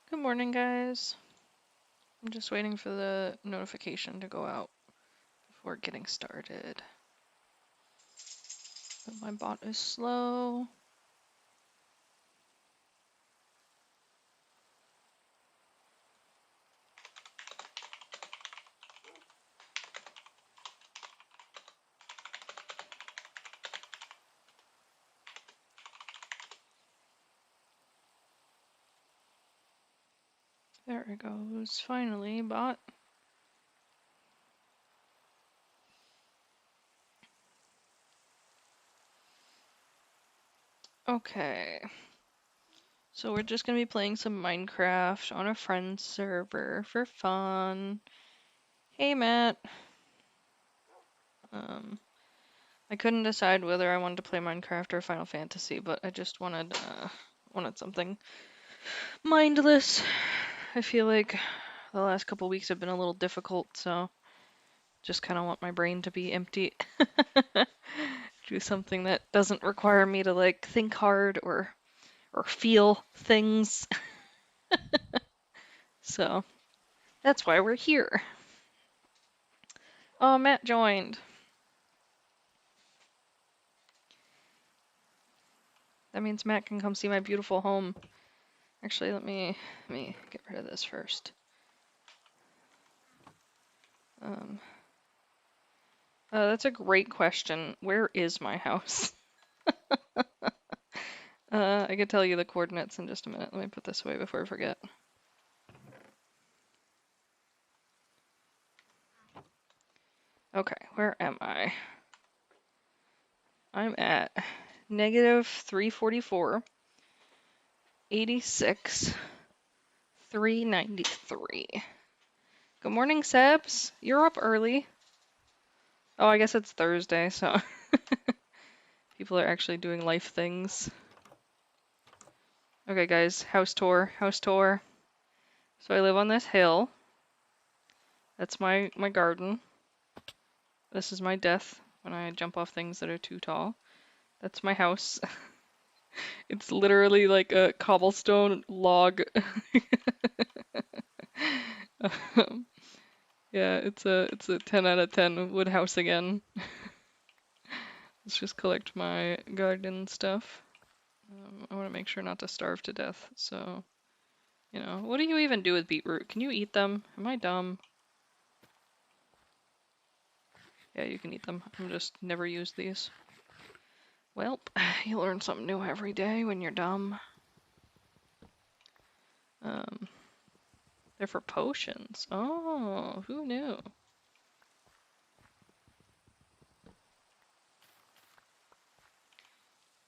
Good morning, guys. I'm just waiting for the notification to go out before getting started. But my bot is slow. There it goes. Finally, bot. Okay. So we're just gonna be playing some Minecraft on a friend's server for fun. Hey, Matt. I couldn't decide whether I wanted to play Minecraft or Final Fantasy, but I just wanted something mindless. I feel like the last couple weeks have been a little difficult, so just kind of want my brain to be empty. Do something that doesn't require me to like think hard or feel things. So that's why we're here. Oh, Matt joined. That means Matt can come see my beautiful home. Actually, let me get rid of this first. That's a great question. Where is my house? I could tell you the coordinates in just a minute. Let me put this away before I forget. Okay, where am I? I'm at -344, 86, 393. Good morning, Sebs. You're up early. Oh, I guess it's Thursday, so people are actually doing life things. Okay, guys, house tour, house tour. So I live on this hill. That's my garden. This is my death when I jump off things that are too tall. That's my house. It's literally like a cobblestone log. Yeah, it's a 10 out of 10 wood house again. Let's just collect my garden stuff. I want to make sure not to starve to death, so, you know. What do you even do with beetroot? Can you eat them? Am I dumb? Yeah, you can eat them. I'm just never used these. Well, you learn something new every day when you're dumb. They're for potions. Oh, who knew?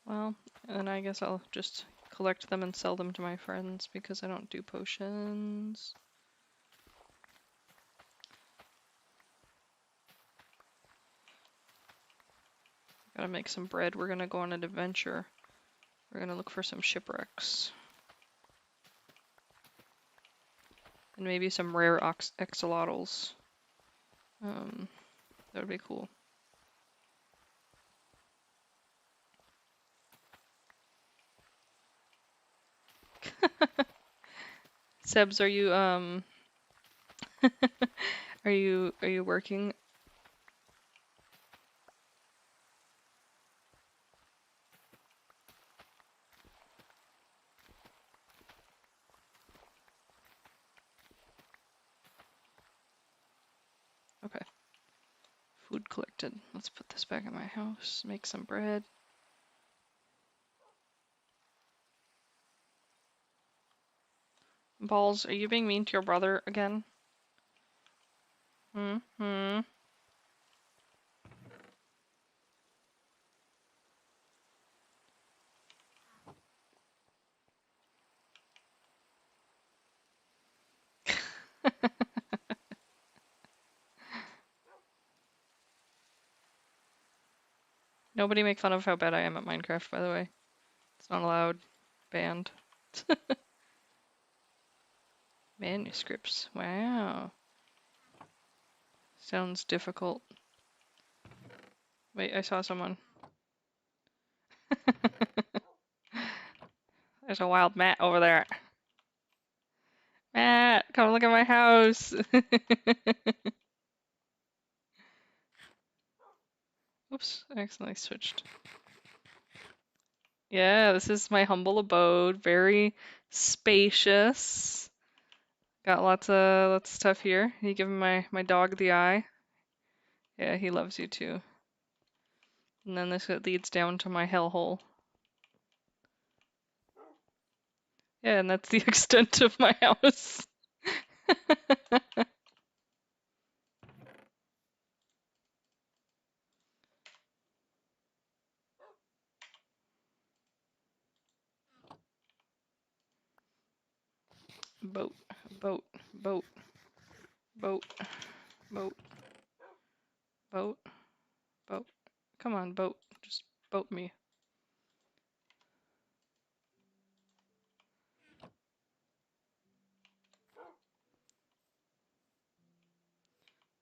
Well, then I guess I'll just collect them and sell them to my friends because I don't do potions. Gotta make some bread. We're gonna go on an adventure. We're gonna look for some shipwrecks. And maybe some rare axolotls. That would be cool. Sebs, are you are you working? Okay. Food collected. Let's put this back in my house. Make some bread. Balls, are you being mean to your brother again? Hmm? Nobody make fun of how bad I am at Minecraft, by the way. It's not allowed. Banned. Manuscripts. Wow. Sounds difficult. Wait, I saw someone. There's a wild mat over there. Matt, come look at my house. Oops, I accidentally switched. Yeah, this is my humble abode. Very spacious. Got lots of stuff here. You giving my dog the eye? Yeah, he loves you too. And then this leads down to my hellhole. Yeah, and that's the extent of my house. Boat, boat, boat, boat, boat, boat, boat. Come on, boat. Just boat me.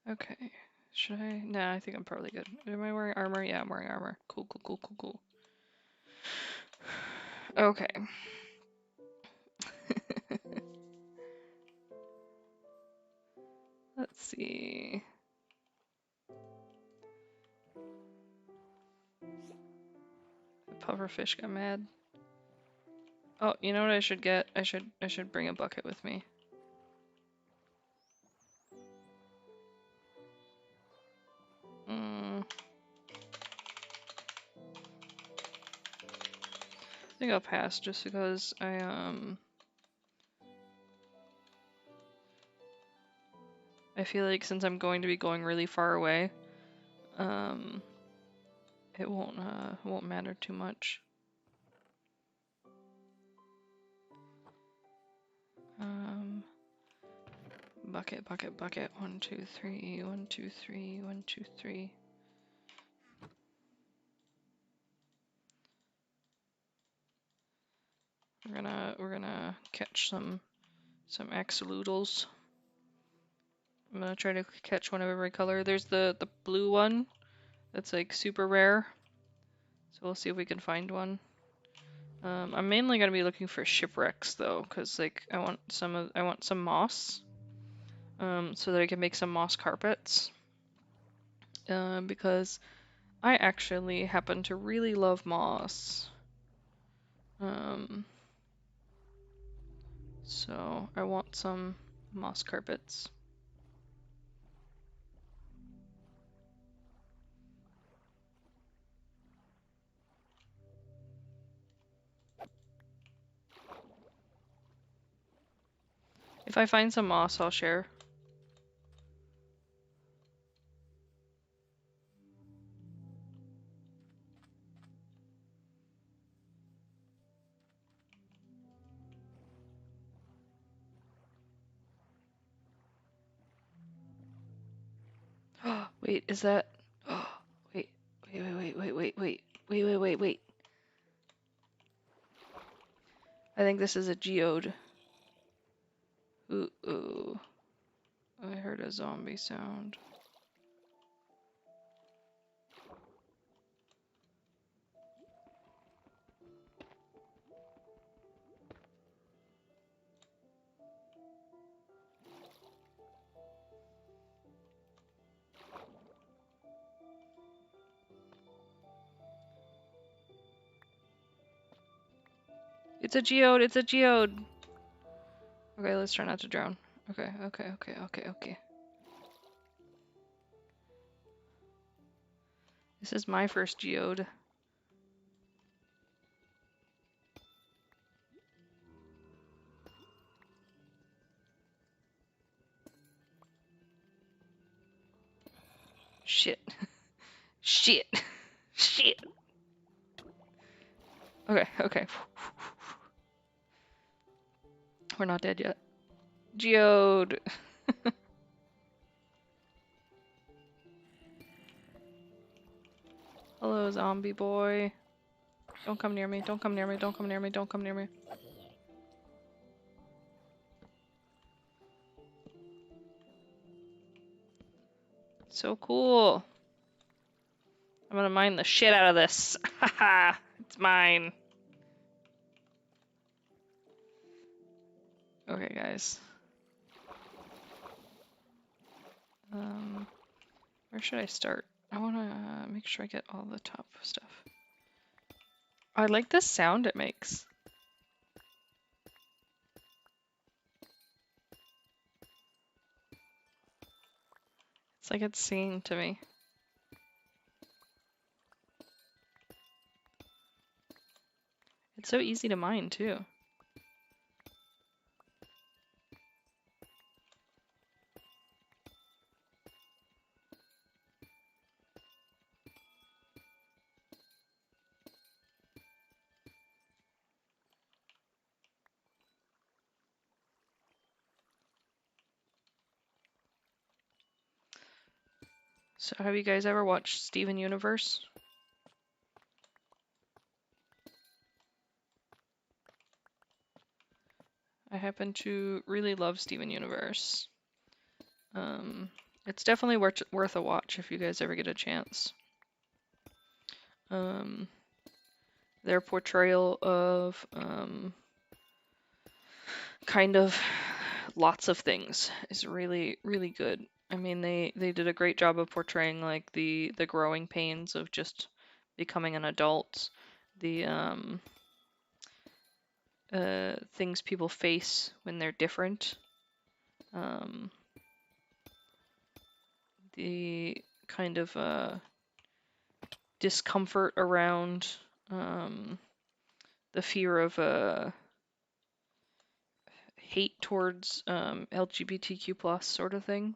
Okay. Should I? Nah, I think I'm probably good. Am I wearing armor? Yeah, I'm wearing armor. Cool, cool, cool, cool, cool. Okay. Let's see. The pufferfish got mad. Oh, you know what I should get? I should bring a bucket with me. I think I'll pass just because I feel like since I'm going to be going really far away, it won't matter too much. Bucket, bucket, bucket. 1, 2, 3. 1, 2, 3. 1, 2, 3. We're gonna catch some axolotls. I'm gonna try to catch one of every color. There's the blue one that's like super rare. So we'll see if we can find one. I'm mainly gonna be looking for shipwrecks though, cause like I want some moss, so that I can make some moss carpets. Because I actually happen to really love moss. So I want some moss carpets. If I find some moss, I'll share. Wait, is that? Wait, wait. I think this is a geode. Ooh. I heard a zombie sound. It's a geode, it's a geode! Okay, let's try not to drown. Okay. This is my first geode. Shit. Shit. Okay. We're not dead yet. Geode! Hello, zombie boy. Don't come near me, don't come near me, don't come near me, don't come near me. So cool. I'm gonna mine the shit out of this. Haha, it's mine. Okay, guys. Where should I start? I want to make sure I get all the top stuff. I like the sound it makes. It's like it's singing to me. It's so easy to mine too. So have you guys ever watched Steven Universe? I happen to really love Steven Universe. It's definitely worth a watch if you guys ever get a chance. Their portrayal of kind of lots of things is really, really good. I mean, they did a great job of portraying like the growing pains of just becoming an adult, the things people face when they're different, the kind of discomfort around the fear of hate towards LGBTQ plus sort of thing.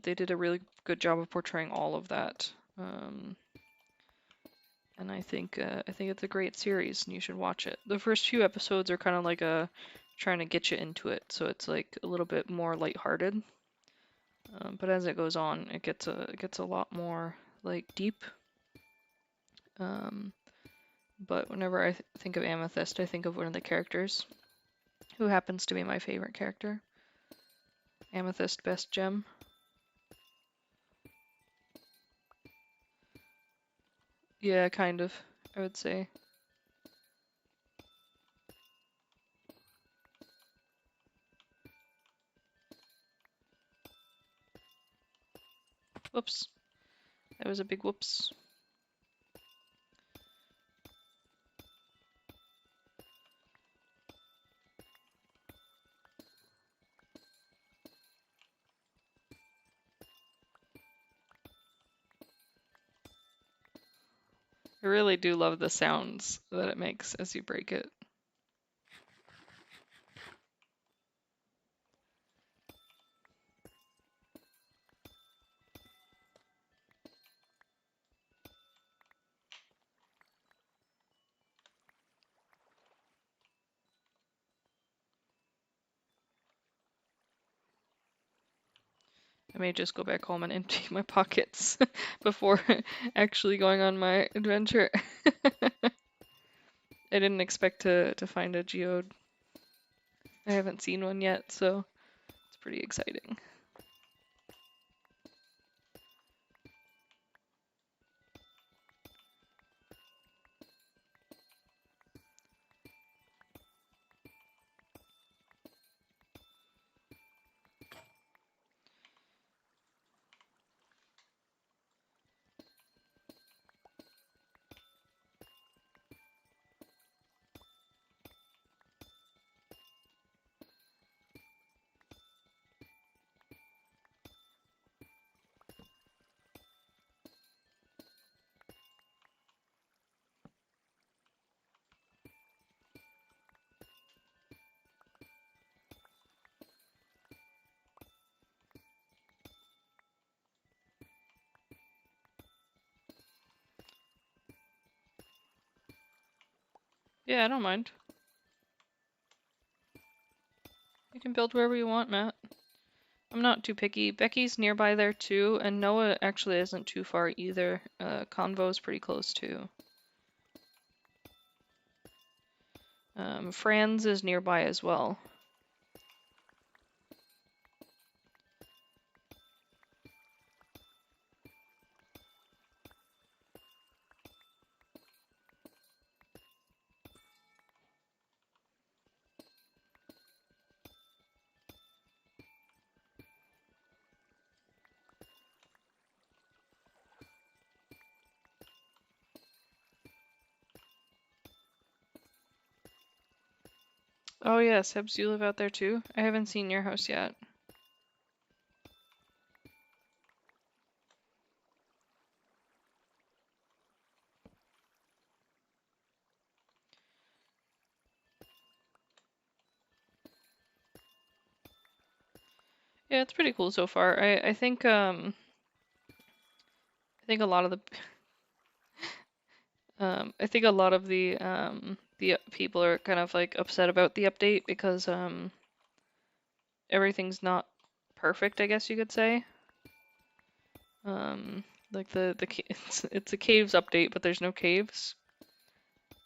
They did a really good job of portraying all of that, and I think it's a great series, and you should watch it. The first few episodes are kind of like trying to get you into it, so it's like a little bit more lighthearted. But as it goes on, it gets a lot more like deep. But whenever I think of Amethyst, I think of one of the characters, who happens to be my favorite character. Amethyst, best gem. Yeah, kind of, I would say. Whoops. That was a big whoops. I really do love the sounds that it makes as you break it. I may just go back home and empty my pockets before actually going on my adventure. I didn't expect to find a geode. I haven't seen one yet, so it's pretty exciting. Yeah, I don't mind. You can build wherever you want, Matt. I'm not too picky. Becky's nearby there too, and Noah actually isn't too far either. Convo's pretty close too. Franz is nearby as well. Oh yeah, Sebs, you live out there too? I haven't seen your house yet. Yeah, it's pretty cool so far. I think I think a lot of the I think a lot of the people are kind of like upset about the update because everything's not perfect, I guess you could say. Like it's a caves update, but there's no caves.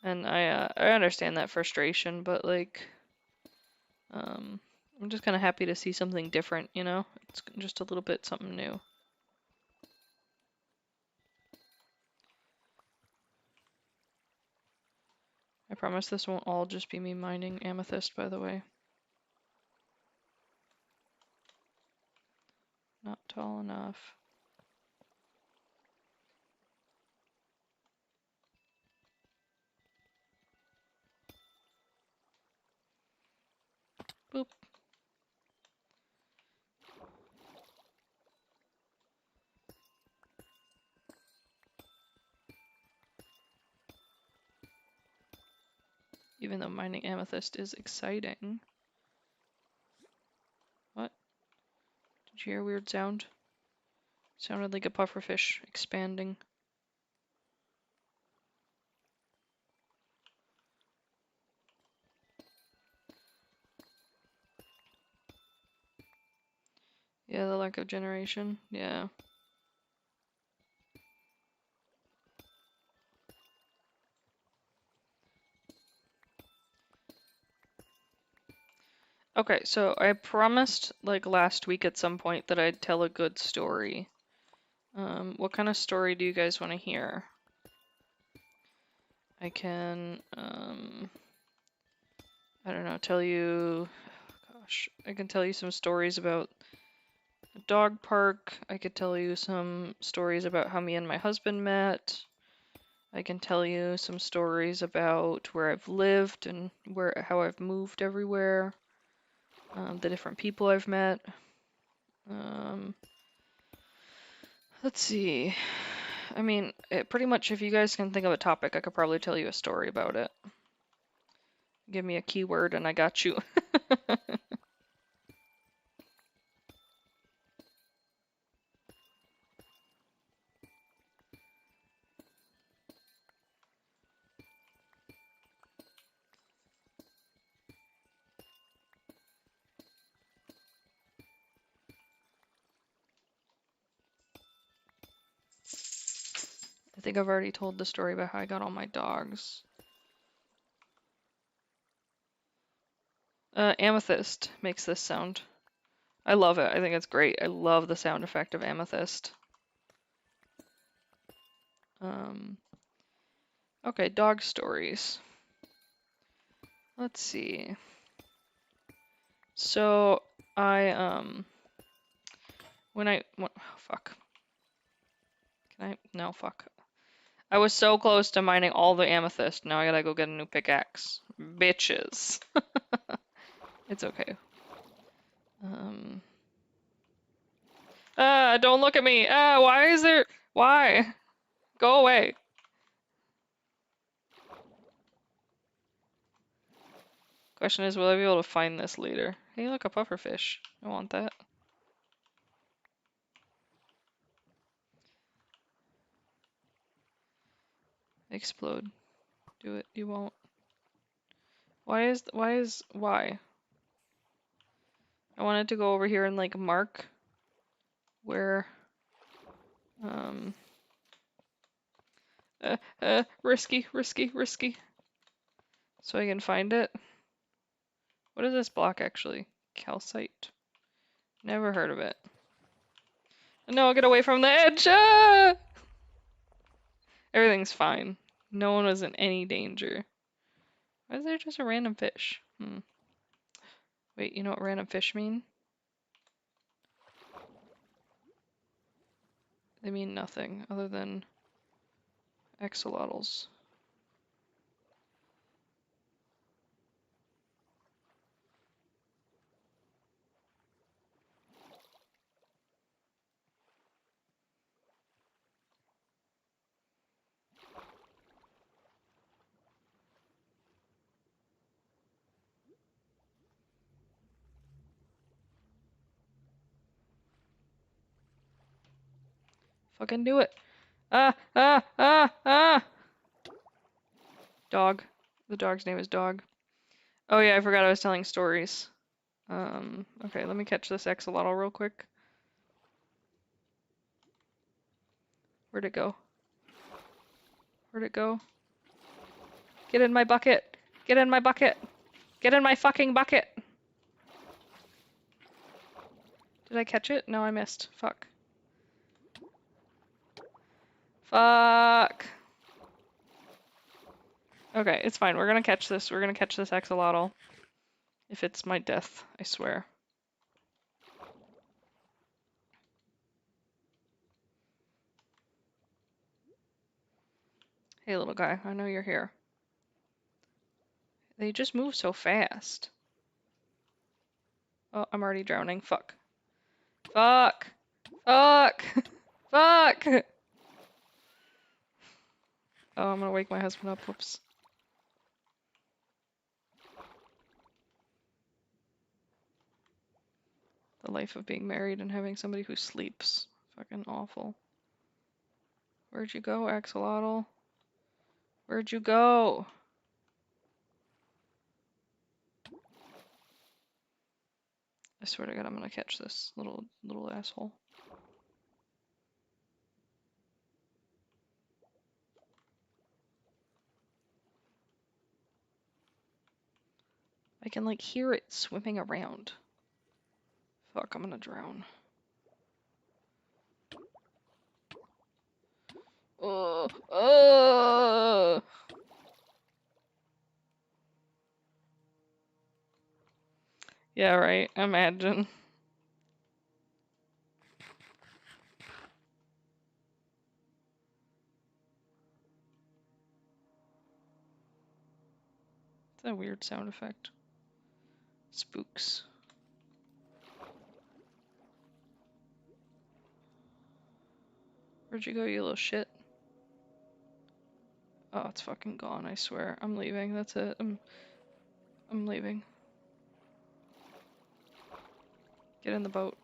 And I understand that frustration, but like I'm just kind of happy to see something different, you know? It's just a little bit something new. I promise this won't all just be me mining amethyst, by the way. Not tall enough. Boop. Even though mining amethyst is exciting. What? Did you hear a weird sound? Sounded like a pufferfish expanding. Yeah, the lack of generation. Yeah. Okay, so I promised like last week at some point that I'd tell a good story. What kind of story do you guys want to hear? I can, I don't know, tell you, gosh, I can tell you some stories about the dog park. I could tell you some stories about how me and my husband met. I can tell you some stories about where I've lived and how I've moved everywhere. The different people I've met. Let's see. I mean, pretty much if you guys can think of a topic, I could probably tell you a story about it. Give me a keyword and I got you. I think I've already told the story about how I got all my dogs. Amethyst makes this sound. I love it. I think it's great. I love the sound effect of amethyst. Okay, dog stories. Let's see. So oh, fuck. No, fuck. I was so close to mining all the amethyst. Now I gotta go get a new pickaxe. Bitches. It's okay. Don't look at me. Why is there? Why? Go away. Question is, will I be able to find this later? Hey, look, a pufferfish. I want that. Explode. Do it. You won't. Why? I wanted to go over here and like mark where, risky. So I can find it. What is this block actually? Calcite. Never heard of it. No, get away from the edge! Ah! Everything's fine. No one was in any danger. Why is there just a random fish? Wait, you know what random fish mean? They mean nothing other than axolotls. Fucking do it. Ah, ah, ah, ah! Dog. The dog's name is Dog. Oh yeah, I forgot I was telling stories. Okay, let me catch this axolotl real quick. Where'd it go? Where'd it go? Get in my bucket! Get in my bucket! Get in my fucking bucket! Did I catch it? No, I missed. Fuck. Fuck! Okay, it's fine. We're gonna catch this. We're gonna catch this axolotl. If it's my death, I swear. Hey, little guy, I know you're here. They just move so fast. Oh, I'm already drowning. Fuck. Fuck! Fuck! Fuck! Oh, I'm gonna wake my husband up. Whoops. The life of being married and having somebody who sleeps. Fucking awful. Where'd you go, axolotl? Where'd you go? I swear to God, I'm gonna catch this little asshole. I can like hear it swimming around. Fuck, I'm gonna drown. Oh, oh. Yeah, right. Imagine. It's a weird sound effect. Spooks. Where'd you go, you little shit? Oh, it's fucking gone, I swear. I'm leaving, that's it. I'm leaving. Get in the boat.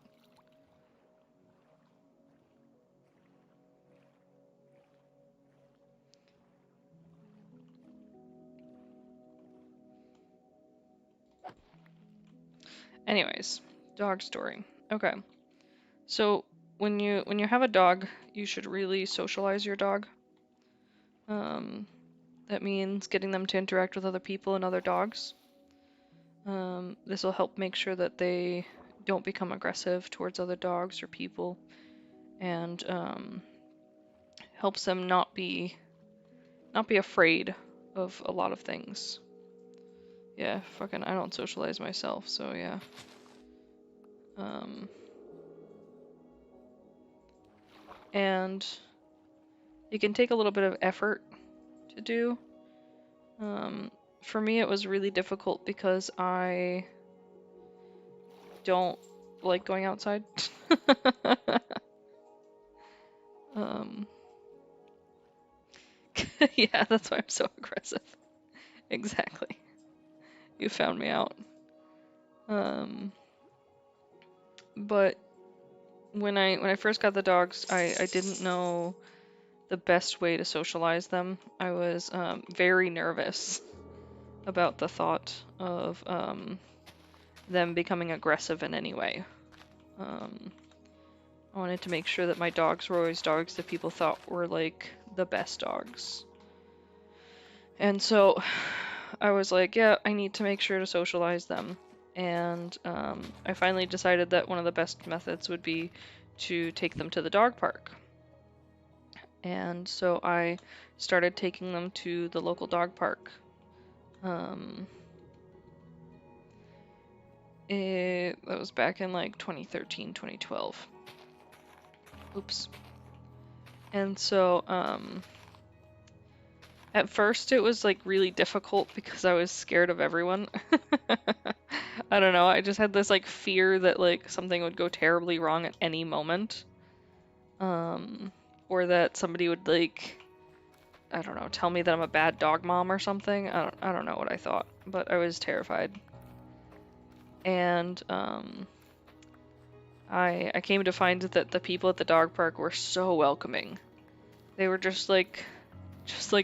Anyways, dog story. Okay. So when you have a dog, you should really socialize your dog. That means getting them to interact with other people and other dogs. This will help make sure that they don't become aggressive towards other dogs or people, and helps them not be afraid of a lot of things. Yeah, fucking I don't socialize myself, so yeah. And it can take a little bit of effort to do. For me, it was really difficult because I don't like going outside. Yeah, that's why I'm so aggressive. Exactly. You found me out. But when I first got the dogs, I didn't know the best way to socialize them. I was very nervous about the thought of them becoming aggressive in any way. I wanted to make sure that my dogs were always dogs that people thought were like the best dogs. And so I was like, yeah, I need to make sure to socialize them. And I finally decided that one of the best methods would be to take them to the dog park. And so I started taking them to the local dog park. That was back in like 2013, 2012. Oops. And so, at first it was like really difficult because I was scared of everyone. I don't know, I just had this like fear that like something would go terribly wrong at any moment. Or that somebody would like, I don't know, tell me that I'm a bad dog mom or something. I don't know what I thought, but I was terrified. And I came to find that the people at the dog park were so welcoming. They were just like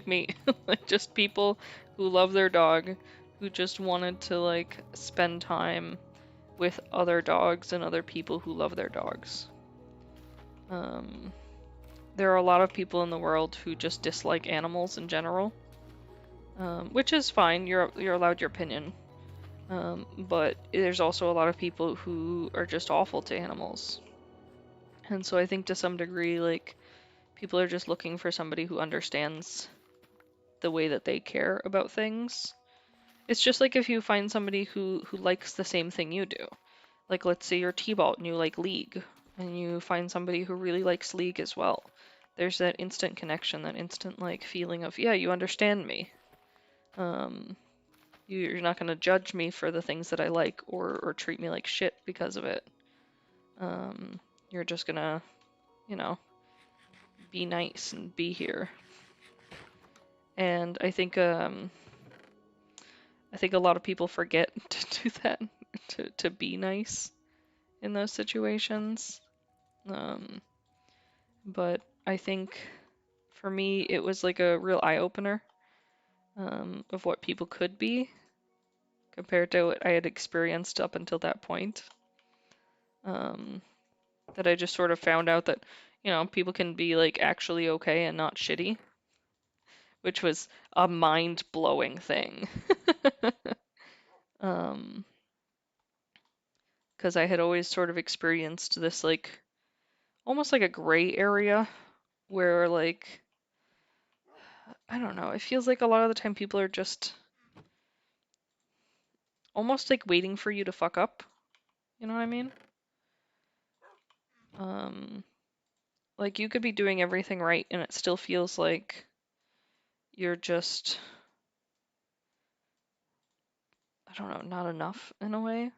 me, like just people who love their dog, who just wanted to like spend time with other dogs and other people who love their dogs. There are a lot of people in the world who just dislike animals in general, which is fine. You're allowed your opinion. But there's also a lot of people who are just awful to animals. And so I think to some degree, like, people are just looking for somebody who understands the way that they care about things. It's just like if you find somebody who likes the same thing you do. Like, let's say you're T-ball and you like League, and you find somebody who really likes League as well. There's that instant connection, that instant, like, feeling of, yeah, you understand me. You're not going to judge me for the things that I like or treat me like shit because of it. You're just going to, you know, be nice and be here. And I think a lot of people forget to do that, to be nice in those situations. But I think for me, it was like a real eye-opener of what people could be compared to what I had experienced up until that point. That I just sort of found out that, you know, people can be like actually okay and not shitty, which was a mind-blowing thing. Because I had always sort of experienced this like almost like a gray area where like I don't know, it feels like a lot of the time people are just almost like waiting for you to fuck up. You know what I mean? Like you could be doing everything right and it still feels like you're just, I don't know, not enough in a way.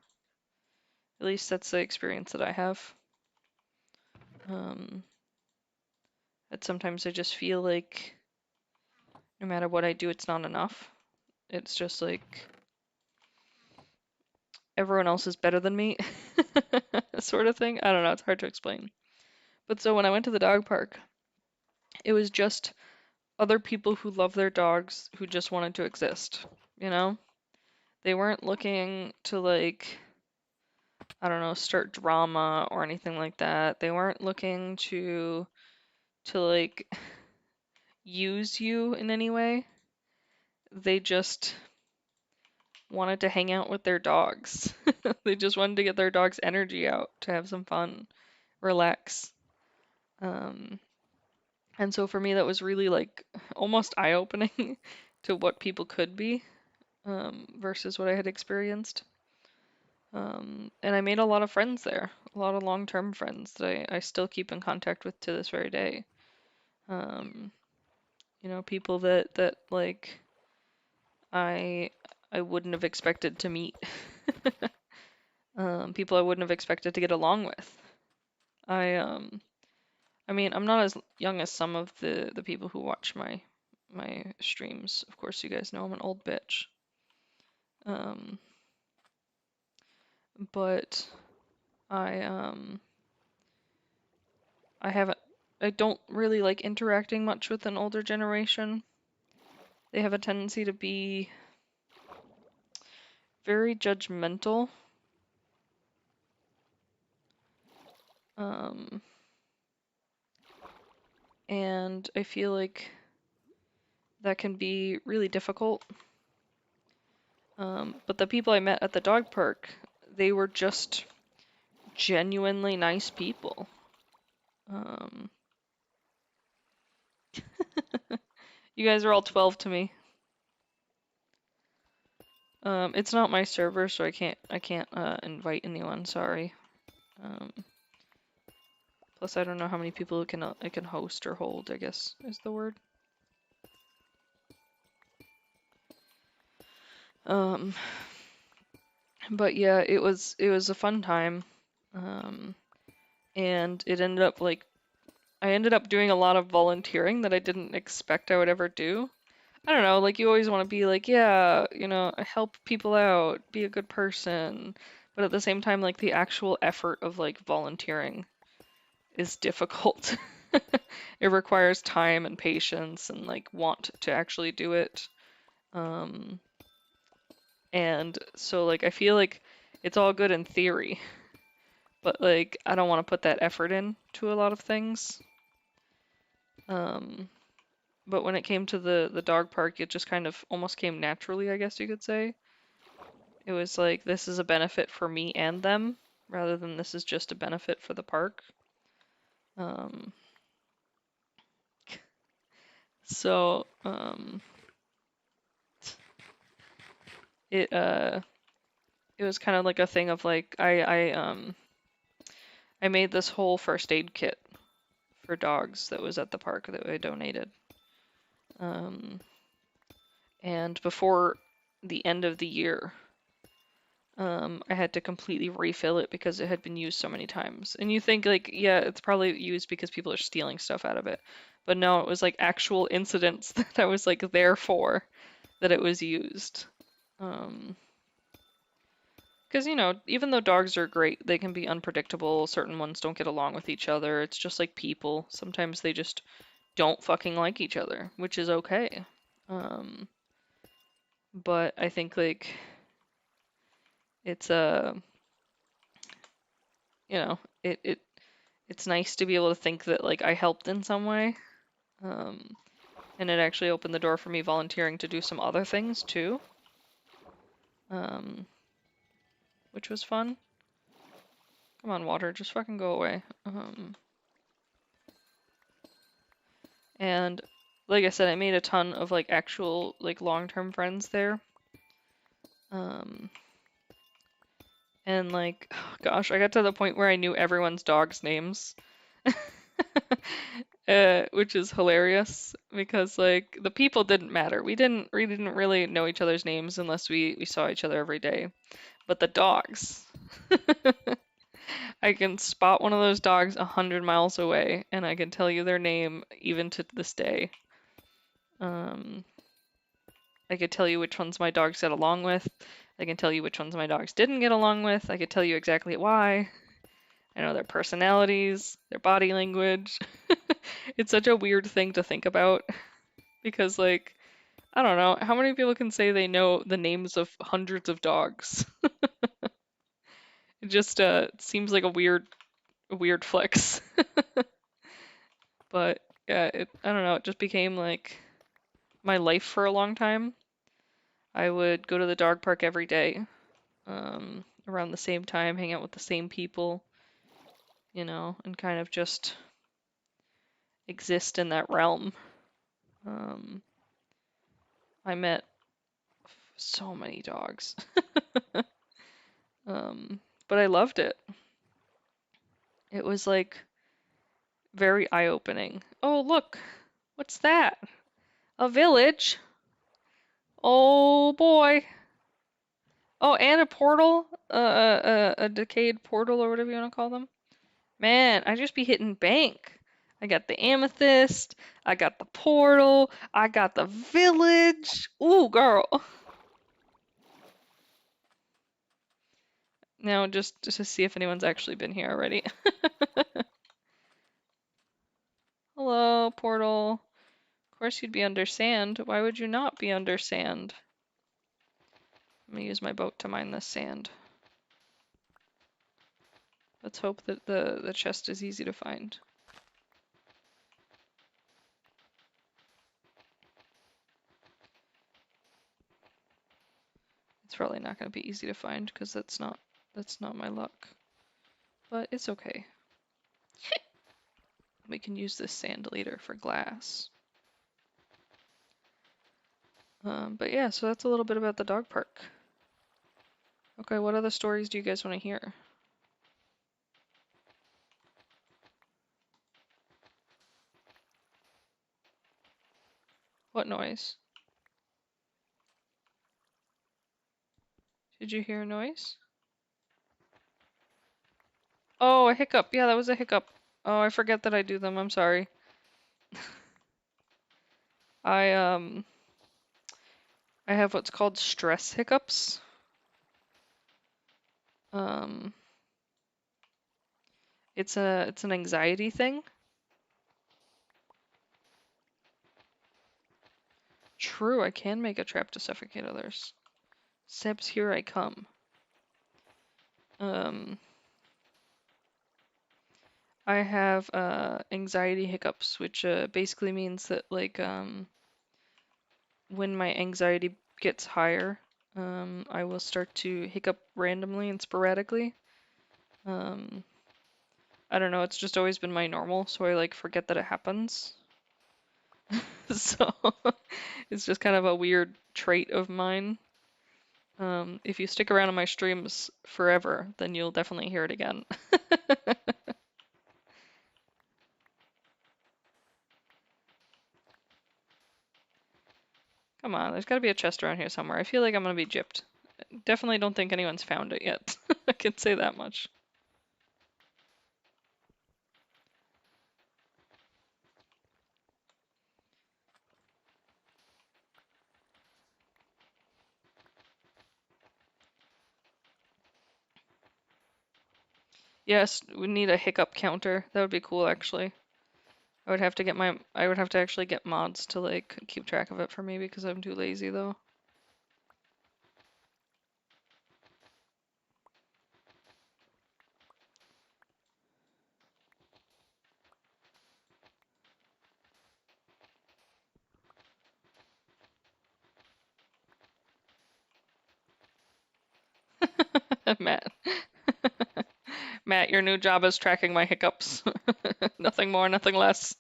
At least that's the experience that I have. That sometimes I just feel like no matter what I do, it's not enough. It's just like everyone else is better than me, sort of thing. I don't know, it's hard to explain. But so when I went to the dog park, it was just other people who love their dogs who just wanted to exist, you know? They weren't looking to like, I don't know, start drama or anything like that. They weren't looking to like use you in any way. They just wanted to hang out with their dogs. They just wanted to get their dog's energy out, to have some fun, relax. Um, and so for me, that was really like almost eye-opening to what people could be versus what I had experienced. And I made a lot of friends there, a lot of long-term friends that I still keep in contact with to this very day. Um, you know, people that like I I wouldn't have expected to meet. People I wouldn't have expected to get along with. I I mean, I'm not as young as some of the people who watch my streams. Of course, you guys know I'm an old bitch. Um, but I I haven't I don't really like interacting much with an older generation. They have a tendency to be very judgmental. Um, and I feel like that can be really difficult. But the people I met at the dog park, they were just genuinely nice people. Um, you guys are all 12 to me. It's not my server, so I can't invite anyone. Sorry. Um, plus, I don't know how many people I can host or hold, I guess is the word. But yeah, it was a fun time. And it ended up like I ended up doing a lot of volunteering that I didn't expect I would ever do. I don't know, like you always want to be like, yeah, you know, help people out, be a good person. but at the same time, like the actual effort of like volunteering is difficult. It requires time and patience and like want to actually do it. Um, and so like I feel like it's all good in theory, but like I don't want to put that effort in to a lot of things. Um, but when it came to the dog park, it just kind of almost came naturally, I guess you could say. It was like this is a benefit for me and them, rather than this is just a benefit for the park. Um, so it it was kind of like a thing of like I made this whole first aid kit for dogs that was at the park that I donated. Um, and before the end of the year, I had to completely refill it because it had been used so many times. And you think like, yeah, it's probably used because people are stealing stuff out of it. But no, it was like actual incidents that I was like there for that it was used. Um, because you know, even though dogs are great, they can be unpredictable. Certain ones don't get along with each other. It's just like people. Sometimes they just don't fucking like each other, which is okay. Um, but I think like it's you know, it's nice to be able to think that like I helped in some way. Um, and it actually opened the door for me volunteering to do some other things too. Um, which was fun. Come on, water, just fucking go away. And like I said, I made a ton of like actual like long-term friends there. Um, and like, oh, gosh, I got to the point where I knew everyone's dog's names. Which is hilarious because like the people didn't matter. We didn't really know each other's names unless we saw each other every day. But the dogs, I can spot one of those dogs 100 miles away, and I can tell you their name even to this day. Um, I could tell you which ones my dogs get along with. I can tell you which ones my dogs didn't get along with. I could tell you exactly why. I know their personalities, their body language. It's such a weird thing to think about because, like, I don't know, how many people can say they know the names of hundreds of dogs? It just seems like a weird flex. But yeah, I don't know, it just became like my life for a long time. I would go to the dog park every day, around the same time, hang out with the same people, and kind of just exist in that realm. Um, I met so many dogs. But I loved it. It was like very eye-opening. Oh, look, what's that? A village? Oh boy. Oh, and a portal? A decayed portal or whatever you want to call them. Man, I just be hitting bank. I got the amethyst, I got the portal, I got the village. Ooh, girl. Now, just to see if anyone's actually been here already. Hello, portal. Of course you'd be under sand. Why would you not be under sand? I'm gonna use my boat to mine this sand. Let's hope that the chest is easy to find. It's probably not gonna be easy to find because that's not my luck. But it's okay. We can use this sand later for glass. But yeah, so that's a little bit about the dog park. Okay, what other stories do you guys want to hear? What noise? Did you hear a noise? Oh, a hiccup. Yeah, that was a hiccup. Oh, I forget that I do them. I'm sorry. I I have what's called stress hiccups. Um, it's an anxiety thing. True, I can make a trap to suffocate others. Sebs, here I come. Um, I have anxiety hiccups, which basically means that like when my anxiety gets higher, I will start to hiccup randomly and sporadically. Um, I don't know, it's just always been my normal, so I like forget that it happens. So it's just kind of a weird trait of mine. If you stick around on my streams forever, then you'll definitely hear it again. Come on, there's gotta be a chest around here somewhere. I feel like I'm gonna be gypped. Definitely don't think anyone's found it yet. I can say that much. Yes, we need a hiccup counter. That would be cool, actually. I would have to actually get mods to like keep track of it for me because I'm too lazy though. Matt. Matt, your new job is tracking my hiccups. Nothing more, nothing less.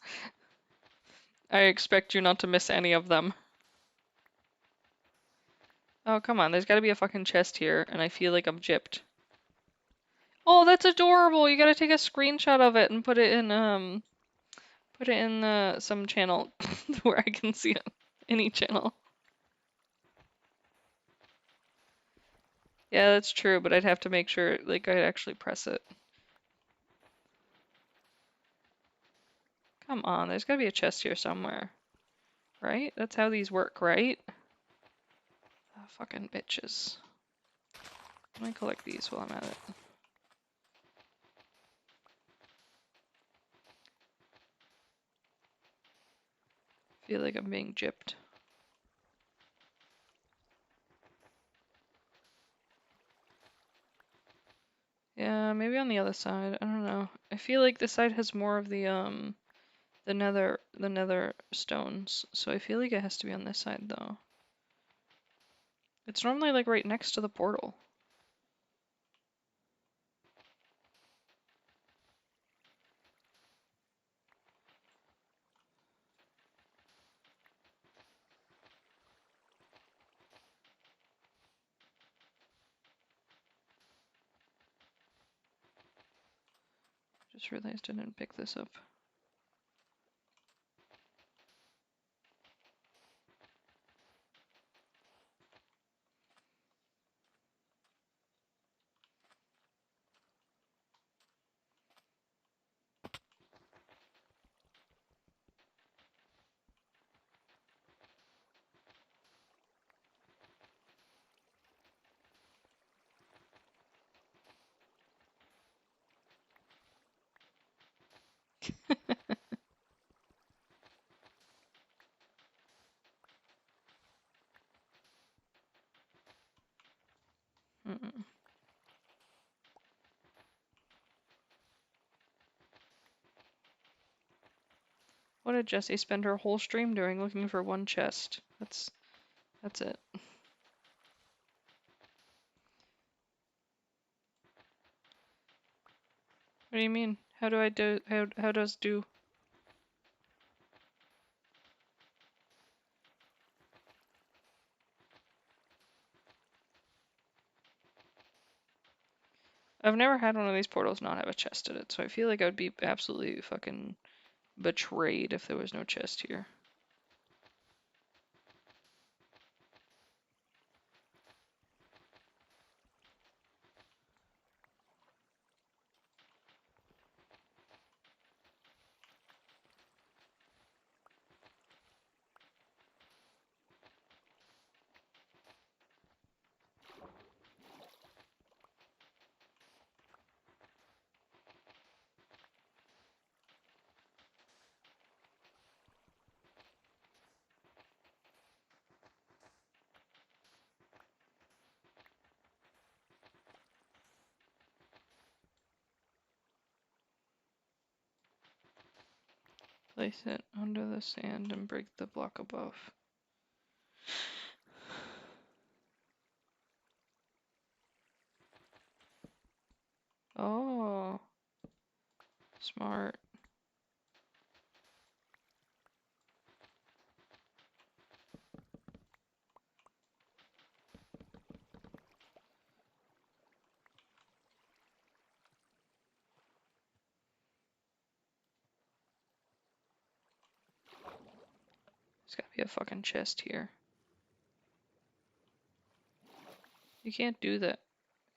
I expect you not to miss any of them. Oh, come on, there's gotta be a fucking chest here, and I feel like I'm gypped. Oh, that's adorable! You gotta take a screenshot of it and put it in some channel where I can see it. Any channel. Yeah, that's true, but I'd have to make sure, like, I'd actually press it. Come on, there's gotta be a chest here somewhere. Right? That's how these work, right? Oh, fucking bitches. Let me collect these while I'm at it. Feel like I'm being gypped. Yeah, maybe on the other side. I don't know. I feel like this side has more of the nether stones, so I feel like it has to be on this side though. It's normally like right next to the portal. Just realized I didn't pick this up. Mm-mm. What did Jessie spend her whole stream doing looking for one chest? That's it. What do you mean? How do I do how does do? I've never had one of these portals not have a chest in it, so I feel like I would be absolutely fucking betrayed if there was no chest here. Place it under the sand and break the block above. Oh, smart. There's gotta be a fucking chest here. You can't do that.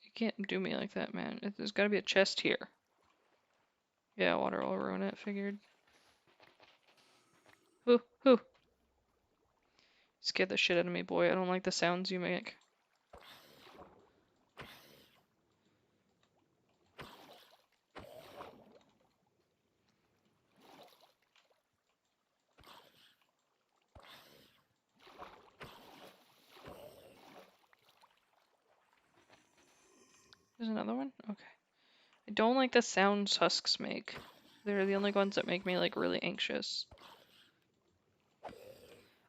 You can't do me like that, man. There's gotta be a chest here. Yeah, water will ruin it, figured. Whoo. Scared the shit out of me, boy. I don't like the sounds you make. There's another one? Okay. I don't like the sounds husks make. They're the only ones that make me, like, really anxious.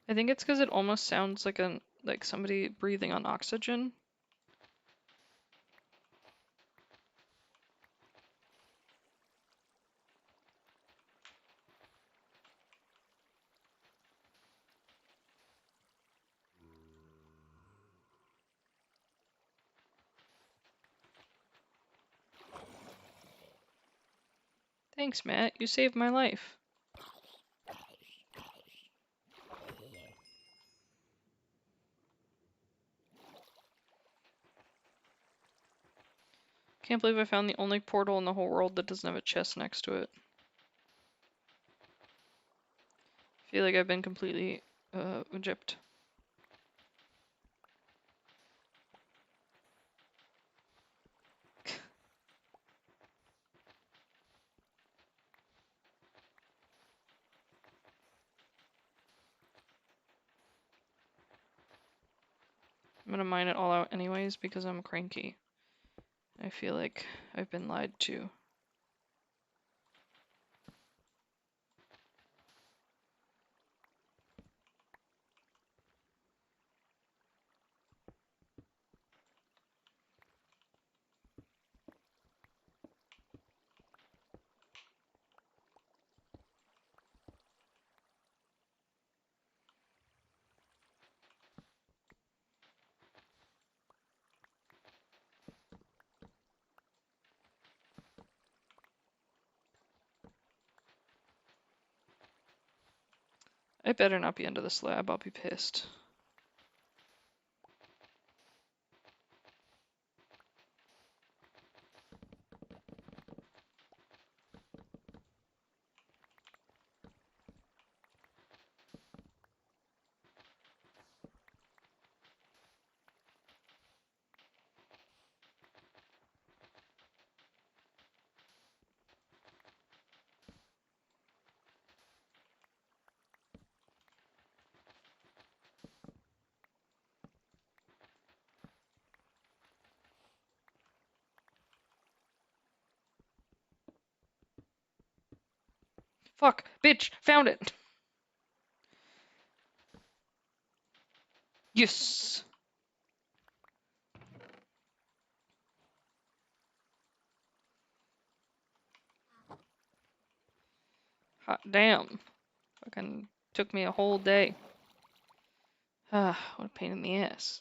I think it's because it almost sounds like somebody breathing on oxygen. Thanks, Matt. You saved my life. Can't believe I found the only portal in the whole world that doesn't have a chest next to it. I feel like I've been completely gypped. I'm gonna mine it all out anyways because I'm cranky. I feel like I've been lied to. I better not be under the slab, I'll be pissed. Fuck! Bitch! Found it! Yes! Hot damn. Fucking took me a whole day. Ah, what a pain in the ass.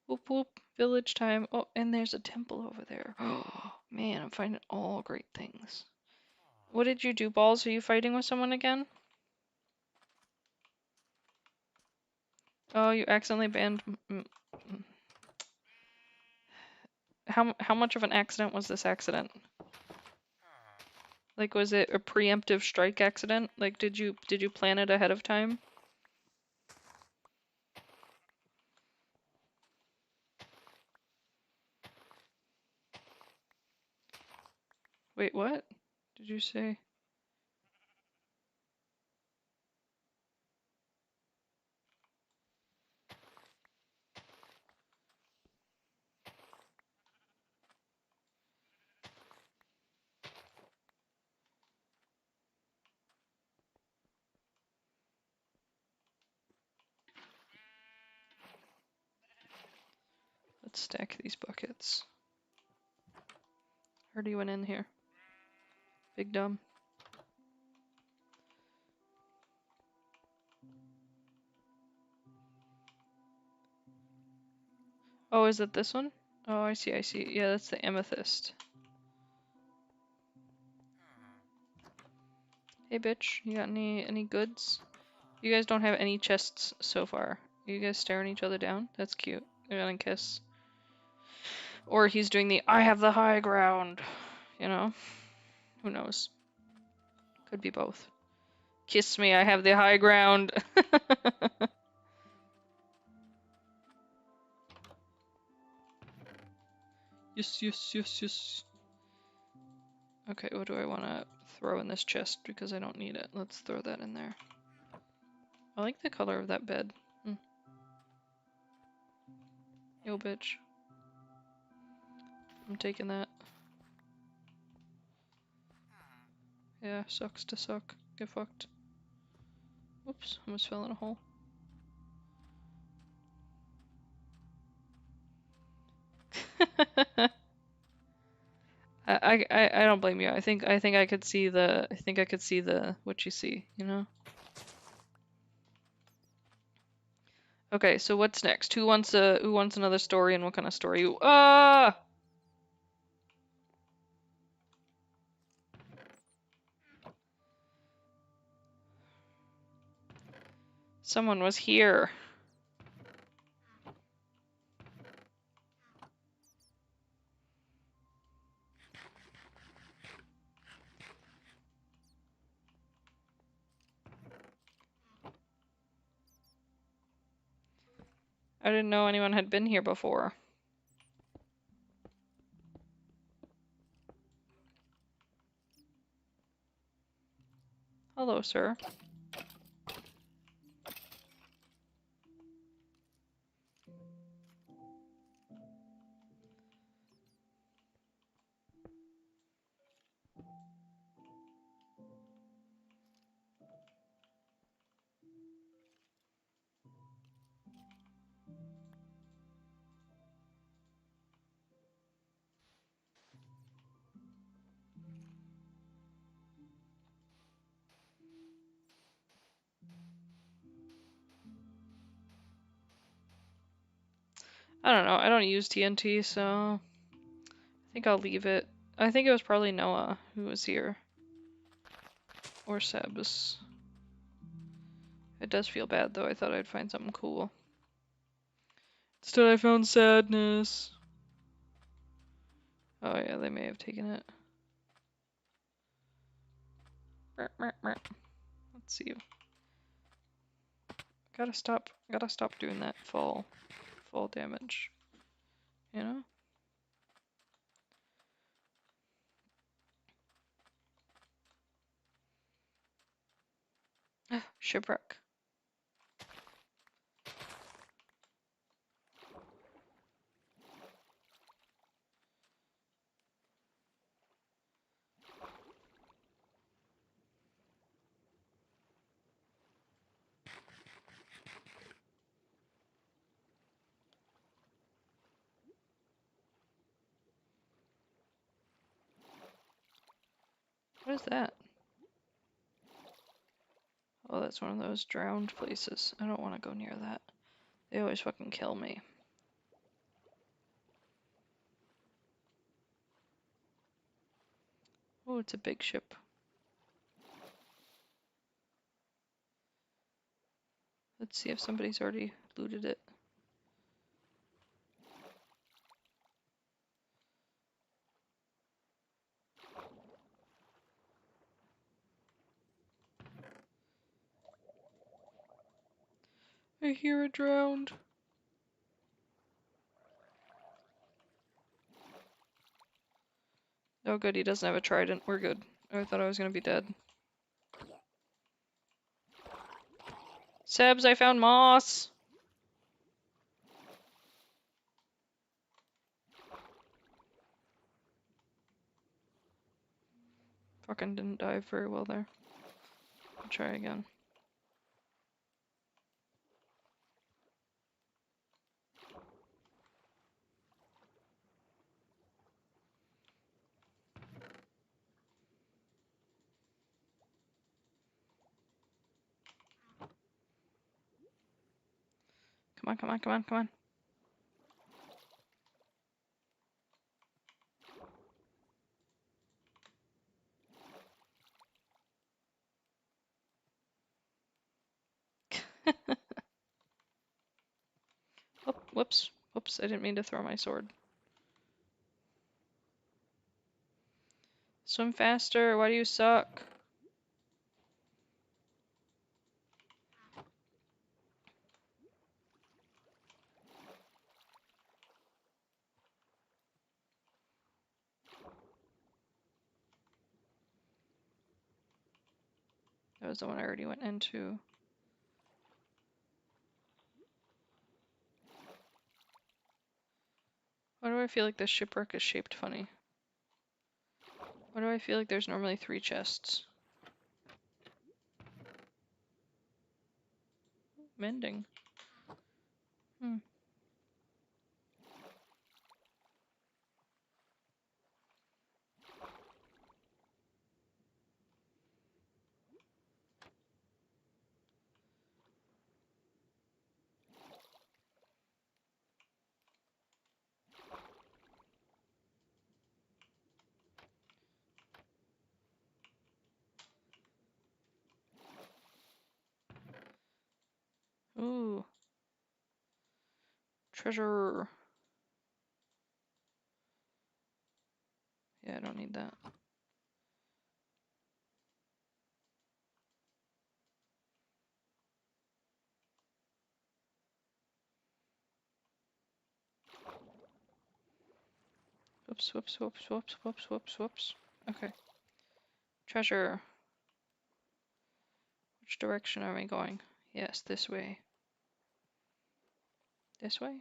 Whoop whoop, village time. Oh, and there's a temple over there. Oh, man, I'm finding all great things. What did you do, Balls? Are you fighting with someone again? Oh, you accidentally banned... How much of an accident was this accident? Like, was it a preemptive strike accident? Like, did you plan it ahead of time? Wait, what? Did you say? Let's stack these buckets. Already went in here. Big dumb. Oh, is it this one? Oh, I see, I see. Yeah, that's the amethyst. Hey, bitch, you got any goods? You guys don't have any chests so far. Are you guys staring each other down? That's cute. They're gonna kiss. Or he's doing the I have the high ground. You know? Who knows? Could be both. Kiss me, I have the high ground. Yes, yes, yes, yes. Okay, what do I want to throw in this chest because I don't need it? Let's throw that in there. I like the color of that bed. Yo, bitch. I'm taking that. Yeah, sucks to suck. Get fucked. Oops, almost fell in a hole. I don't blame you. I think I could see the what you see, you know? Okay, so what's next? Who wants another story and what kind of story? Ah! Someone was here. I didn't know anyone had been here before. Hello, sir. I don't know. I don't use TNT, so I think I'll leave it. I think it was probably Noah who was here. Or Sebs. It does feel bad, though. I thought I'd find something cool. Instead, I found sadness. Oh, yeah, they may have taken it. Let's see. Gotta stop doing that fall damage. You know? Shipwreck. What is that? Oh, that's one of those drowned places. I don't want to go near that. They always fucking kill me. Oh, it's a big ship. Let's see if somebody's already looted it. I hear it drowned. Oh good, he doesn't have a trident. We're good. I thought I was gonna be dead. Sebs, I found moss! Fucking didn't dive very well there. I'll try again. Come on, come on, come on, come on. Oh, whoops. Whoops, I didn't mean to throw my sword. Swim faster, why do you suck? That was the one I already went into. Why do I feel like this shipwreck is shaped funny? Why do I feel like there's normally 3 chests? Mending. Hmm. Ooh. Treasure. Yeah, I don't need that. Whoops, whoops, whoops, whoops, whoops, whoops, whoops. Okay. Treasure. Which direction are we going? Yes, this way. This way?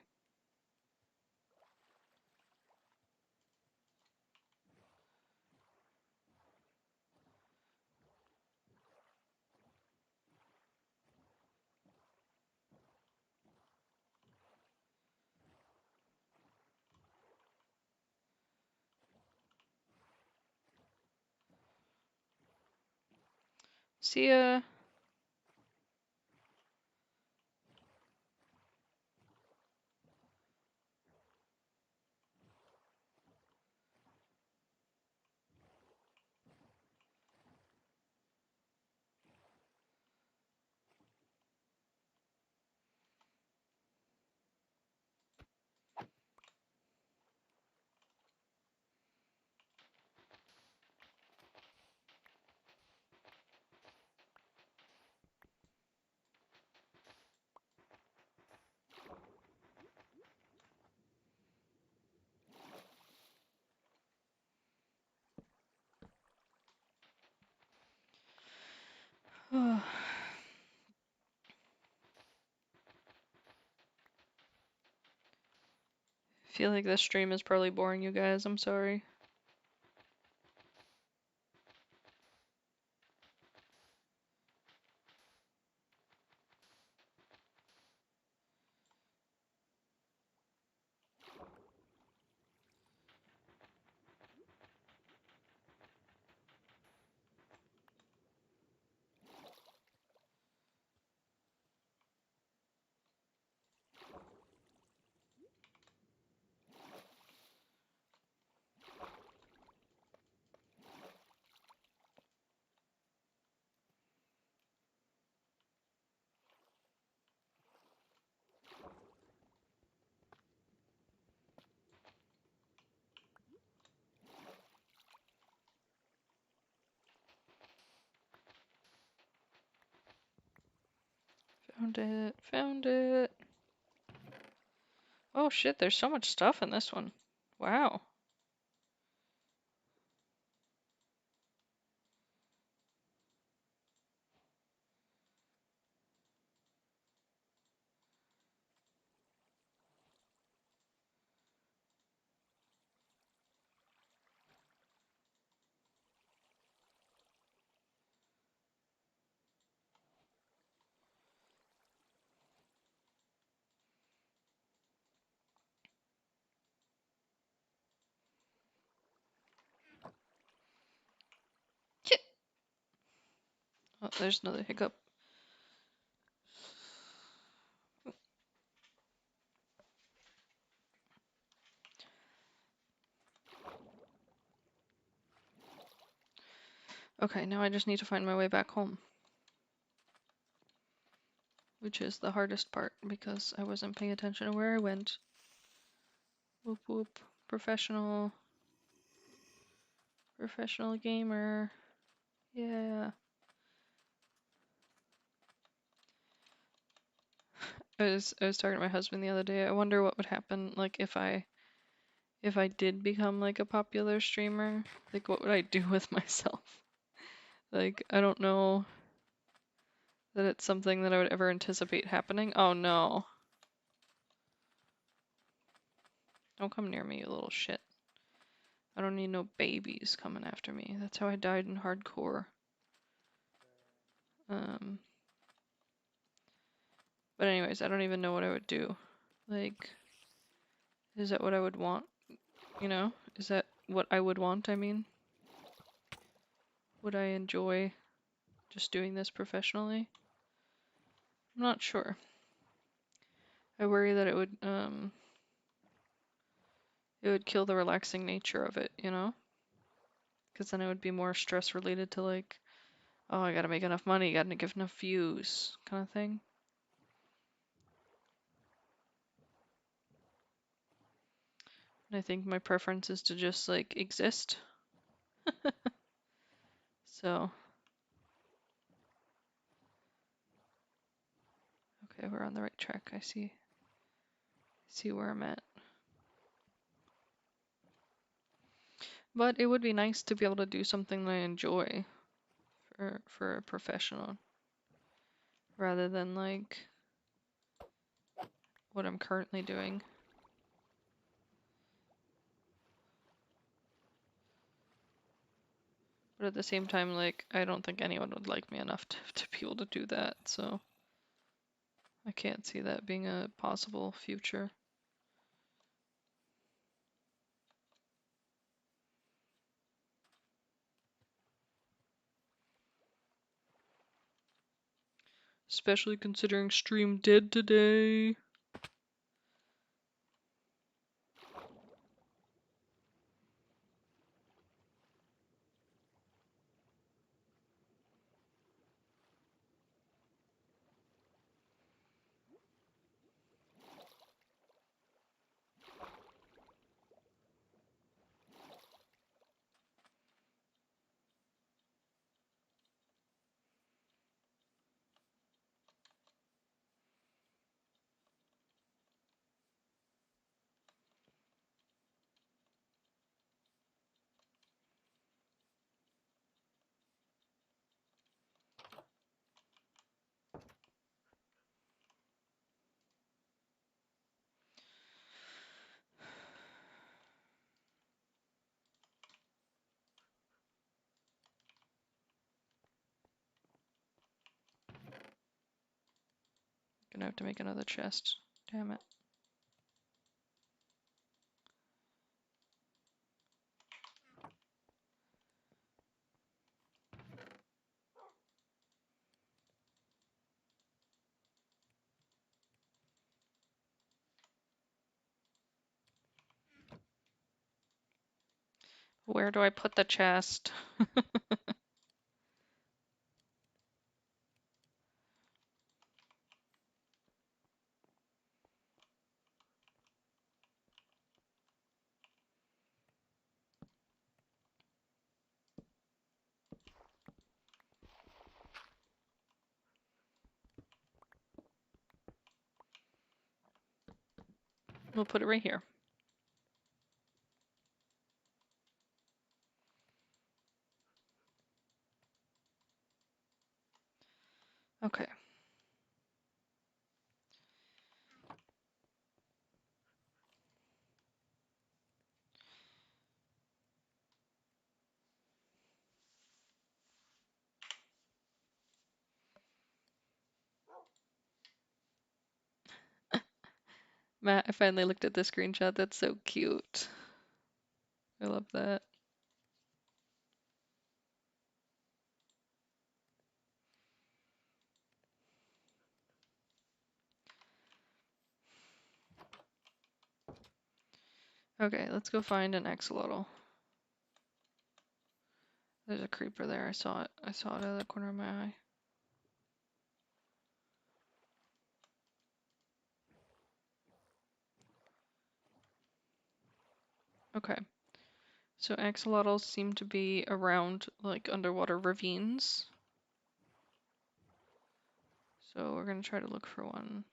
See ya. Feel like this stream is probably boring you guys, I'm sorry. Found it, found it. Oh shit, there's so much stuff in this one. Wow. Oh, there's another hiccup. Okay, now I just need to find my way back home. Which is the hardest part because I wasn't paying attention to where I went. Whoop whoop. Professional. Professional gamer. Yeah. I was talking to my husband the other day. I wonder what would happen like if I did become like a popular streamer. Like what would I do with myself? Like I don't know that it's something that I would ever anticipate happening. Oh no. Don't come near me, you little shit. I don't need no babies coming after me. That's how I died in hardcore. But anyways, I don't even know what I would do. Like, is that what I would want? You know? Is that what I would want, I mean? Would I enjoy just doing this professionally? I'm not sure. I worry that it would kill the relaxing nature of it, you know? Because then it would be more stress related to like, oh, I gotta make enough money, gotta give enough views, kind of thing. And I think my preference is to just like exist. So, okay, we're on the right track. I see where I'm at. But it would be nice to be able to do something that I enjoy for a professional rather than like what I'm currently doing. But at the same time, like, I don't think anyone would like me enough to be able to do that, so I can't see that being a possible future. Especially considering stream did today. Gonna have to make another chest. Damn it. Where do I put the chest? We'll put it right here. Okay. Matt, I finally looked at the screenshot. That's so cute. I love that. Okay, let's go find an axolotl. There's a creeper there. I saw it. I saw it out of the corner of my eye. Okay. So axolotls seem to be around like underwater ravines. So we're gonna try to look for one.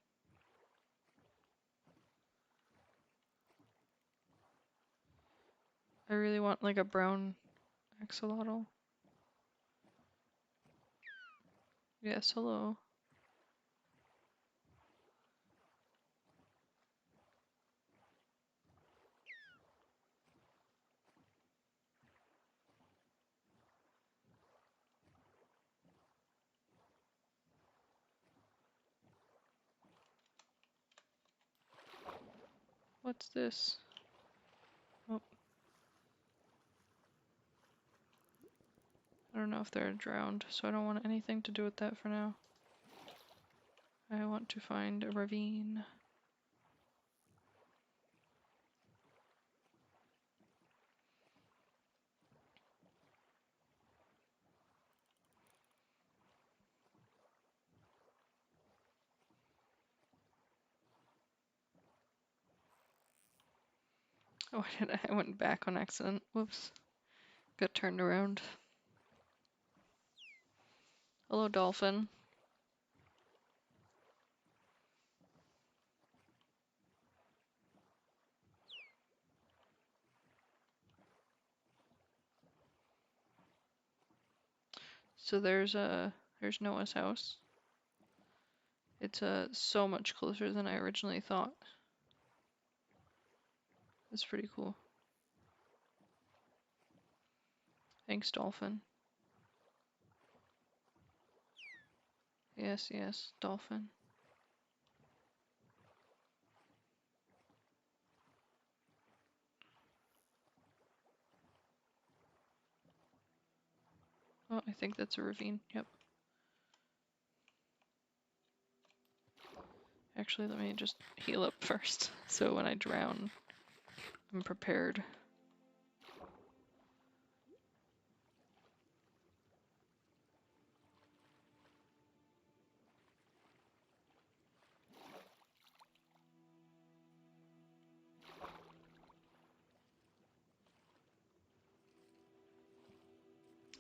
I really want like a brown axolotl. Yes, hello. What's this? Oh. I don't know if they're drowned, so I don't want anything to do with that for now. I want to find a ravine. Oh, I went back on accident. Whoops. Got turned around. Hello, dolphin. So there's Noah's house. It's so much closer than I originally thought. That's pretty cool. Thanks, dolphin. Yes, yes, dolphin. Oh, I think that's a ravine. Yep. Actually, let me just heal up first, so when I drown, I'm prepared.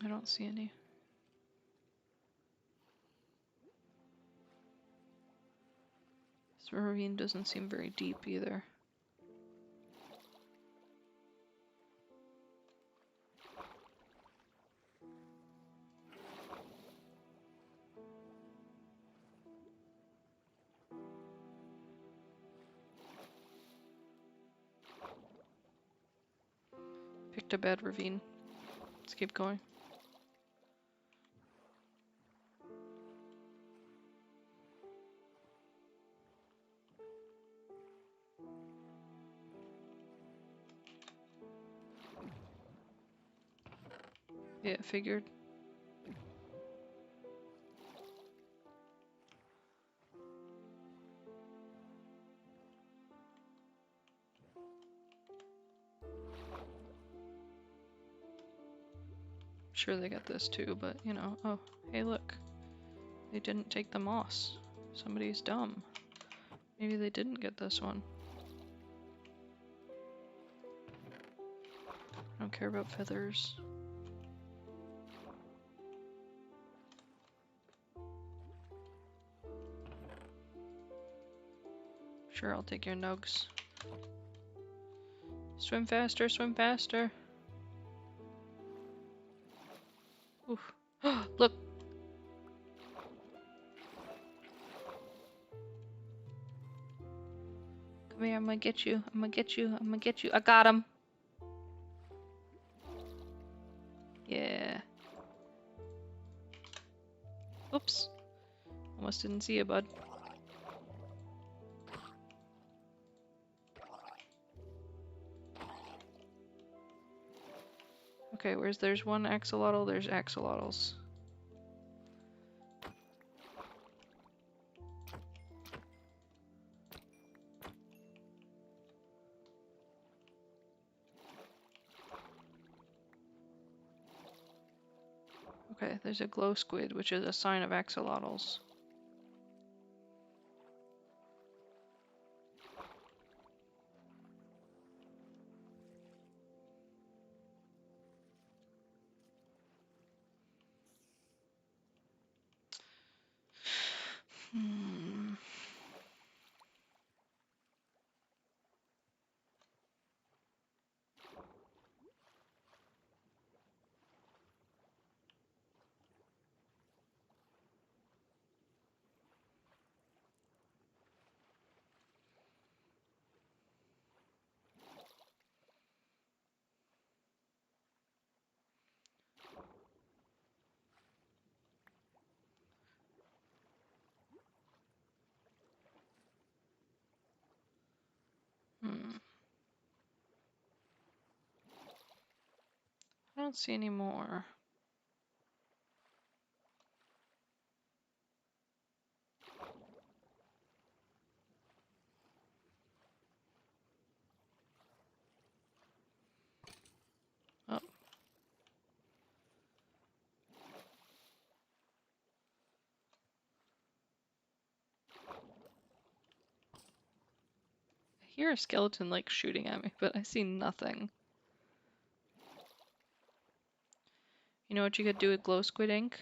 I don't see any. This ravine doesn't seem very deep either. Picked a bad ravine. Let's keep going. Yeah, figured. Sure they got this too, but you know, oh, hey look. They didn't take the moss. Somebody's dumb. Maybe they didn't get this one. I don't care about feathers. Sure, I'll take your nugs. Swim faster, swim faster. Oof. Look! Come here, I'm gonna get you. I'm gonna get you. I'm gonna get you. I got him! Yeah. Oops. Almost didn't see you, bud. Okay, there's one axolotl, there's axolotls. Okay, there's a glow squid, which is a sign of axolotls. Hmm. Hmm. I don't see any more. Oh. I hear a skeleton like shooting at me, but I see nothing. You know what you could do with glow squid ink?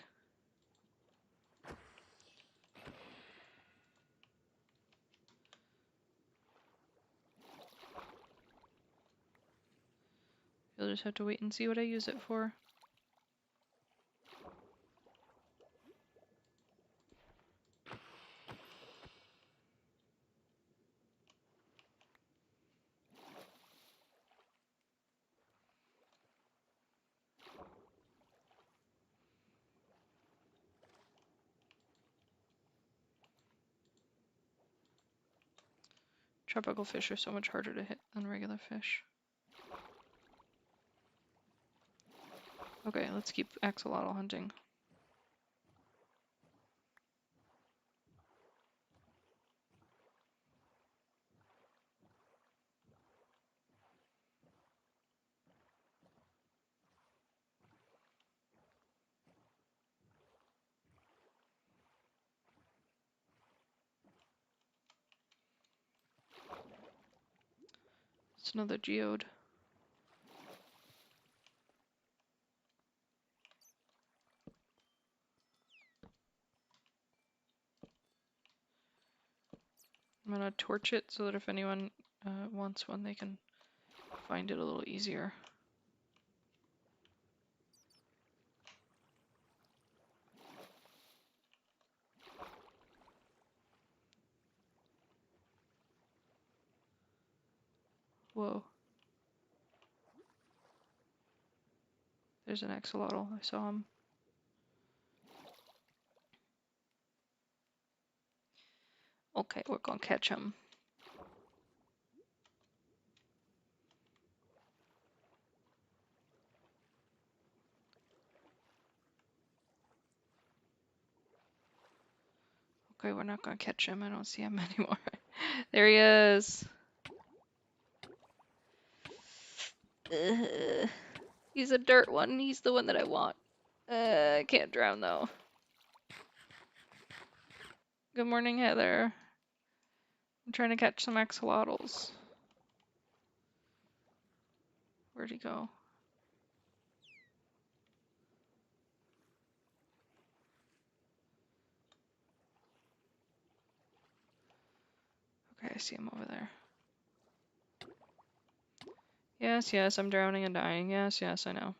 You'll just have to wait and see what I use it for. Tropical fish are so much harder to hit than regular fish. Okay, let's keep axolotl hunting. It's another geode. I'm gonna torch it so that if anyone wants one, they can find it a little easier. Whoa. There's an axolotl. I saw him. Okay, we're gonna catch him. Okay, we're not gonna catch him. I don't see him anymore. There he is. He's a dirt one. He's the one that I want. I can't drown though. Good morning, Heather. I'm trying to catch some axolotls. Where'd he go? Okay, I see him over there. Yes, yes, I'm drowning and dying. Yes, yes, I know.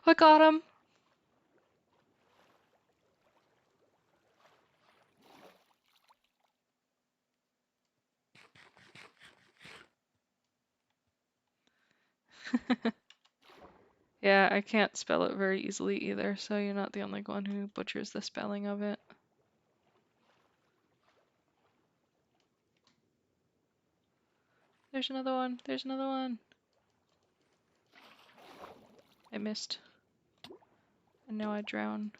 I got him! Yeah, I can't spell it very easily either, so you're not the only one who butchers the spelling of it. There's another one. There's another one. I missed. And now I drown.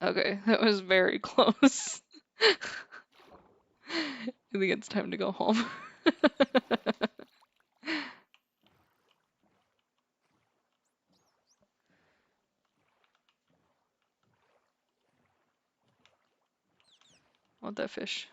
Okay, that was very close. I think it's time to go home. Want that fish.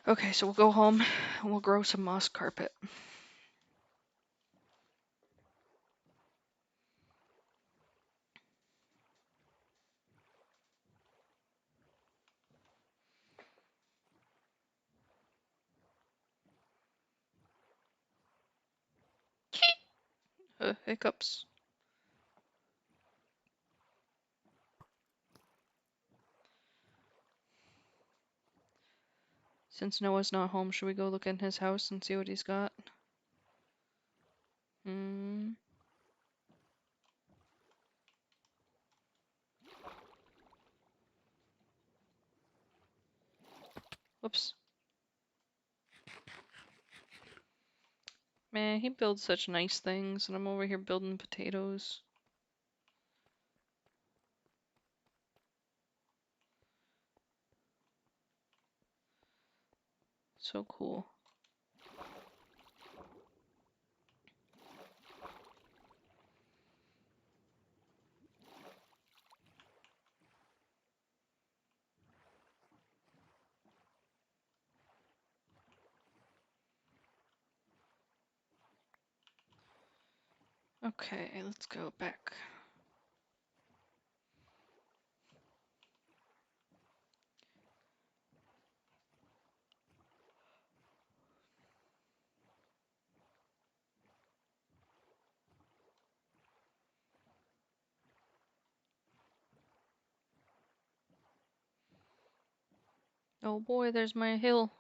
Okay, so we'll go home and we'll grow some moss carpet. Hiccups. Since Noah's not home, should we go look in his house and see what he's got? Hmm. Whoops. Man, he builds such nice things, and I'm over here building potatoes. So cool. Okay, let's go back. Oh boy, there's my hill.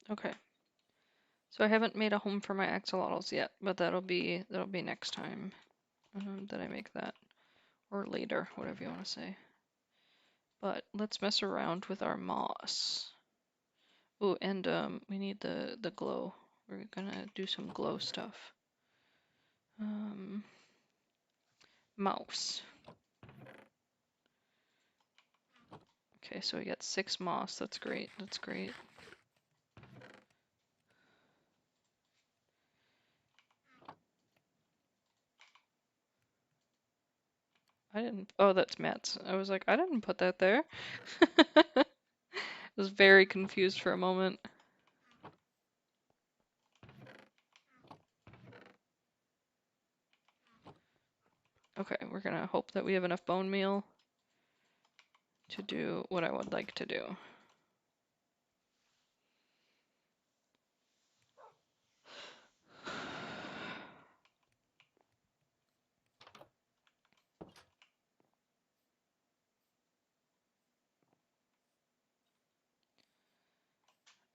Okay. So I haven't made a home for my axolotls yet, but that'll be next time that I make that, or later, whatever you want to say. But let's mess around with our moss. Oh, and we need the glow. We're gonna do some glow stuff. Mouse. Okay, so we got 6 moss. That's great. That's great. I didn't. Oh, that's Matt's. I was like, I didn't put that there. I was very confused for a moment. Okay, we're gonna hope that we have enough bone meal to do what I would like to do.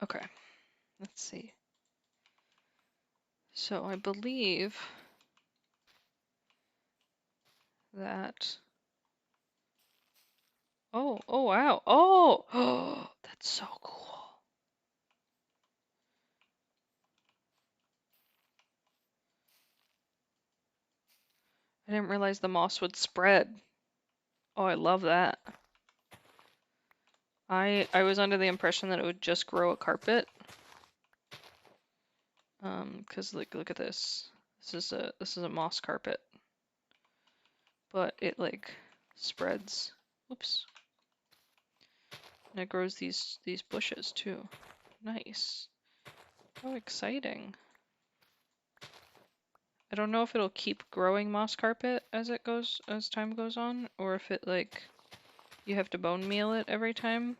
Okay, let's see. So I believe that. Oh, oh wow. Oh, oh, that's so cool. I didn't realize the moss would spread. Oh, I love that. I was under the impression that it would just grow a carpet. 'Cause like look at this. This is a moss carpet, but it like spreads. Oops. And it grows these bushes too. Nice. How exciting. I don't know if it'll keep growing moss carpet as time goes on, or if it like you have to bone meal it every time.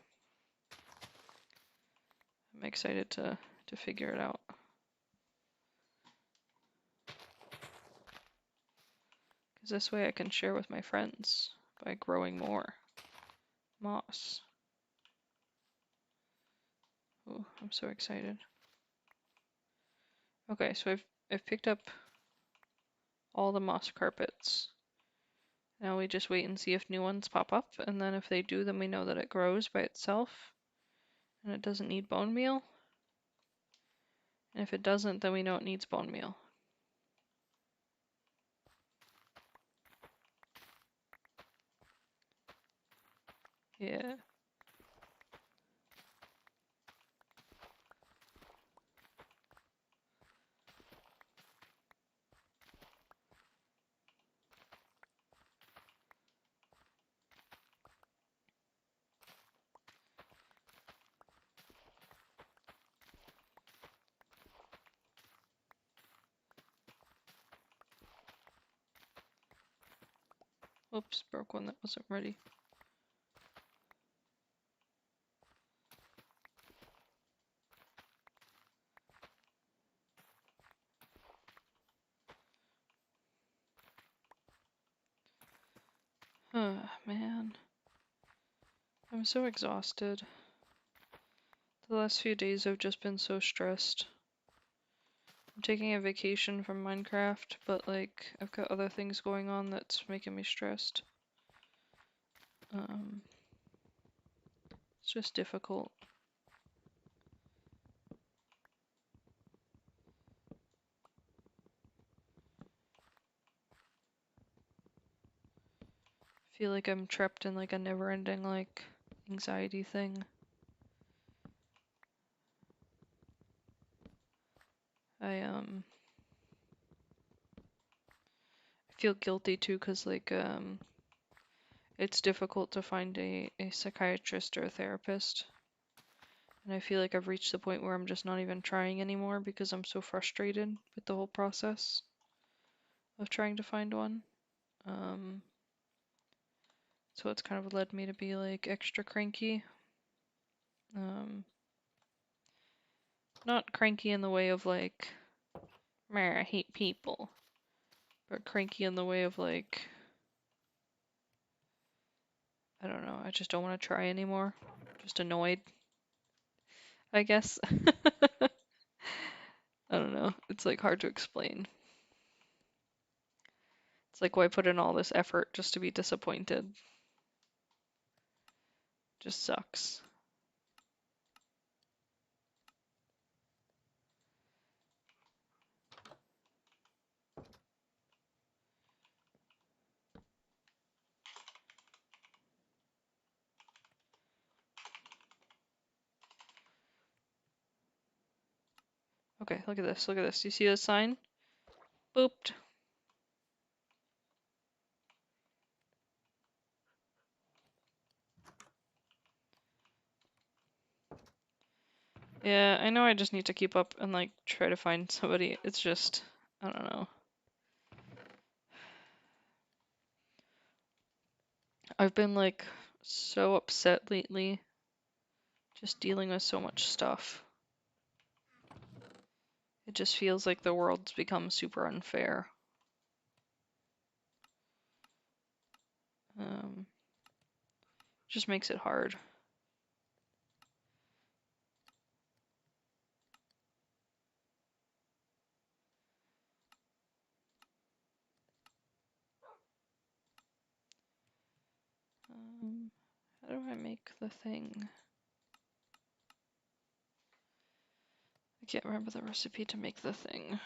I'm excited to figure it out. Because this way I can share with my friends by growing more moss. Oh, I'm so excited. Okay, so I've picked up all the moss carpets. Now we just wait and see if new ones pop up, and then if they do, then we know that it grows by itself and it doesn't need bone meal. And if it doesn't, then we know it needs bone meal. Yeah. Oops, broke one that wasn't ready. Man. I'm so exhausted. The last few days I've just been so stressed. I'm taking a vacation from Minecraft, but like I've got other things going on that's making me stressed. It's just difficult. I feel like I'm trapped in like a never-ending like anxiety thing. I feel guilty too, cause like it's difficult to find a psychiatrist or a therapist. And I feel like I've reached the point where I'm just not even trying anymore because I'm so frustrated with the whole process of trying to find one. So it's kind of led me to be like extra cranky. Not cranky in the way of like, meh, I hate people, but cranky in the way of like, I don't know, I just don't want to try anymore. Just annoyed, I guess. I don't know. It's like hard to explain. It's like, why put in all this effort just to be disappointed? Just sucks. Okay, look at this. Look at this. You see the sign? Booped. Yeah, I know I just need to keep up and like try to find somebody. It's just, I don't know. I've been like so upset lately, just dealing with so much stuff. It just feels like the world's become super unfair. Just makes it hard. How do I make the thing? I can't remember the recipe to make the thing.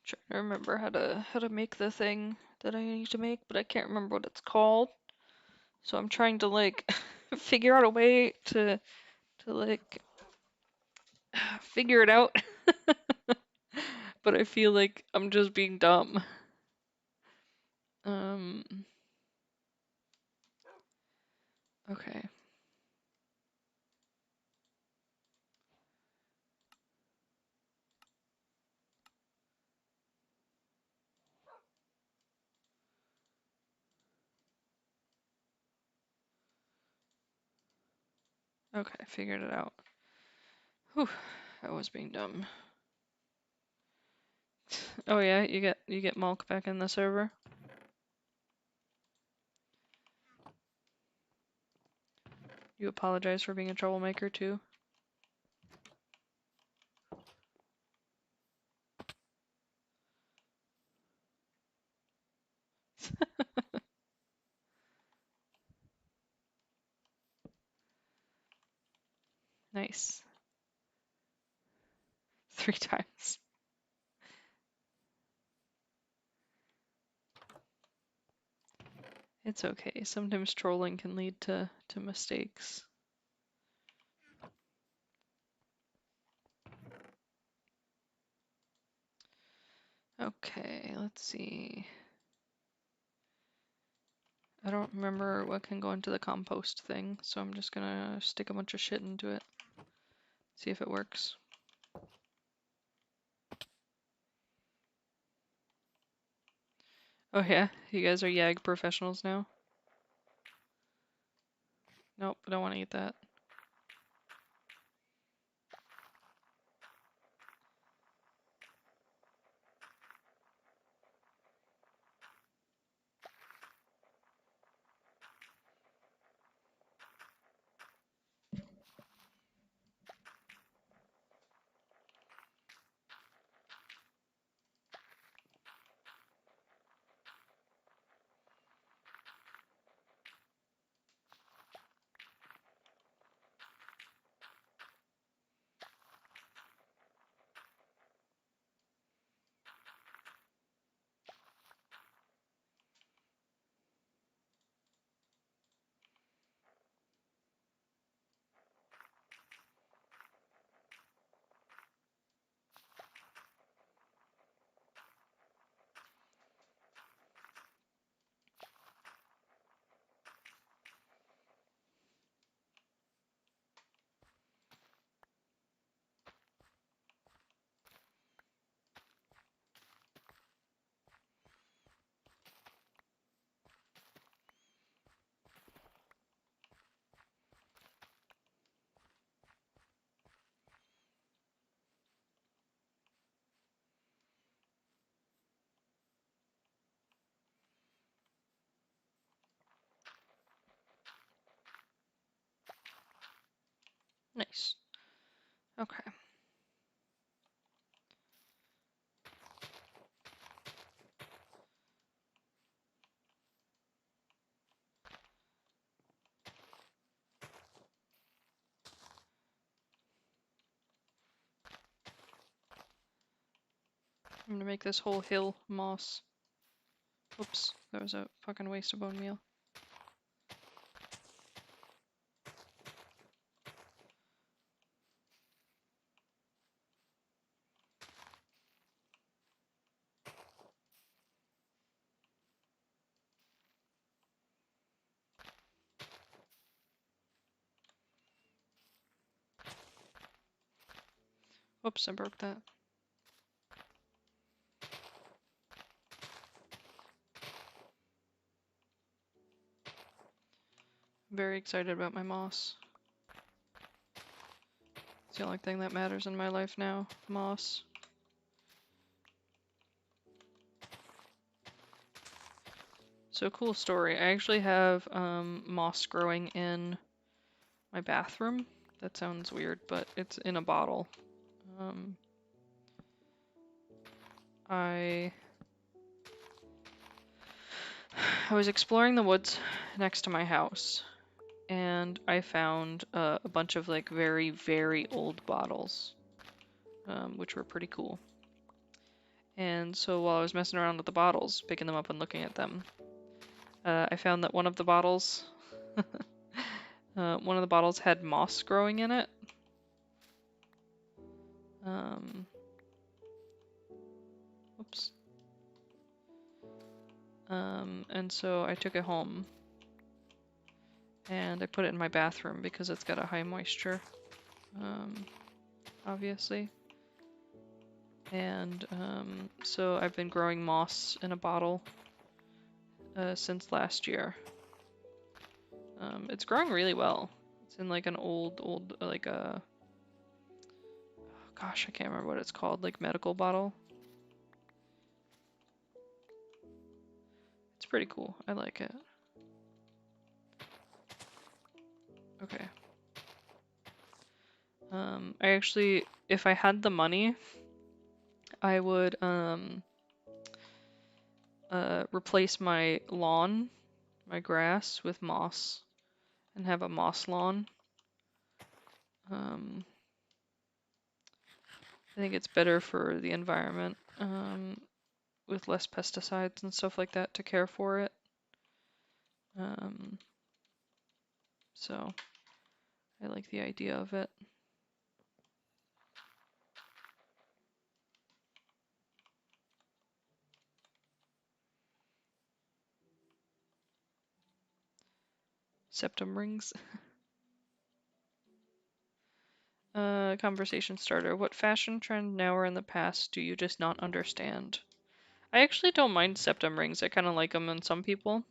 Trying to remember how to make the thing that I need to make, but I can't remember what it's called. So I'm trying to like figure out a way to like figure it out. But I feel like I'm just being dumb. Okay. Okay, I figured it out. Whew, I was being dumb. Oh yeah, you get Malk back in the server. You apologize for being a troublemaker too. Nice. 3 times. It's okay. Sometimes trolling can lead to mistakes. Okay, let's see. I don't remember what can go into the compost thing, so I'm just gonna stick a bunch of shit into it. See if it works. Oh yeah, you guys are YAG professionals now? Nope, I don't want to eat that. Nice. Okay. I'm gonna make this whole hill moss. Oops, that was a fucking waste of bone meal. Oops, I broke that. Very excited about my moss. It's the only thing that matters in my life now. Moss. So cool story. I actually have moss growing in my bathroom. That sounds weird, but it's in a bottle. I was exploring the woods next to my house, and I found a bunch of like very, very old bottles, which were pretty cool. And so while I was messing around with the bottles, picking them up and looking at them, I found that one of the bottles, one of the bottles had moss growing in it. Oops. And so I took it home and I put it in my bathroom because it's got a high moisture, obviously. And so I've been growing moss in a bottle since last year. It's growing really well. It's in like an old, like a, gosh, I can't remember what it's called, like medical bottle. It's pretty cool. I like it. Okay. I actually, if I had the money, I would replace my lawn, my grass, with moss and have a moss lawn. I think it's better for the environment, with less pesticides and stuff like that to care for it. So I like the idea of it. Septum rings. Conversation starter. What fashion trend now or in the past do you just not understand? I actually don't mind septum rings. I kind of like them in some people.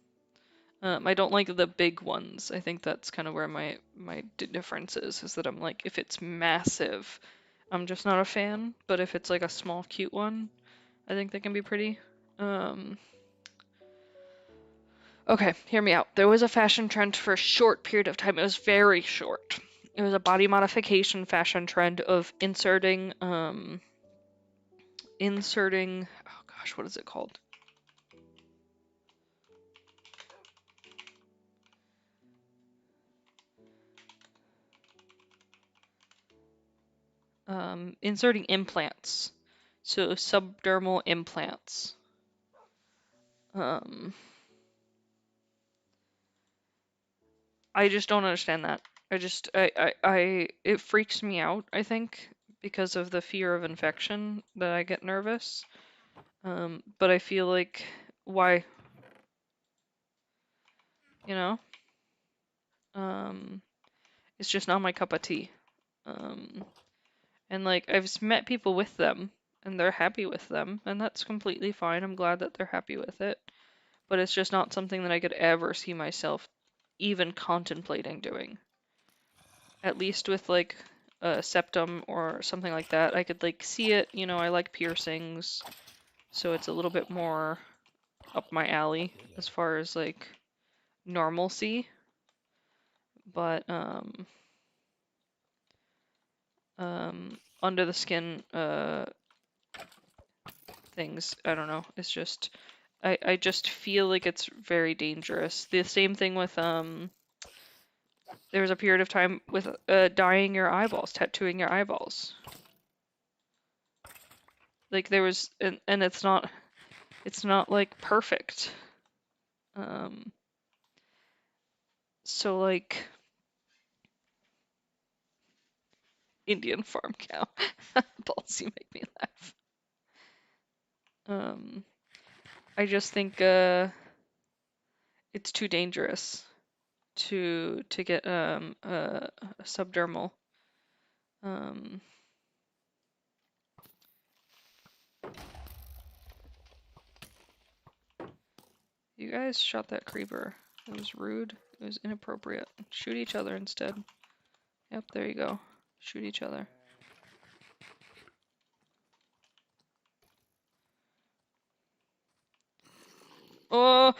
I don't like the big ones. I think that's kind of where my difference is that I'm like, if it's massive, I'm just not a fan. But if it's like a small, cute one, I think they can be pretty. Okay, hear me out. There was a fashion trend for a short period of time. It was very short. It was a body modification fashion trend of inserting, oh gosh, what is it called? Inserting implants. So subdermal implants. I just don't understand that. It freaks me out, I think, because of the fear of infection that I get nervous. But I feel like, why? You know? It's just not my cup of tea. And like, I've met people with them, and they're happy with them, and that's completely fine. I'm glad that they're happy with it. But it's just not something that I could ever see myself even contemplating doing. At least with like a septum or something like that, I could like see it. You know, I like piercings, so it's a little bit more up my alley as far as like normalcy. But under the skin things, I don't know. It's just I just feel like it's very dangerous. The same thing with there was a period of time with dyeing your eyeballs, tattooing your eyeballs. Like there was, and it's not like perfect. So like Indian farm cow. Balls, you make me laugh. I just think it's too dangerous to get a subdermal. You guys shot that creeper. It was rude. It was inappropriate. Shoot each other instead. Yep, there you go. Shoot each other. Oh,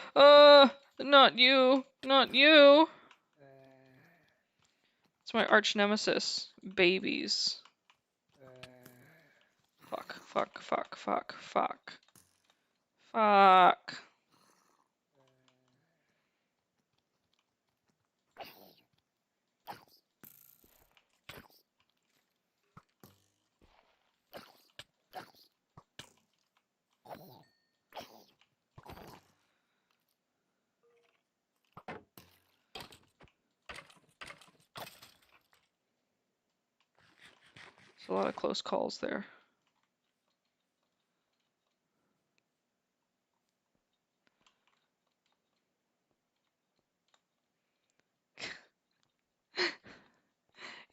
not you. Not you. It's my arch nemesis. Babies. Fuck, fuck, fuck, fuck, fuck. Fuck. There's a lot of close calls there.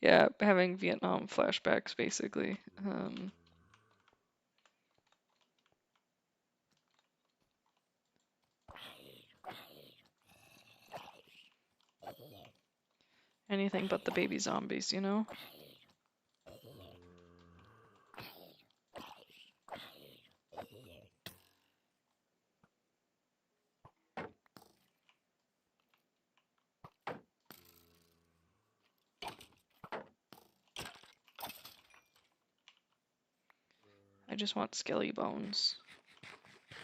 Yeah, having Vietnam flashbacks, basically. Anything but the baby zombies, you know? I just want skelly bones.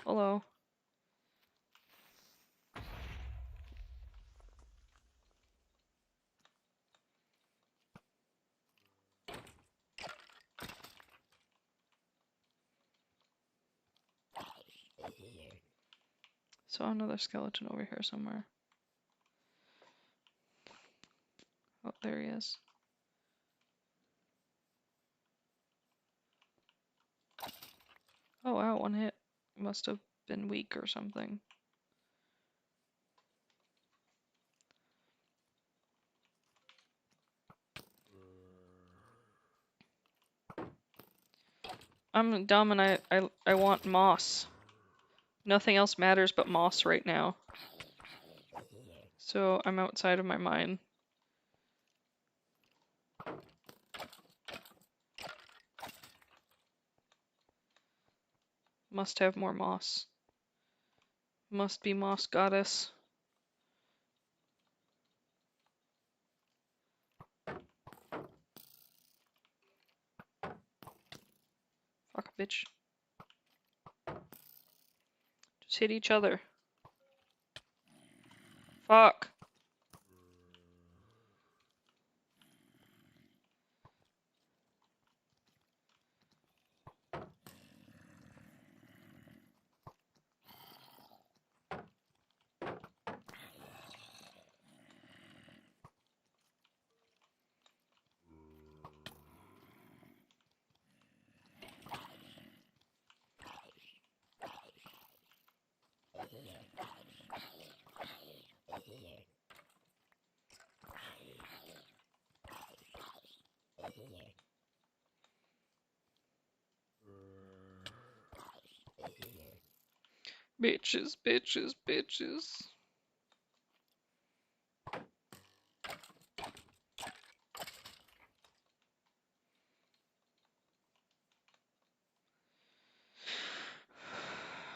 Hello. Saw another skeleton over here somewhere. Oh, there he is. Oh wow, one hit. Must have been weak or something. I'm dumb and I want moss. Nothing else matters but moss right now. So I'm outside of my mind. Must have more moss. Must be moss goddess. Fuck, bitch. Just hit each other. Fuck. Bitches, bitches, bitches.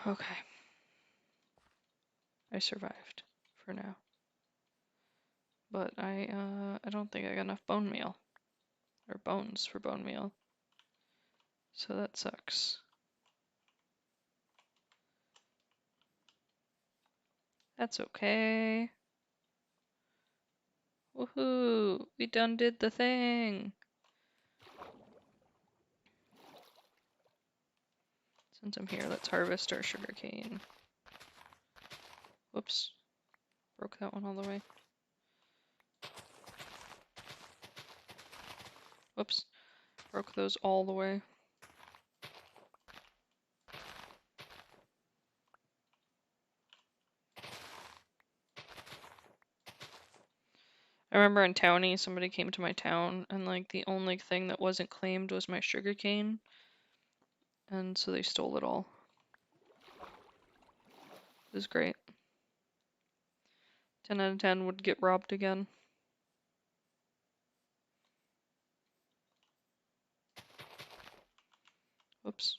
Okay. I survived for now. But I don't think I got enough bone meal. Or bones for bone meal. So that sucks. That's okay. Woohoo! We done did the thing! Since I'm here, let's harvest our sugarcane. Whoops. Broke that one all the way. Whoops. Broke those all the way. I remember in Townie, somebody came to my town, and like the only thing that wasn't claimed was my sugarcane. And so they stole it all. It was great. 10 out of 10 would get robbed again. Whoops.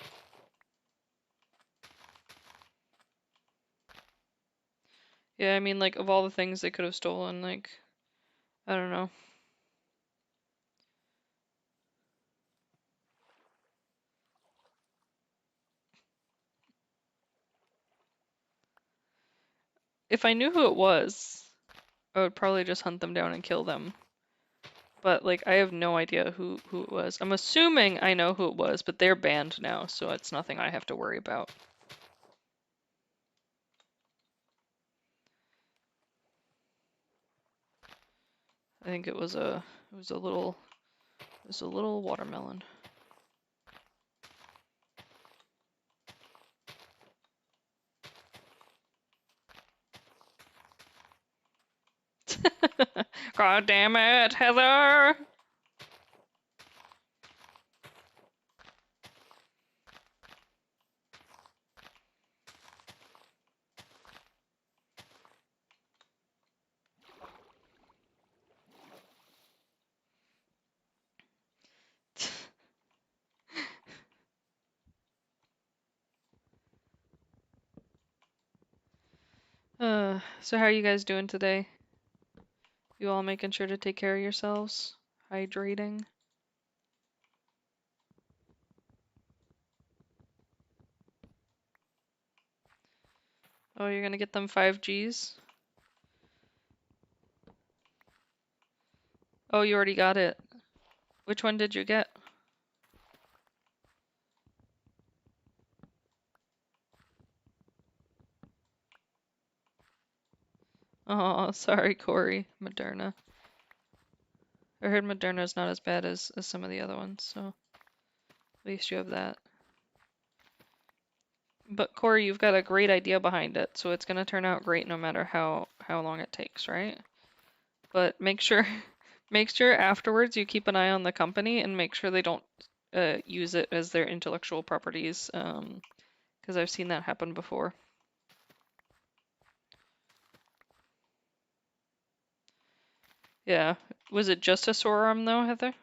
Yeah, I mean, like, of all the things they could have stolen, like, I don't know. If I knew who it was, I would probably just hunt them down and kill them. But, like, I have no idea who it was. I'm assuming I know who it was, but they're banned now, so it's nothing I have to worry about. I think it was a little watermelon. God damn it, Heather! So how are you guys doing today? You all making sure to take care of yourselves? Hydrating? Oh, you're gonna get them 5Gs? Oh, you already got it. Which one did you get? Oh, sorry, Corey. Moderna. I heard Moderna's not as bad as some of the other ones, so at least you have that. But Corey, you've got a great idea behind it, so it's gonna turn out great no matter how long it takes, right? But make sure make sure afterwards you keep an eye on the company and make sure they don't use it as their intellectual properties, because I've seen that happen before. Yeah. Was it just a sore arm though, Heather?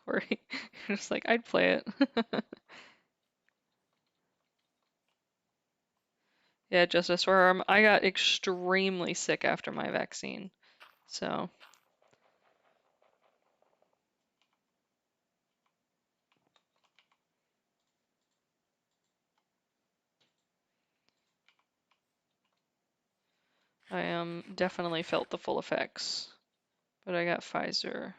Corey, you're just like, I'd play it. Yeah, just a sore arm. I got extremely sick after my vaccine, so I definitely felt the full effects. But I got Pfizer.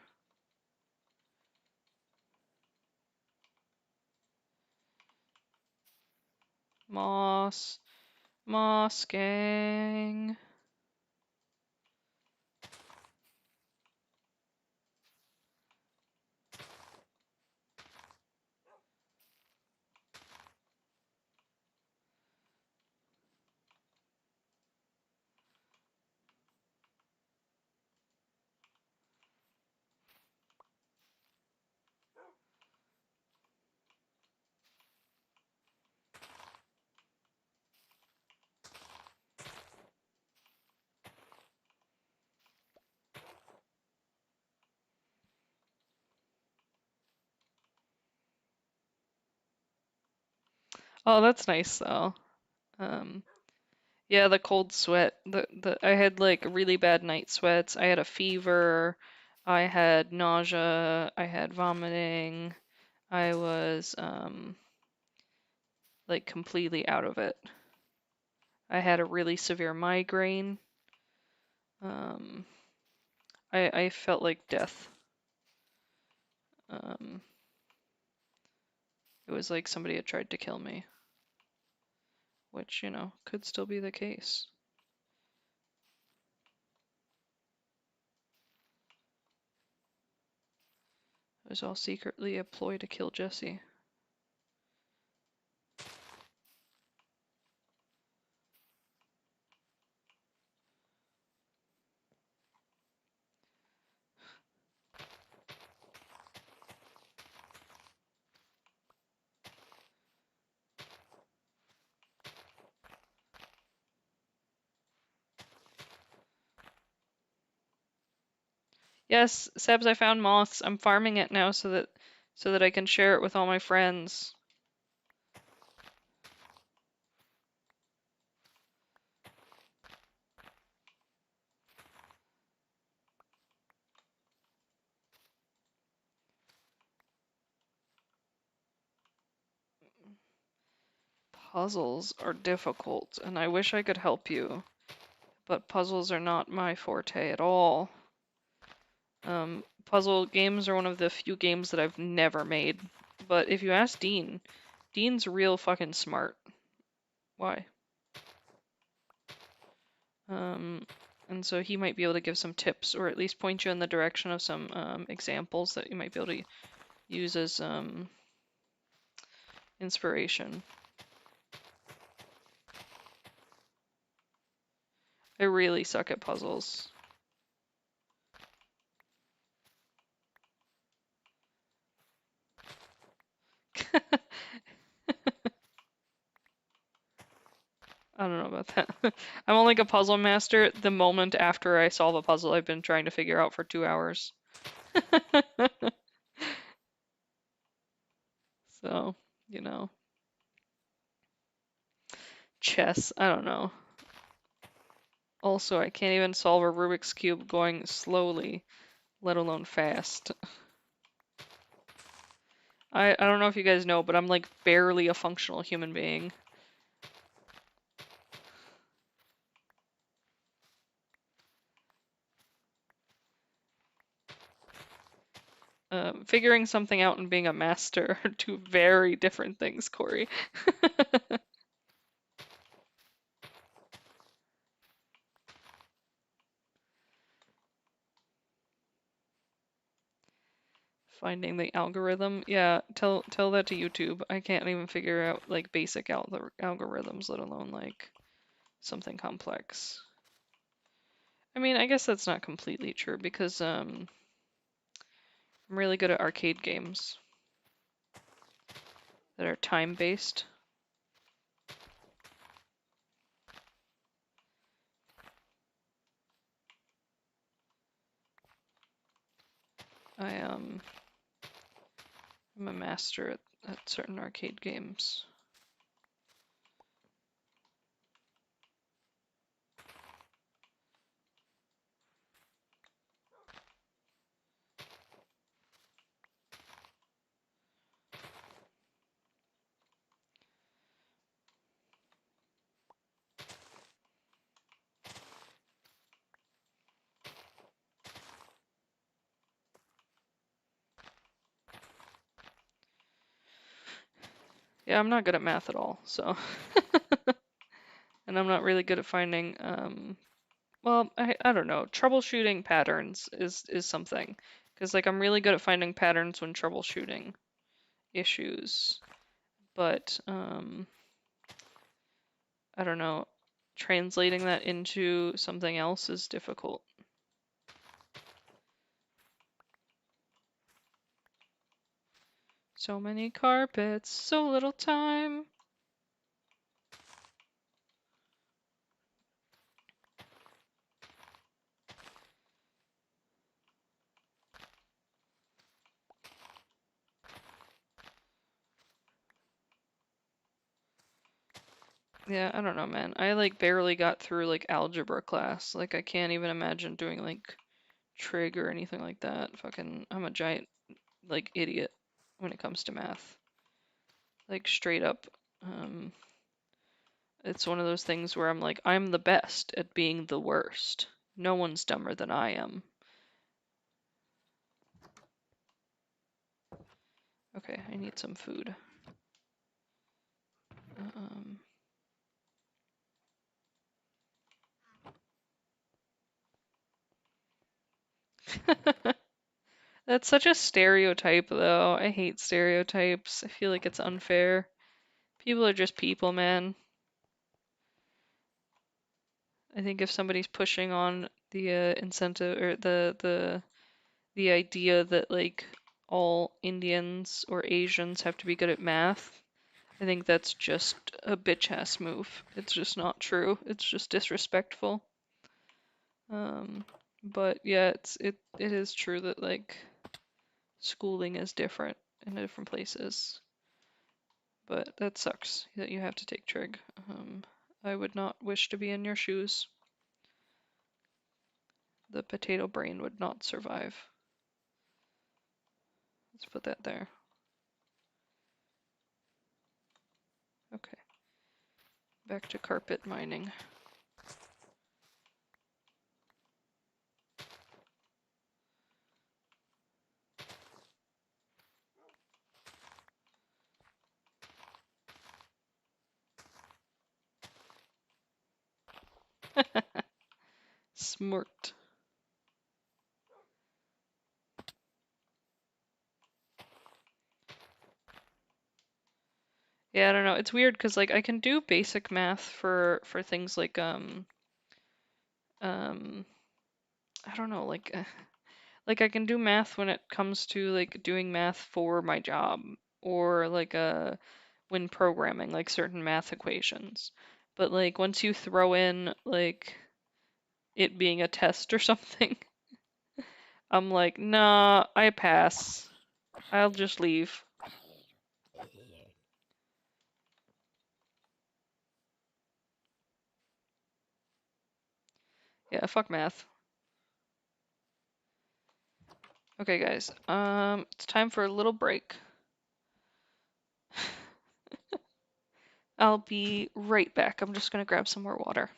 Moss. Moss gang. Oh, that's nice though. Um, yeah, the cold sweat. I had like really bad night sweats. I had a fever. I had nausea. I had vomiting. I was like completely out of it. I had a really severe migraine. Um, I felt like death. Um, it was like somebody had tried to kill me, which, you know, could still be the case. It was all secretly a ploy to kill Jesse. Yes, Sebs, I found moths. I'm farming it now so that I can share it with all my friends. Puzzles are difficult, and I wish I could help you, but puzzles are not my forte at all. Puzzle games are one of the few games that I've never made. But if you ask Dean, Dean's real fucking smart. Why? And so he might be able to give some tips, or at least point you in the direction of some examples that you might be able to use as inspiration. I really suck at puzzles. I don't know about that. I'm only a puzzle master the moment after I solve a puzzle I've been trying to figure out for 2 hours. So, you know. Chess, I don't know. Also, I can't even solve a Rubik's Cube going slowly, let alone fast. I don't know if you guys know, but I'm like barely a functional human being. Figuring something out and being a master are two very different things, Corey. Finding the algorithm. Yeah, tell that to YouTube. I can't even figure out like basic algorithms, let alone like something complex. I mean, I guess that's not completely true because I'm really good at arcade games that are time-based. I'm a master at certain arcade games. Yeah, I'm not good at math at all, so. And I'm not really good at finding, well, I don't know, troubleshooting patterns is something. Because, like, I'm really good at finding patterns when troubleshooting issues. But, I don't know, translating that into something else is difficult. So many carpets, so little time. Yeah, I don't know, man. I like barely got through like algebra class. Like I can't even imagine doing like trig or anything like that. Fucking, I'm a giant like idiot when it comes to math. Like straight up. It's one of those things where I'm like, I'm the best at being the worst. No one's dumber than I am. Okay, I need some food. Um, That's such a stereotype, though. I hate stereotypes. I feel like it's unfair. People are just people, man. I think if somebody's pushing on the incentive or the idea that like all Indians or Asians have to be good at math, I think that's just a bitch ass move. It's just not true. It's just disrespectful. But yeah, it is true that like schooling is different in different places. But that sucks that you have to take trig. I would not wish to be in your shoes. The potato brain would not survive. Let's put that there. Okay. Back to carpet mining. Smart. Yeah, I don't know. It's weird because like I can do basic math for things like um I don't know, like I can do math when it comes to like doing math for my job or like when programming like certain math equations. But like once you throw in like it being a test or something, I'm like, nah, I pass. I'll just leave. Yeah, fuck math. Okay, guys. It's time for a little break. I'll be right back. I'm just gonna grab some more water.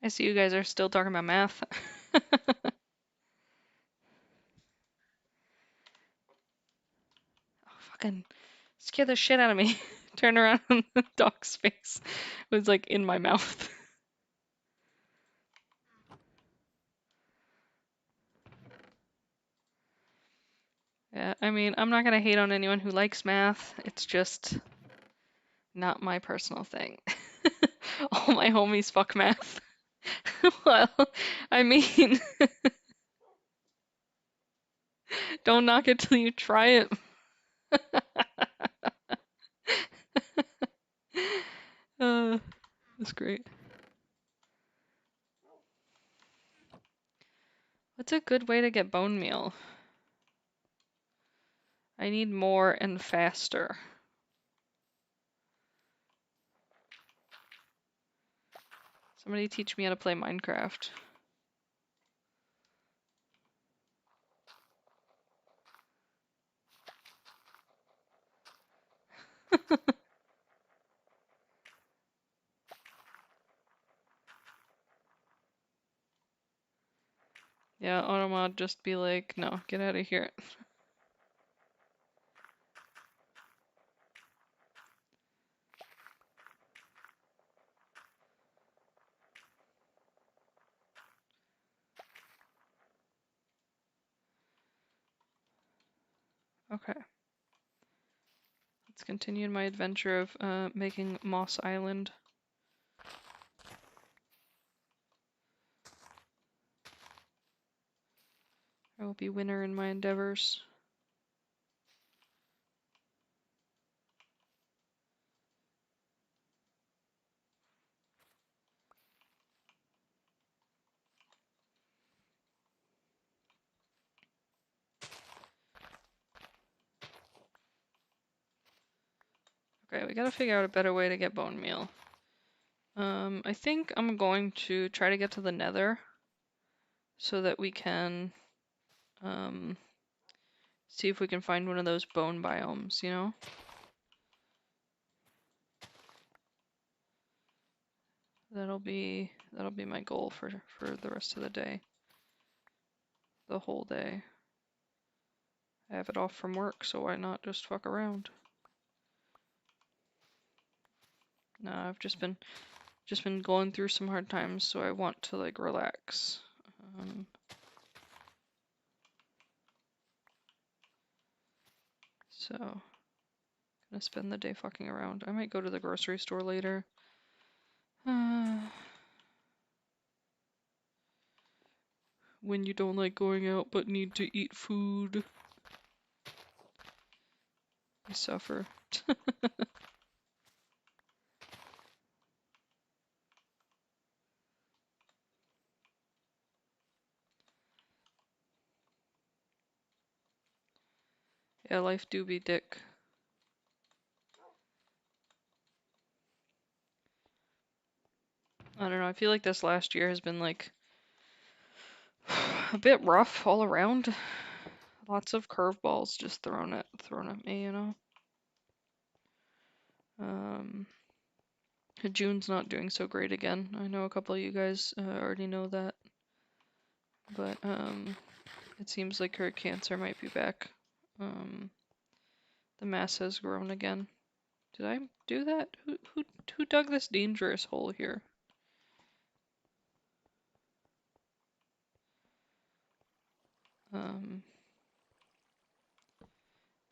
I see you guys are still talking about math. Oh, fucking scare the shit out of me. Turn around and the dog's face was like in my mouth. Yeah, I mean, I'm not gonna hate on anyone who likes math. It's just not my personal thing. All my homies fuck math. Well, I mean, don't knock it till you try it. That's great. What's a good way to get bone meal? I need more and faster. Somebody teach me how to play Minecraft. Yeah, Automod just be like, no, get out of here. Okay. Let's continue my adventure of making Moss Island. I will be winner in my endeavors. Okay, we gotta figure out a better way to get bone meal. I think I'm going to try to get to the Nether so that we can see if we can find one of those bone biomes, you know? That'll be my goal for the rest of the day. The whole day. I have it off from work, so why not just fuck around? No, I've just been going through some hard times, so I want to like relax. So gonna spend the day fucking around. I might go to the grocery store later. When you don't like going out but need to eat food. I suffer. Yeah, life do be dick. I don't know, I feel like this last year has been like a bit rough all around. Lots of curveballs just thrown at me, you know. June's not doing so great again. I know a couple of you guys already know that, but it seems like her cancer might be back. The mass has grown again. Did I do that? Who dug this dangerous hole here?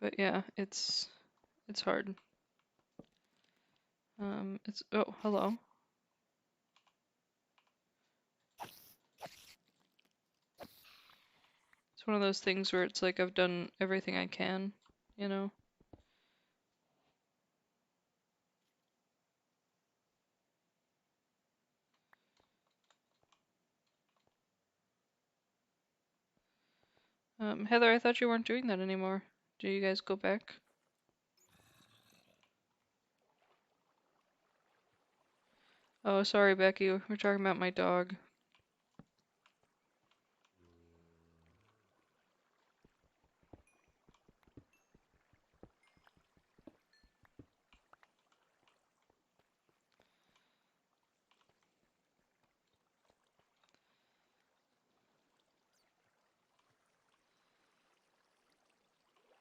But yeah, it's hard. Oh, hello. It's one of those things where it's like I've done everything I can, you know? Heather, I thought you weren't doing that anymore. Do you guys go back? Oh, sorry, Becky. We're talking about my dog.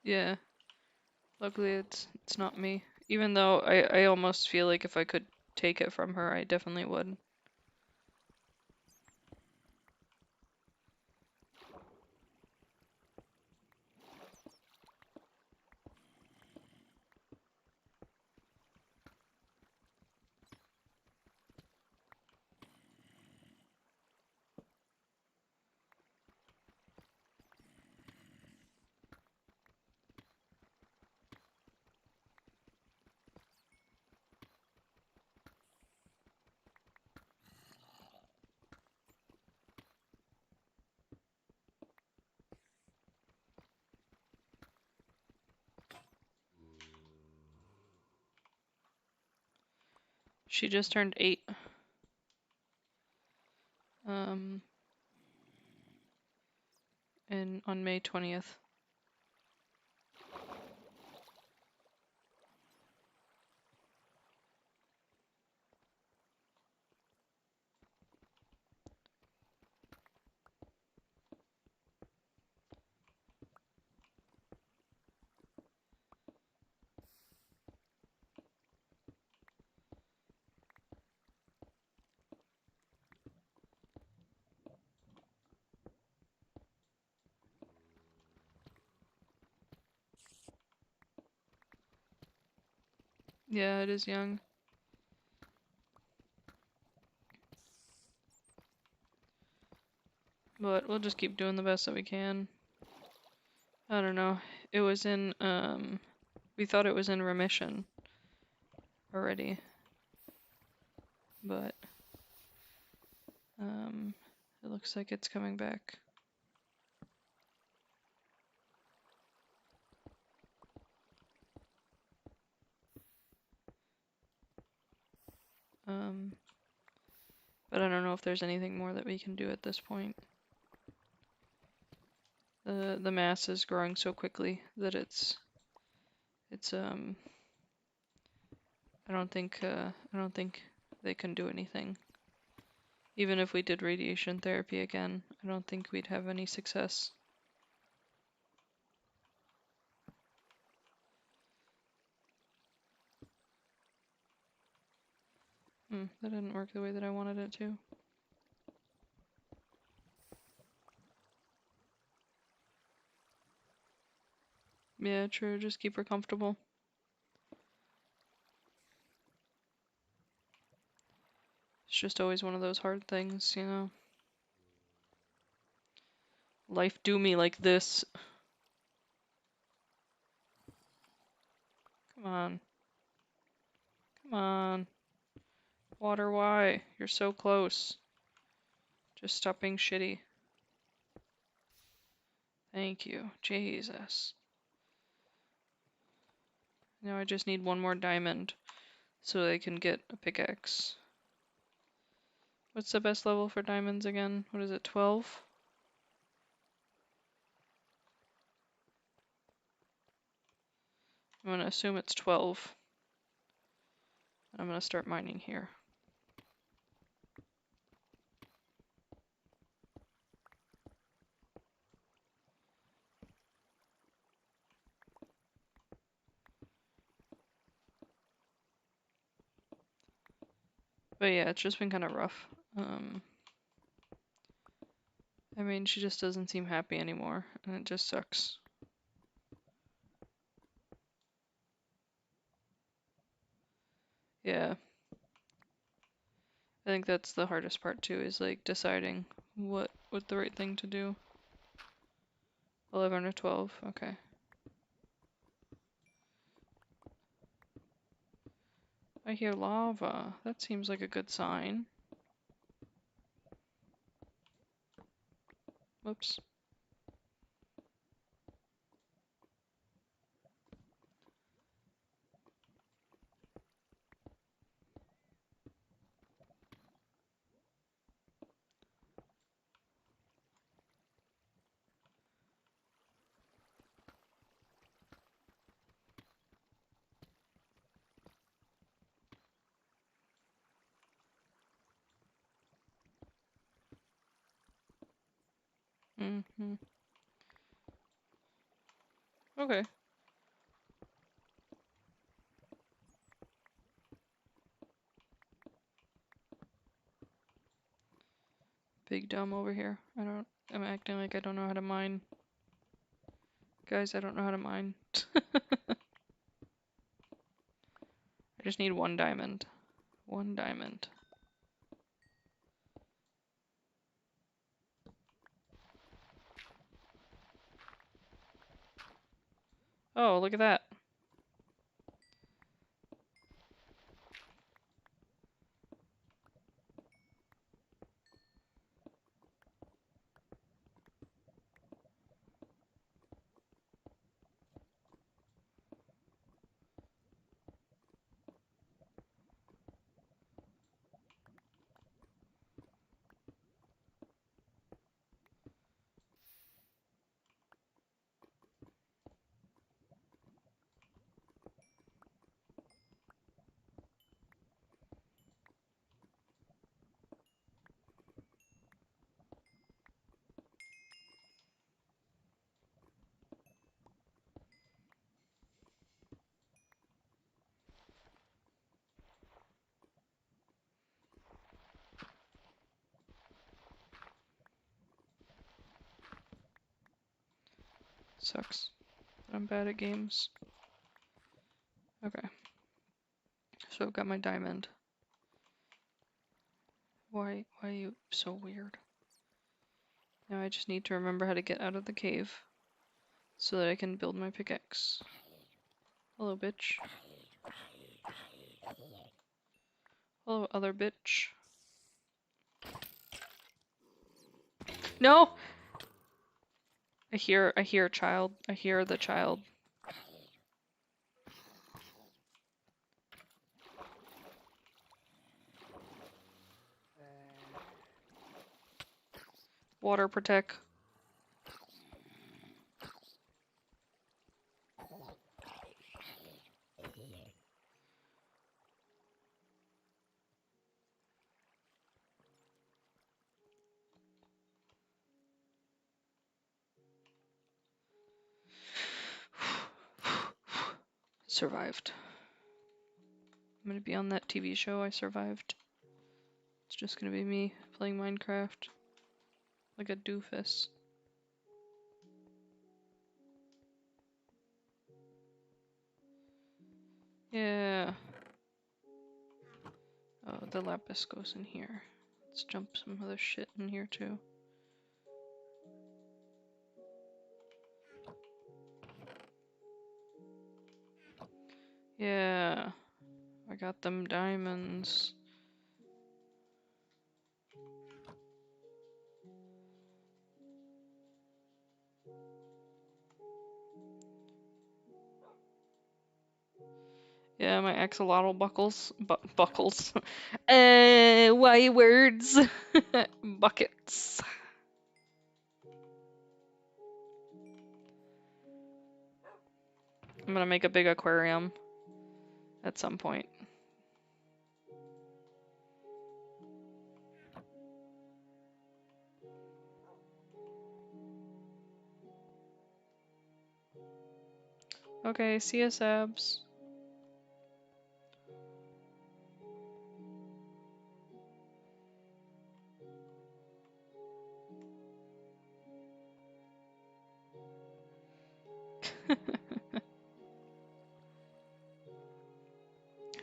Yeah. Luckily, it's not me. Even though I almost feel like if I could take it from her, I definitely would. She just turned 8. Um, on May 20th. Yeah, it is young. But we'll just keep doing the best that we can. I don't know. It was in, we thought it was in remission already. But, it looks like it's coming back. But I don't know if there's anything more that we can do at this point. The mass is growing so quickly that it's I don't think they can do anything. Even if we did radiation therapy again, I don't think we'd have any success. That didn't work the way that I wanted it to. Yeah, true, just keep her comfortable. It's just always one of those hard things, you know? Life do me like this. Come on. Come on. Water, why? You're so close. Just stop being shitty. Thank you. Jesus. Now I just need one more diamond so they can get a pickaxe. What's the best level for diamonds again? What is it, 12? I'm gonna assume it's 12. I'm gonna start mining here. But yeah, it's just been kind of rough. I mean, she just doesn't seem happy anymore, and it just sucks. Yeah. I think that's the hardest part too, is like deciding what the right thing to do. 11 or 12, okay. I hear lava. That seems like a good sign. Whoops. Okay. Big dumb over here. I'm acting like I don't know how to mine. Guys, I don't know how to mine. I just need 1 diamond. 1 diamond. Oh, look at that. Sucks. I'm bad at games. Okay. So I've got my diamond. Why are you so weird? Now I just need to remember how to get out of the cave so that I can build my pickaxe. Hello, bitch. Hello, other bitch. No! I hear a child. I hear the child. Water protect. Survived. I'm gonna be on that TV show. I survived. It's just gonna be me playing Minecraft like a doofus. Yeah. Oh, the lapis goes in here. Let's jump some other shit in here too. Yeah. I got them diamonds. Yeah, my axolotl buckles. Buckles. Why words? Buckets. I'm gonna make a big aquarium at some point. Okay, see ya, Sebs.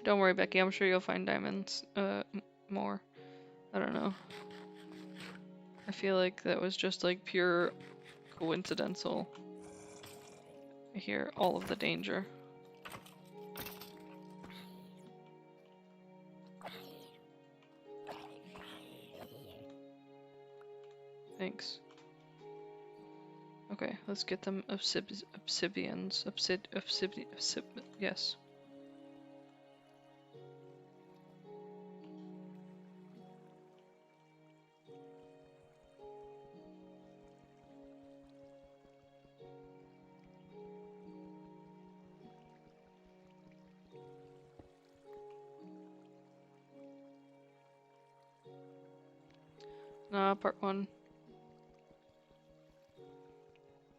Don't worry, Becky. I'm sure you'll find diamonds. More. I don't know. I feel like that was just like pure coincidental. I hear all of the danger. Thanks. Okay, let's get them obsidians. Yes. Nah, part 1.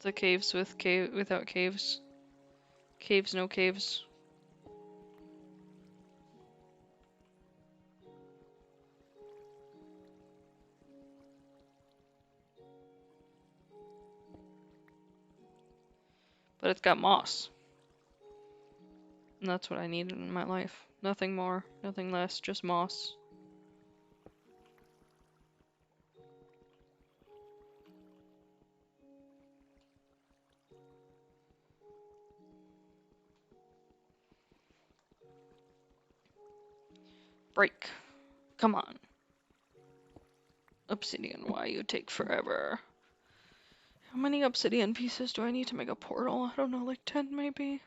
The caves without caves. Caves, no caves. But it's got moss. And that's what I needed in my life. Nothing more, nothing less, just moss. Break. Come on. Obsidian, why you take forever? How many obsidian pieces do I need to make a portal? I don't know, like 10 maybe?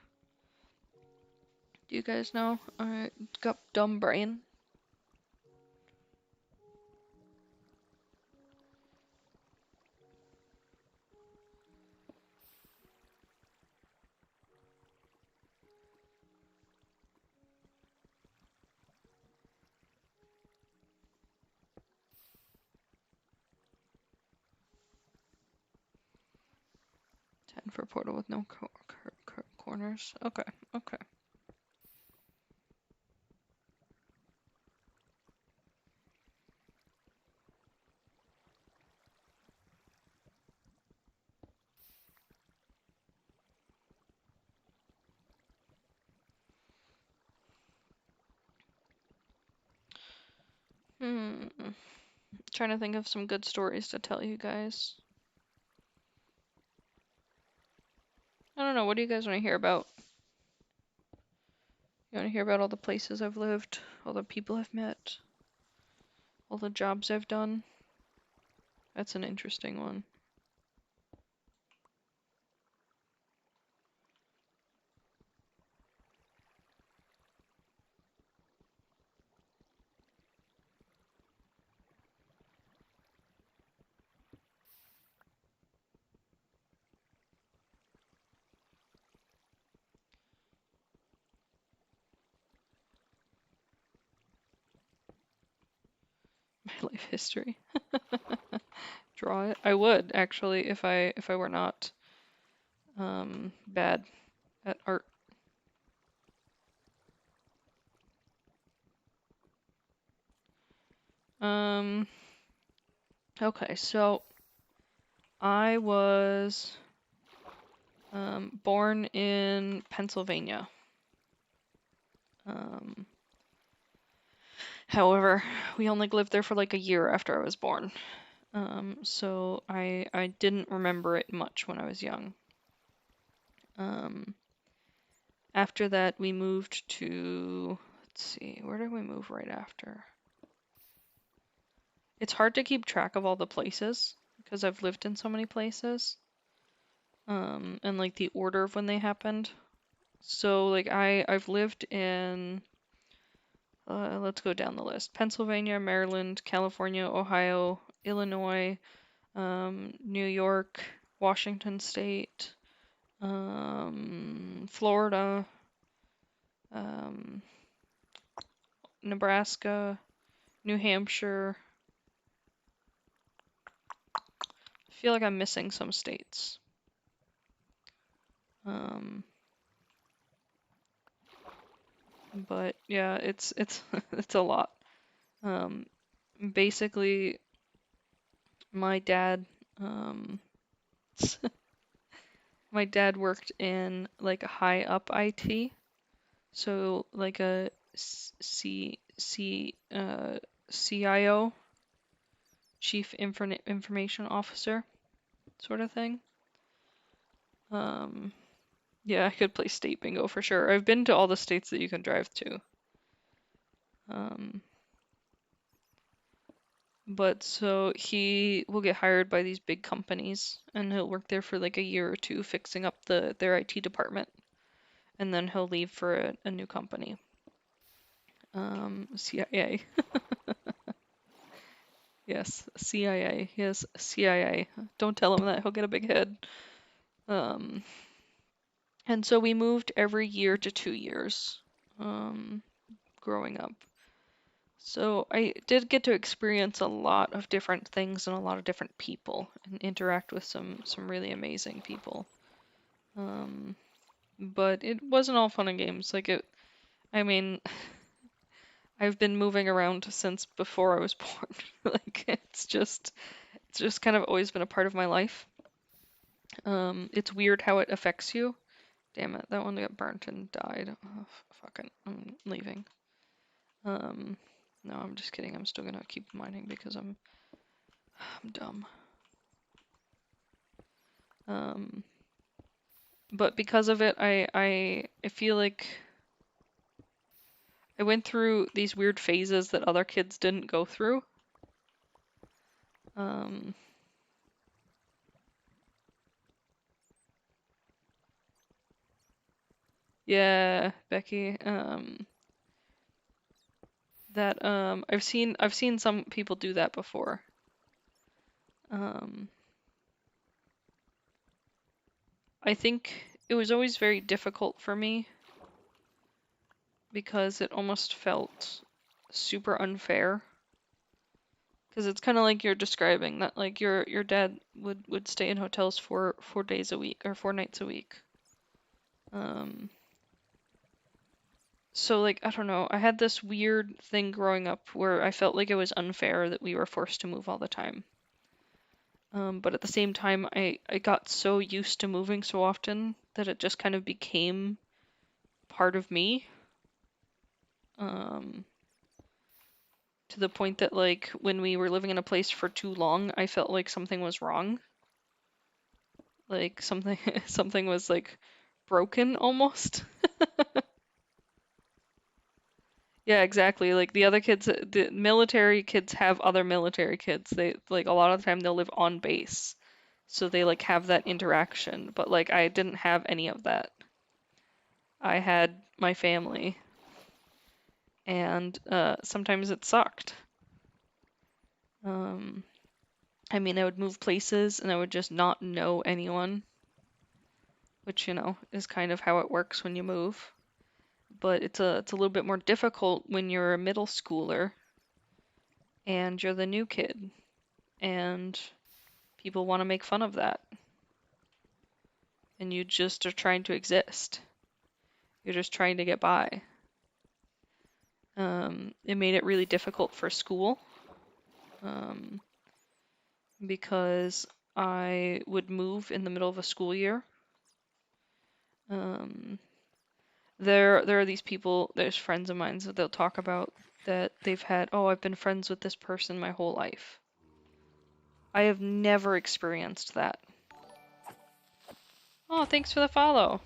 Do you guys know? I got dumb brain. Ten for portal with no corners. Okay, okay. Trying to think of some good stories to tell you guys. I don't know, what do you guys want to hear about? You want to hear about all the places I've lived, all the people I've met, all the jobs I've done? That's an interesting one. My life history. Draw it. I would actually if I were not bad at art. Okay, so I was born in Pennsylvania. However, we only lived there for like a year after I was born. So I didn't remember it much when I was young. After that, we moved to, let's see, where did we move right after? It's hard to keep track of all the places because I've lived in so many places. And like the order of when they happened. So like I've lived in, let's go down the list. Pennsylvania, Maryland, California, Ohio, Illinois, New York, Washington State, Florida, Nebraska, New Hampshire. I feel like I'm missing some states. But yeah, it's it's a lot. Basically, my dad my dad worked in like a high up IT, so like a CIO, Chief Information Officer, sort of thing. Yeah, I could play state bingo for sure. I've been to all the states that you can drive to. But so he will get hired by these big companies and he'll work there for like a year or two fixing up their IT department. And then he'll leave for a new company. CIA. Yes, CIA. Yes, CIA. Don't tell him that, he'll get a big head. And so we moved every year to 2 years, growing up. So I did get to experience a lot of different things and a lot of different people and interact with some really amazing people. but it wasn't all fun and games. I mean, I've been moving around since before I was born. Like it's just kind of always been a part of my life. It's weird how it affects you. Damn it, that one got burnt and died. Oh, fucking, I'm leaving. Um, no, I'm just kidding. I'm still gonna keep mining because I'm dumb. Um, but because of it, I feel like I went through these weird phases that other kids didn't go through. Um, yeah, Becky. That I've seen some people do that before. Um, I think it was always very difficult for me because it almost felt super unfair. Because it's kind of like you're describing that, like your dad would stay in hotels for 4 days a week or 4 nights a week. Um, so like I don't know, I had this weird thing growing up where I felt like it was unfair that we were forced to move all the time. But at the same time, I got so used to moving so often that it just kind of became part of me. Um, to the point that like when we were living in a place for too long, I felt like something was wrong. Like something something was like broken almost. Yeah, exactly. Like the other kids, the military kids have other military kids. They like a lot of the time they'll live on base. So they like have that interaction, but like I didn't have any of that. I had my family and sometimes it sucked. Um, I mean, I would move places and I would just not know anyone, which, you know, is kind of how it works when you move. But it's a little bit more difficult when you're a middle schooler and you're the new kid and people want to make fun of that. And you just are trying to exist. You're just trying to get by. It made it really difficult for school um, because I would move in the middle of a school year. Um, there are these people, there's friends of mine that they'll talk about that they've had, oh, I've been friends with this person my whole life. I have never experienced that. Oh, thanks for the follow.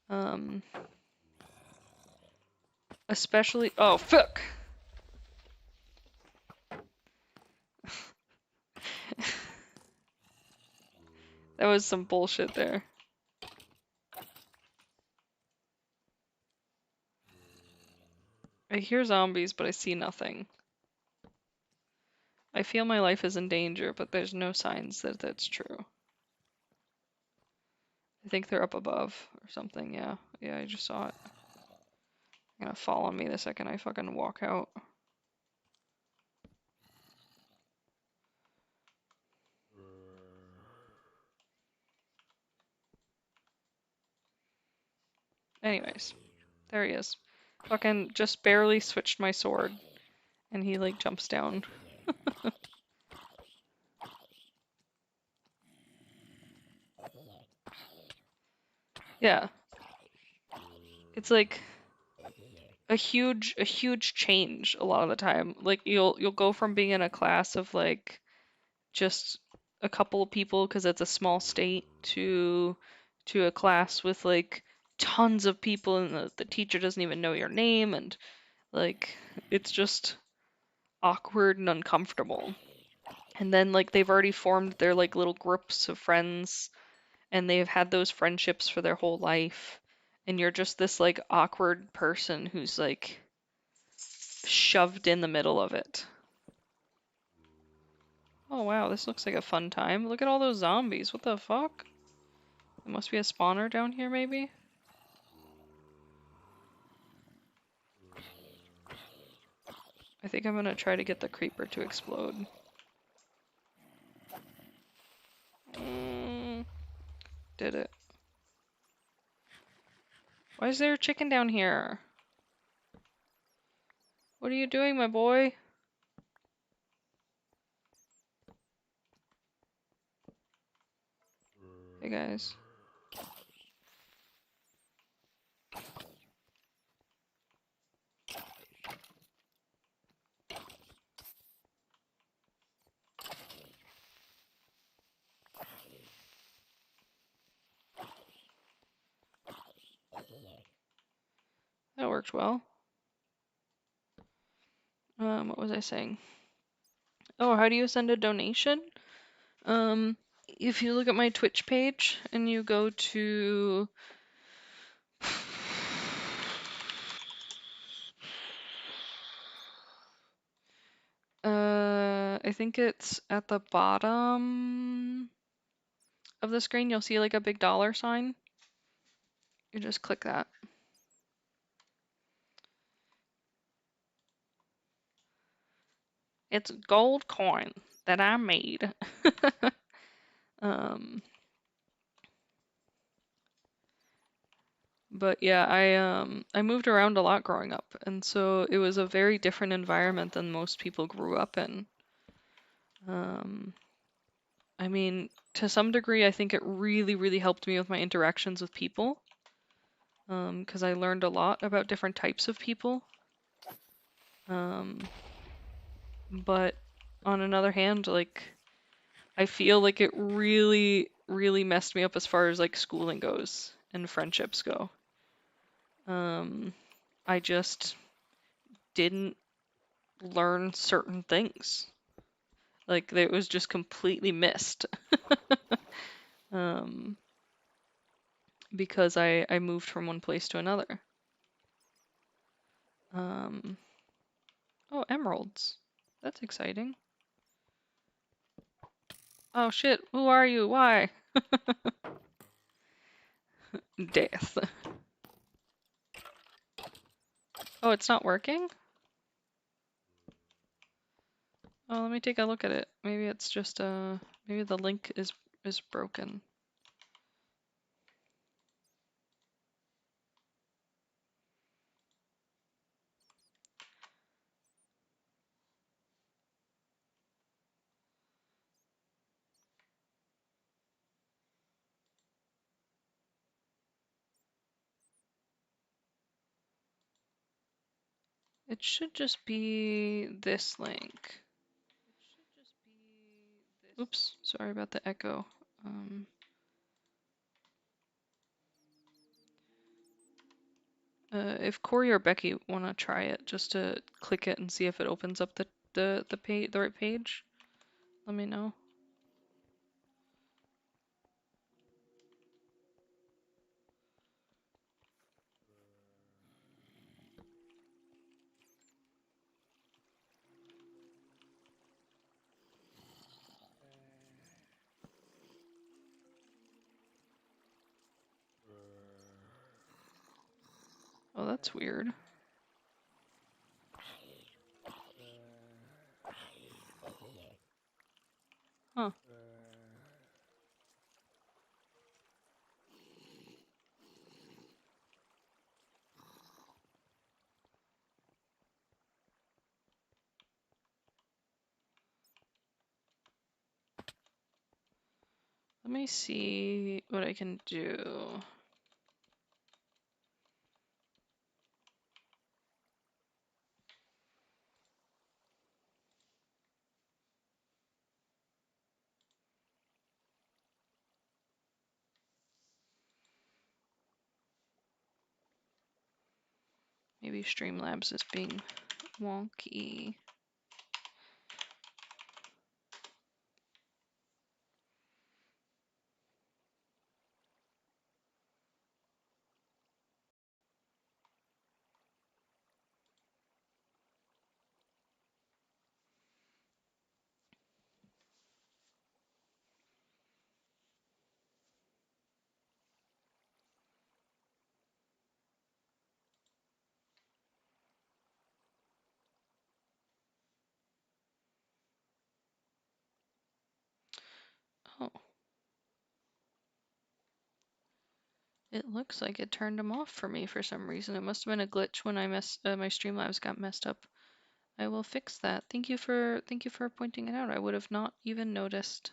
Um, especially, oh, fuck. That was some bullshit there. I hear zombies, but I see nothing. I feel my life is in danger, but there's no signs that that's true. I think they're up above or something, yeah. Yeah, I just saw it. They're gonna fall on me the second I fucking walk out. Anyways, there he is. Fucking just barely switched my sword, and he like jumps down. Yeah. It's like a huge change a lot of the time. Like you'll go from being in a class of like just a couple of people because it's a small state to a class with like tons of people and the teacher doesn't even know your name and like it's just awkward and uncomfortable. And then like they've already formed their like little groups of friends and they've had those friendships for their whole life and you're just this like awkward person who's like shoved in the middle of it. Oh wow, this looks like a fun time. Look at all those zombies. What the fuck? There must be a spawner down here, maybe? I think I'm gonna try to get the creeper to explode. Mm, did it. Why is there a chicken down here? What are you doing, my boy? Hey guys. That worked well. What was I saying? Oh, how do you send a donation? If you look at my Twitch page and you go to I think it's at the bottom of the screen, you'll see like a big dollar sign. You just click that. It's gold coin that I made. um, but yeah, I moved around a lot growing up, and so it was a very different environment than most people grew up in. I mean, to some degree, I think it really, really helped me with my interactions with people, because I learned a lot about different types of people. But on another hand, like, I feel like it really, really messed me up as far as like schooling goes and friendships go. I just didn't learn certain things. Like, it was just completely missed. um, because I moved from one place to another. Oh, emeralds. That's exciting. Oh shit, who are you? Why? Death. Oh, it's not working? Oh, let me take a look at it. Maybe it's just maybe the link is broken. It should just be this link. Oops, sorry about the echo. If Corey or Becky want to try it, just to click it and see if it opens up the page, the right page, let me know. Oh, that's weird. Huh. Let me see what I can do. Maybe Streamlabs is being wonky. It looks like it turned them off for me for some reason. It must have been a glitch when my Streamlabs got messed up. I will fix that. Thank you for pointing it out. I would have not even noticed.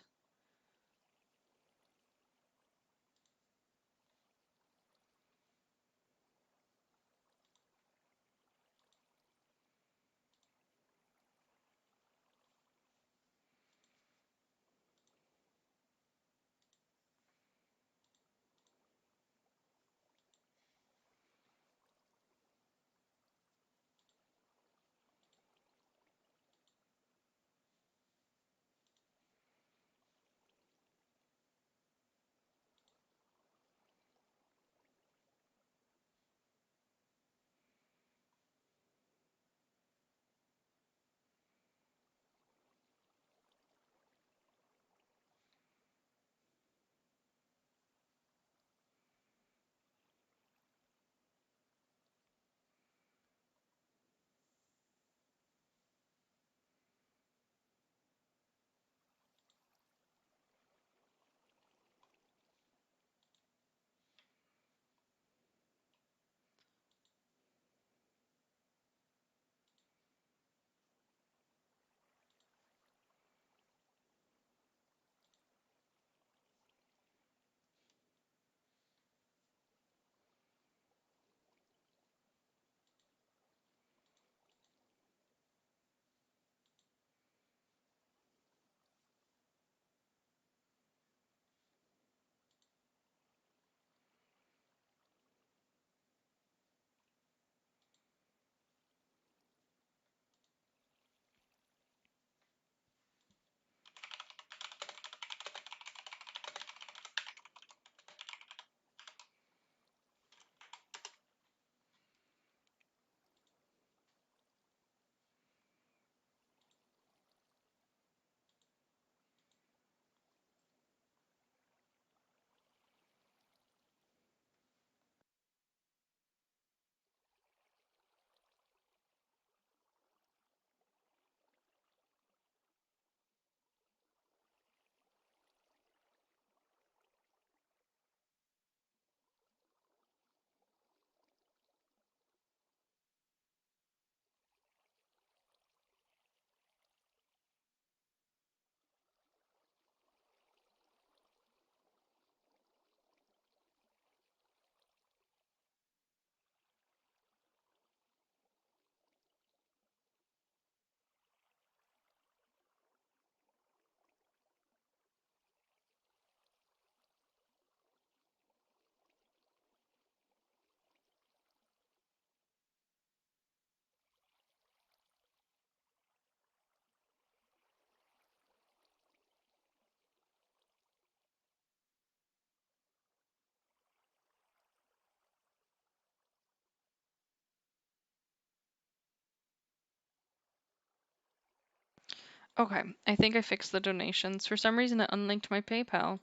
Okay, I think I fixed the donations. For some reason, it unlinked my PayPal.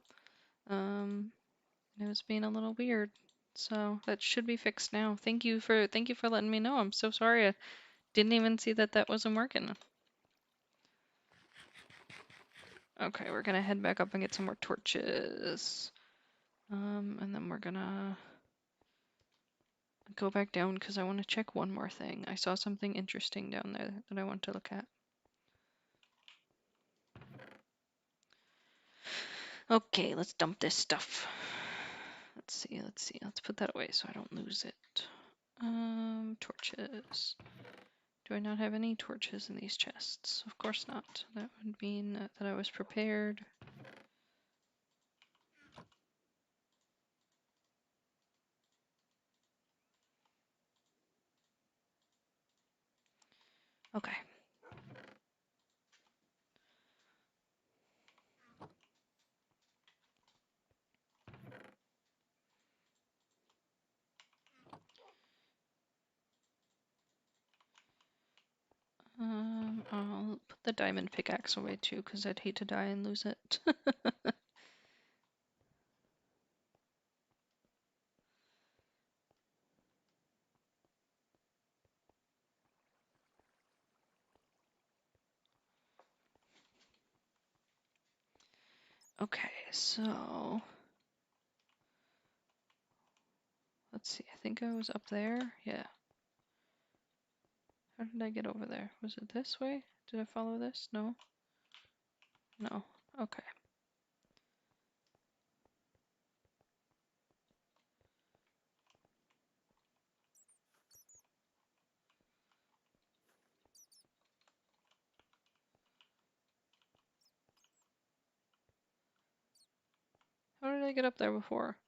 It was being a little weird. So that should be fixed now. Thank you for letting me know. I'm so sorry. I didn't even see that that wasn't working. Okay, we're gonna head back up and get some more torches. And then we're gonna go back down because I want to check one more thing. I saw something interesting down there that I want to look at. Okay, let's dump this stuff. Let's see. Let's put that away so I don't lose it. Torches. Do I not have any torches in these chests? Of course not. That would mean that I was prepared. Okay. I'll put the diamond pickaxe away too, because I'd hate to die and lose it. Okay, so Let's see, I think I was up there. Yeah. How did I get over there? Was it this way? Did I follow this? No? No. Okay. How did I get up there before?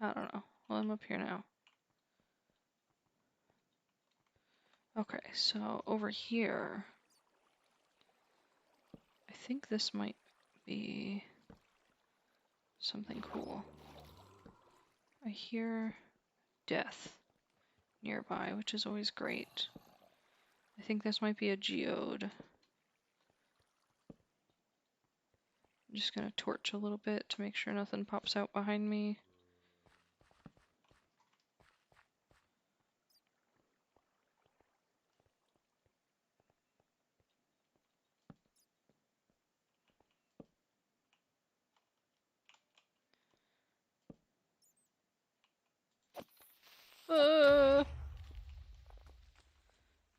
I don't know. Well, I'm up here now. Okay, so over here, I think this might be something cool. I hear death nearby, which is always great. I think this might be a geode. I'm just gonna torch a little bit to make sure nothing pops out behind me.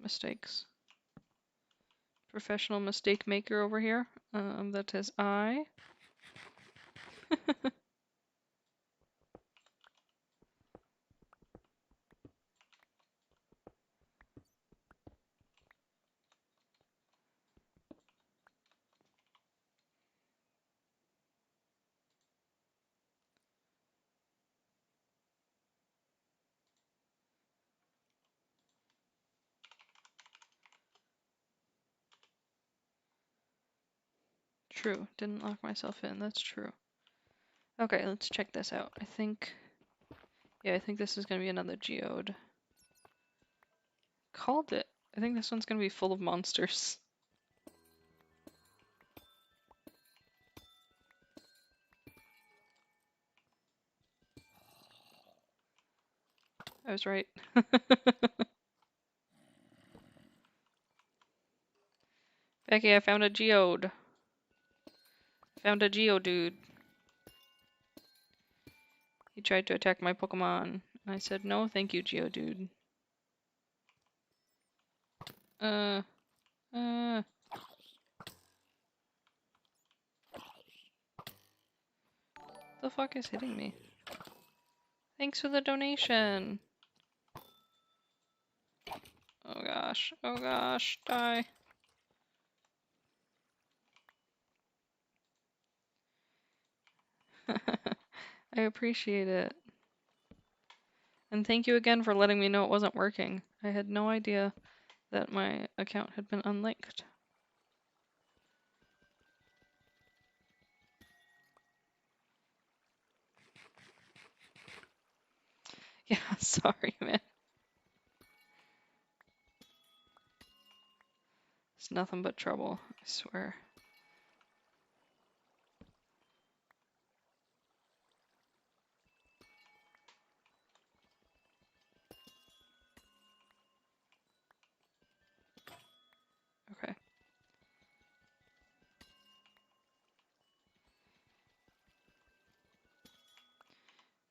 Mistakes. Professional mistake maker over here. That is I. True. Didn't lock myself in. That's true. Okay, let's check this out. I think this is gonna be another geode. Called it. I think this one's gonna be full of monsters. I was right. Becky, I found a geode. Found a geodude. He tried to attack my Pokemon. And I said, no, thank you, Geodude. Uh. The fuck is hitting me? Thanks for the donation. Oh gosh. Oh gosh. Die. I appreciate it. And thank you again for letting me know it wasn't working. I had no idea that my account had been unlinked. Yeah, sorry, man. It's nothing but trouble, I swear. Okay.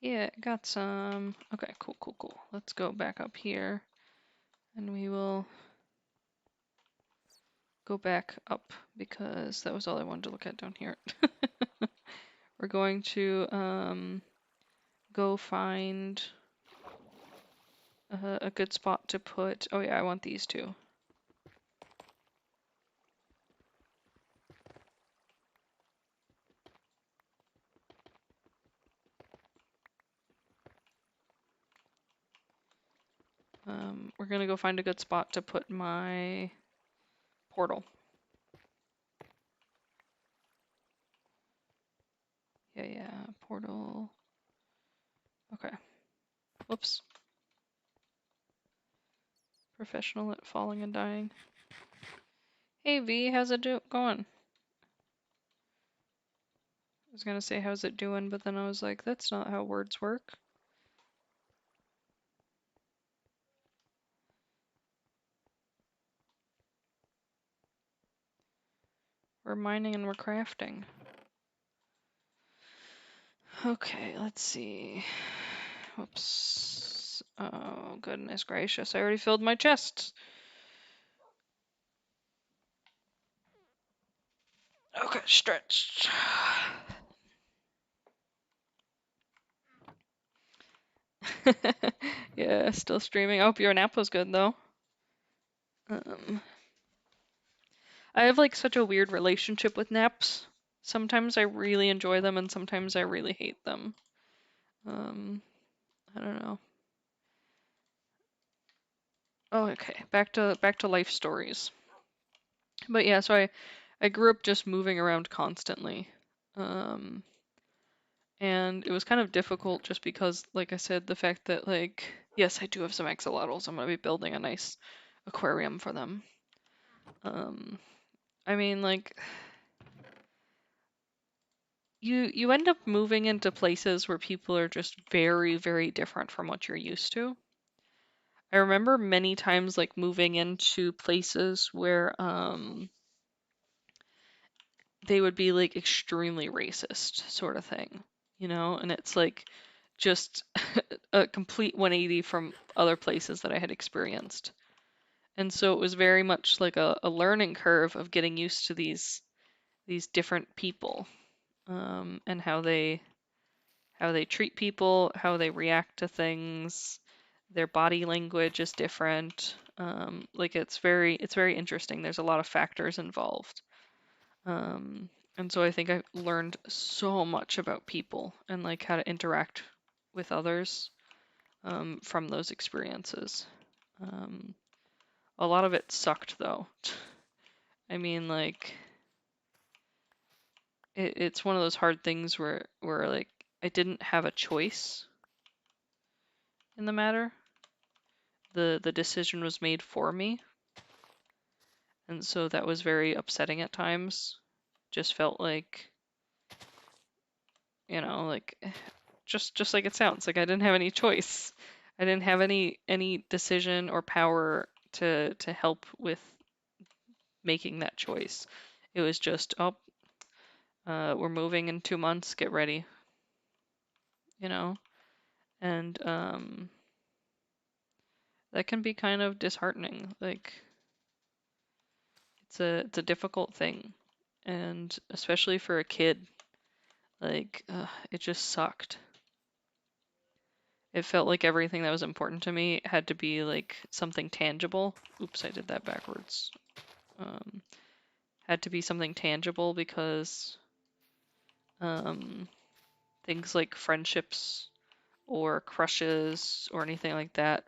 Yeah, got some. Okay, cool, cool, cool. Let's go back up here. And we will go back up because that was all I wanted to look at down here. We're going to go find a good spot to put. Oh yeah, I want these two. We're gonna go find a good spot to put my portal. Yeah, portal. Okay. Whoops. Professional at falling and dying. Hey V, how's it going? I was gonna say how's it doing, but then I was like, that's not how words work. We're mining and we're crafting. Okay, let's see. Whoops. Oh, goodness gracious. I already filled my chest. Okay, stretched. Yeah, still streaming. I hope your nap was good, though. Um, I have like such a weird relationship with naps. Sometimes I really enjoy them, and sometimes I really hate them. Um, I don't know. Oh, okay. Back to life stories. But yeah, so I grew up just moving around constantly. Um, and it was kind of difficult just because, like I said, the fact that like yes, I do have some axolotls. I'm gonna be building a nice aquarium for them. Um, I mean, like you end up moving into places where people are just very, very different from what you're used to. I remember many times like moving into places where they would be like extremely racist sort of thing, and it's like just a complete 180 from other places that I had experienced. And so it was very much like a learning curve of getting used to these different people, and how they treat people, how they react to things. Their body language is different. Like it's very interesting. There's a lot of factors involved. Um, and so I think I learned so much about people and like how to interact with others, from those experiences. Um, a lot of it sucked though. I mean, like it's one of those hard things where like I didn't have a choice in the matter. The decision was made for me, and so that was very upsetting at times. Just felt like, like just like it sounds, like I didn't have any choice. I didn't have any decision or power to help with making that choice. It was just, oh, we're moving in 2 months, get ready, you know? And that can be kind of disheartening. Like it's a difficult thing. And especially for a kid, like it just sucked. It felt like everything that was important to me had to be like something tangible. Oops, I did that backwards. Um, had to be something tangible because um, things like friendships or crushes or anything like that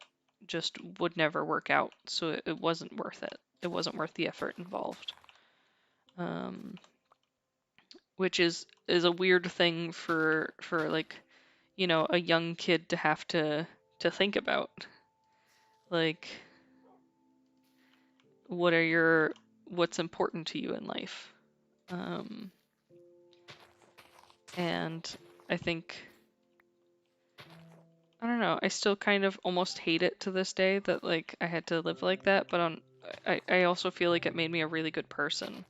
just would never work out. So it wasn't worth it. It wasn't worth the effort involved. Um, which is a weird thing for like, a young kid to have to think about. Like, what's important to you in life? Um, and I think, I don't know, I still kind of almost hate it to this day that like I had to live like that, but I also feel like it made me a really good person.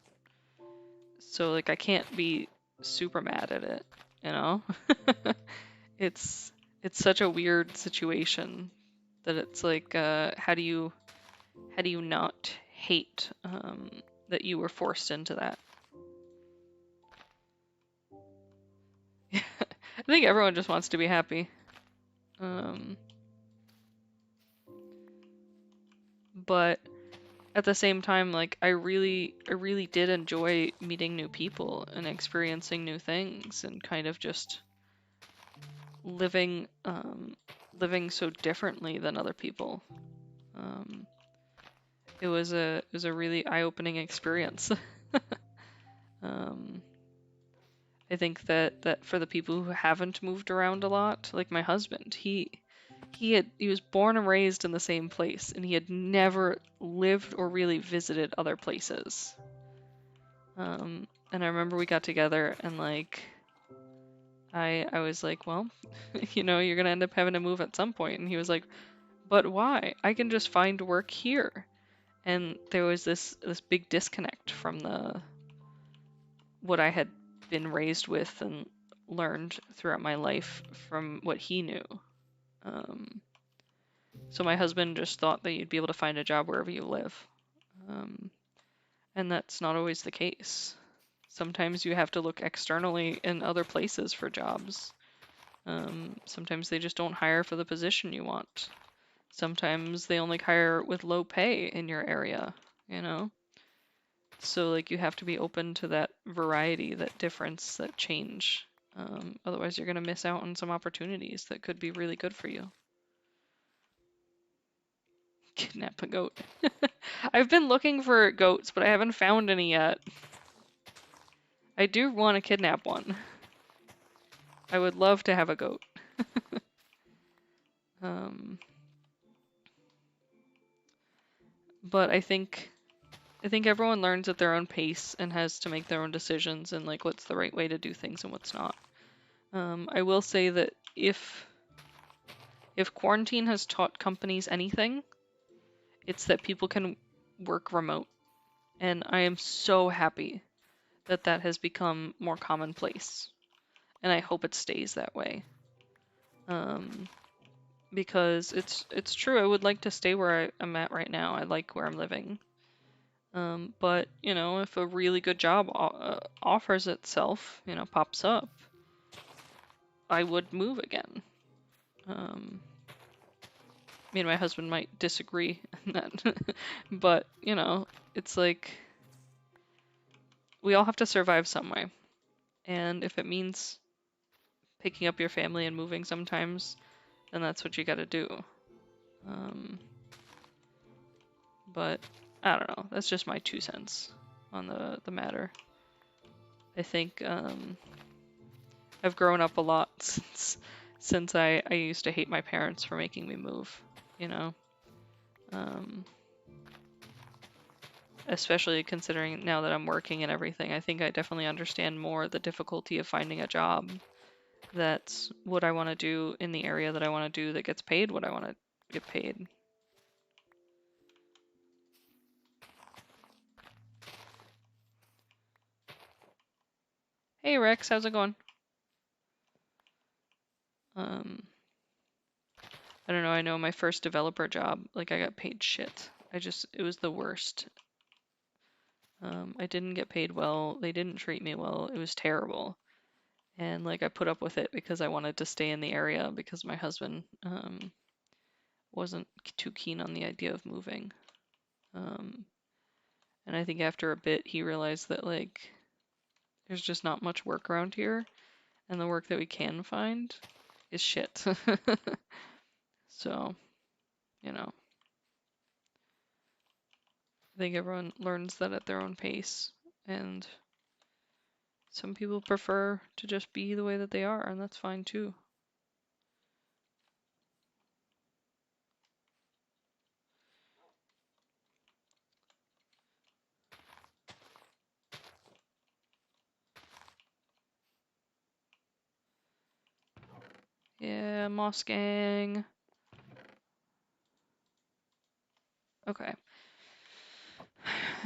So like I can't be super mad at it, you know? It's it's such a weird situation that it's like how do you not hate that you were forced into that? I think everyone just wants to be happy. Um, but at the same time, like I really did enjoy meeting new people and experiencing new things and kind of just living living so differently than other people. Um, it was a really eye-opening experience. um, I think that for the people who haven't moved around a lot, like my husband, he was born and raised in the same place, and he had never lived or really visited other places. And I remember we got together and like I was like, well, you're gonna end up having to move at some point, and he was like, but why? I can just find work here. And there was this big disconnect from the what I had been raised with and learned throughout my life from what he knew. So my husband just thought that you'd be able to find a job wherever you live. And that's not always the case. Sometimes you have to look externally in other places for jobs. Sometimes they just don't hire for the position you want. Sometimes they only hire with low pay in your area, you know? So, like, you have to be open to that variety, that difference, that change. Otherwise, you're going to miss out on some opportunities that could be really good for you. Kidnap a goat. I've been looking for goats, but I haven't found any yet. I do want to kidnap one. I would love to have a goat. But I think everyone learns at their own pace and has to make their own decisions and like what's the right way to do things and what's not. I will say that if quarantine has taught companies anything, it's that people can work remote. And I am so happy that that has become more commonplace. And I hope it stays that way. Because it's true, I would like to stay where I'm at right now. I like where I'm living. But, you know, if a really good job offers itself, you know, pops up, I would move again. Me and my husband might disagree on that, but, you know, it's like we all have to survive some way. And if it means picking up your family and moving sometimes, then that's what you gotta do. But I don't know, that's just my 2 cents on the matter. I think I've grown up a lot since I used to hate my parents for making me move, you know? Especially considering now that I'm working and everything, I think I definitely understand more the difficulty of finding a job that's what I want to do in the area that I want to do that gets paid what I want to get paid. Hey Rex, how's it going? I don't know, I know my first developer job, like I got paid shit. It was the worst. I didn't get paid well, they didn't treat me well, it was terrible. And like I put up with it because I wanted to stay in the area because my husband wasn't too keen on the idea of moving. And I think after a bit he realized that like there's just not much work around here and the work that we can find is shit. So, you know, I think everyone learns that at their own pace, and some people prefer to just be the way that they are, and that's fine too. Yeah, Moss Gang. Okay.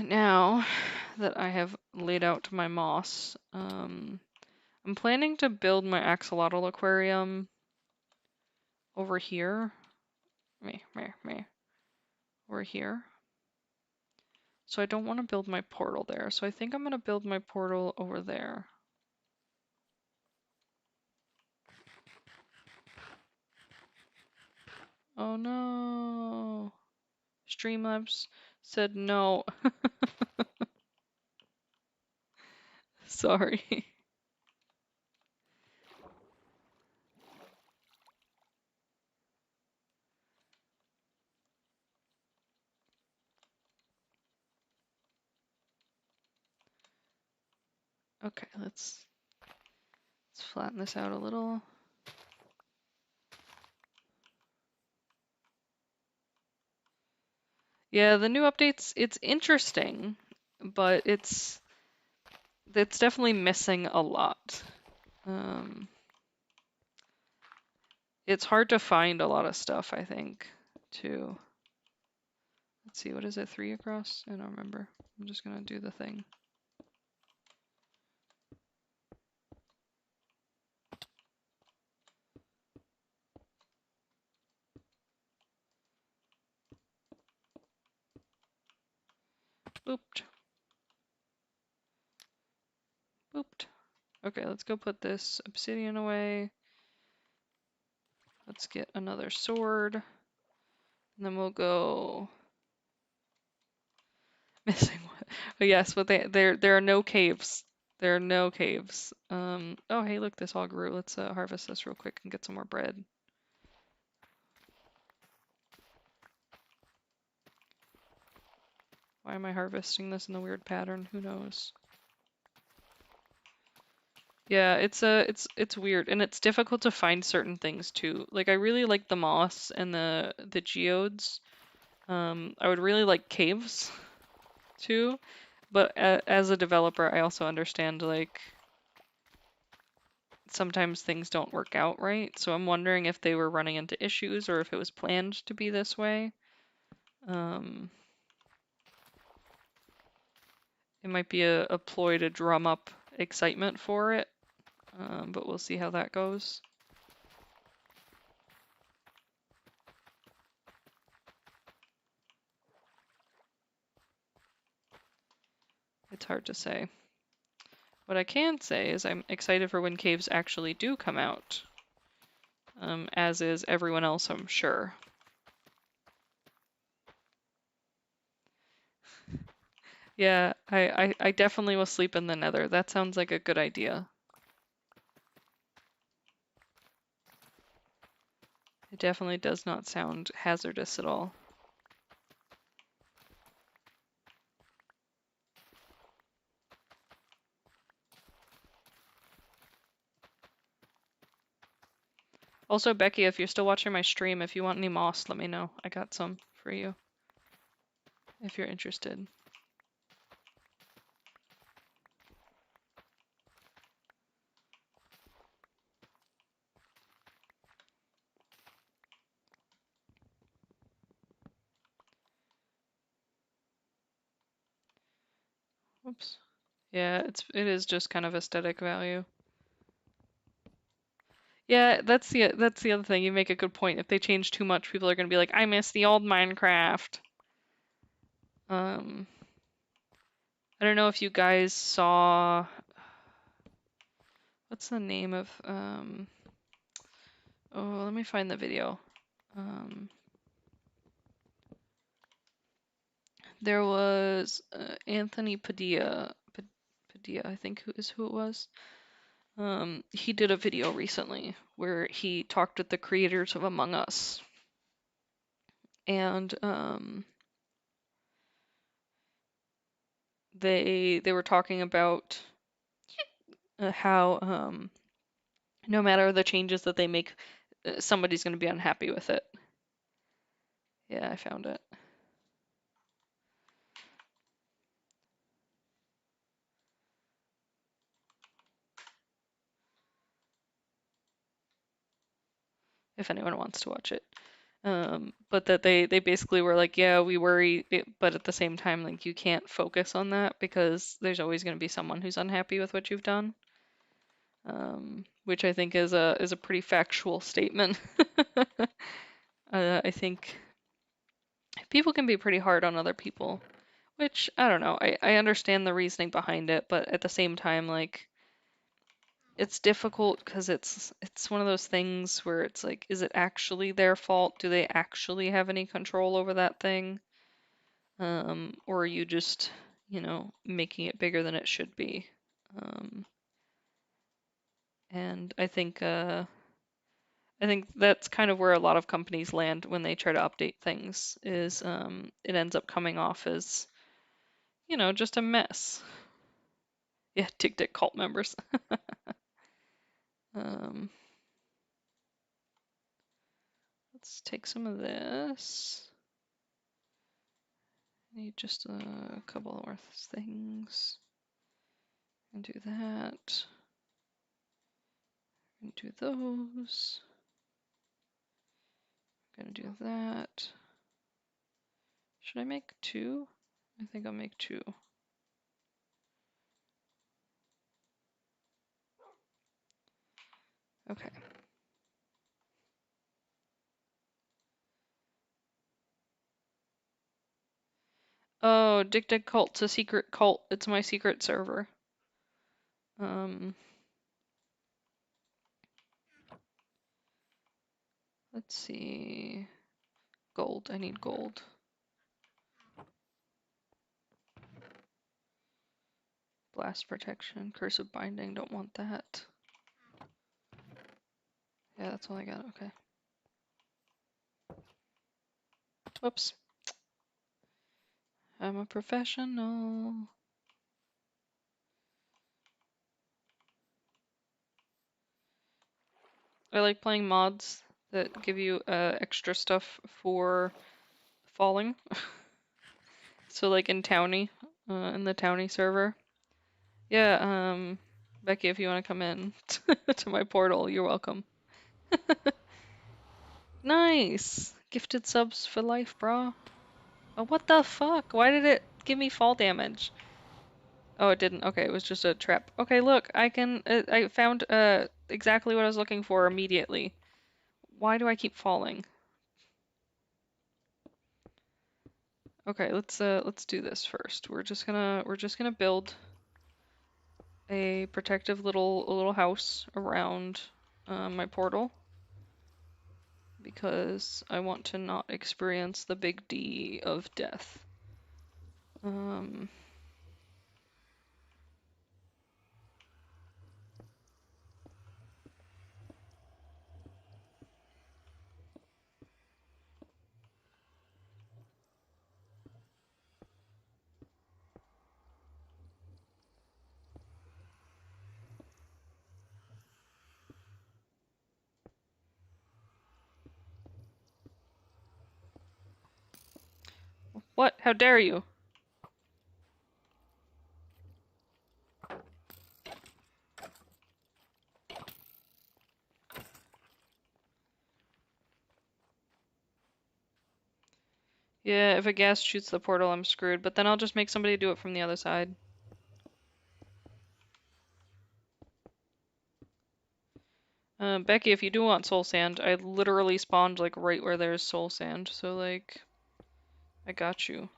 Now that I have laid out my moss, I'm planning to build my axolotl aquarium over here. Over here. So I don't want to build my portal there. So I think I'm going to build my portal over there. Oh no. Streamlabs said no. Sorry. Okay, let's flatten this out a little. Yeah, the new updates, it's interesting, but it's definitely missing a lot. It's hard to find a lot of stuff, I think, too. Let's see, what is it, 3 across? I don't remember. I'm just gonna do the thing. Booped. Booped. Okay, let's go put this obsidian away. Let's get another sword. And then we'll go missing one. Oh yes, but there are no caves. There are no caves. Oh hey, look, this all grew. Let's harvest this real quick and get some more bread. Why am I harvesting this in a weird pattern? Who knows? Yeah, it's weird, and it's difficult to find certain things too. Like I really like the moss and the geodes. I would really like caves too, but as a developer, I also understand like sometimes things don't work out right. So I'm wondering if they were running into issues or if it was planned to be this way. It might be a ploy to drum up excitement for it, but we'll see how that goes. It's hard to say. What I can say is I'm excited for when caves actually do come out, as is everyone else, I'm sure. Yeah, I definitely will sleep in the nether. That sounds like a good idea. It definitely does not sound hazardous at all. Also, Becky, if you're still watching my stream, if you want any moss, let me know. I got some for you, if you're interested. Whoops. Yeah, it is just kind of aesthetic value. Yeah, that's the other thing. You make a good point. If they change too much, people are gonna be like, I miss the old Minecraft. I don't know if you guys saw, what's the name of oh, let me find the video. There was Anthony Padilla, I think who it was. He did a video recently where he talked with the creators of Among Us, and they were talking about how no matter the changes that they make, somebody's going to be unhappy with it. Yeah, I found it. If anyone wants to watch it. But that they basically were like, yeah, we worry, but at the same time, like you can't focus on that because there's always going to be someone who's unhappy with what you've done. Which I think is a pretty factual statement. I think people can be pretty hard on other people, which I don't know. I understand the reasoning behind it, but at the same time, like it's difficult because it's one of those things where it's like, is it actually their fault? Do they actually have any control over that thing? Or are you just, making it bigger than it should be? And I think that's kind of where a lot of companies land when they try to update things, is it ends up coming off as, just a mess. Yeah, Tick Tick cult members. um, let's take some of this. Need just a couple more things. And do that. And do those. Gonna do that. Should I make two? I think I'll make two. Okay. Oh, Dick Dick Cult's a secret cult. It's my secret server. Let's see. Gold. I need gold. Blast protection. Curse of binding. Don't want that. Yeah, that's all I got. Okay. Whoops. I'm a professional. I like playing mods that give you extra stuff for falling. So like in Townie, in the Townie server. Yeah, Becky, if you want to come in to my portal, you're welcome. Nice! Gifted subs for life, bro. Oh, what the fuck? Why did it give me fall damage? Oh, it didn't. Okay, it was just a trap. Okay, look, I found exactly what I was looking for immediately. Why do I keep falling? Okay, let's do this first. We're just gonna build a protective little house around my portal because I want to not experience the big D of death. What? How dare you? Yeah, if a gas shoots the portal, I'm screwed, but then I'll just make somebody do it from the other side. Becky, if you do want soul sand, I literally spawned like right where there's soul sand, so like, I got you.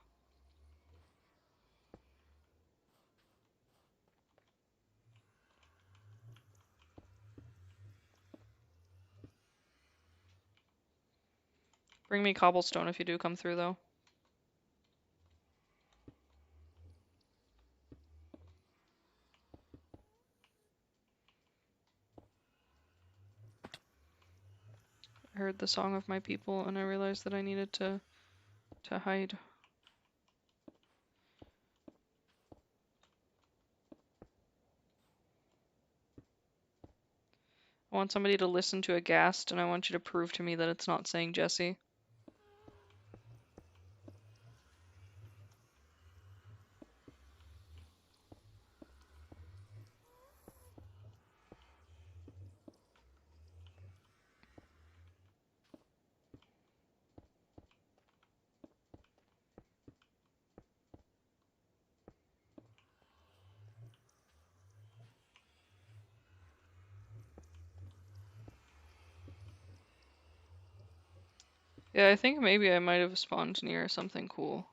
Bring me cobblestone if you do come through, though. I heard the song of my people, and I realized that I needed to hide. I want somebody to listen to a ghast, and I want you to prove to me that it's not saying Jesse. Yeah, I think maybe I might have spawned near something cool.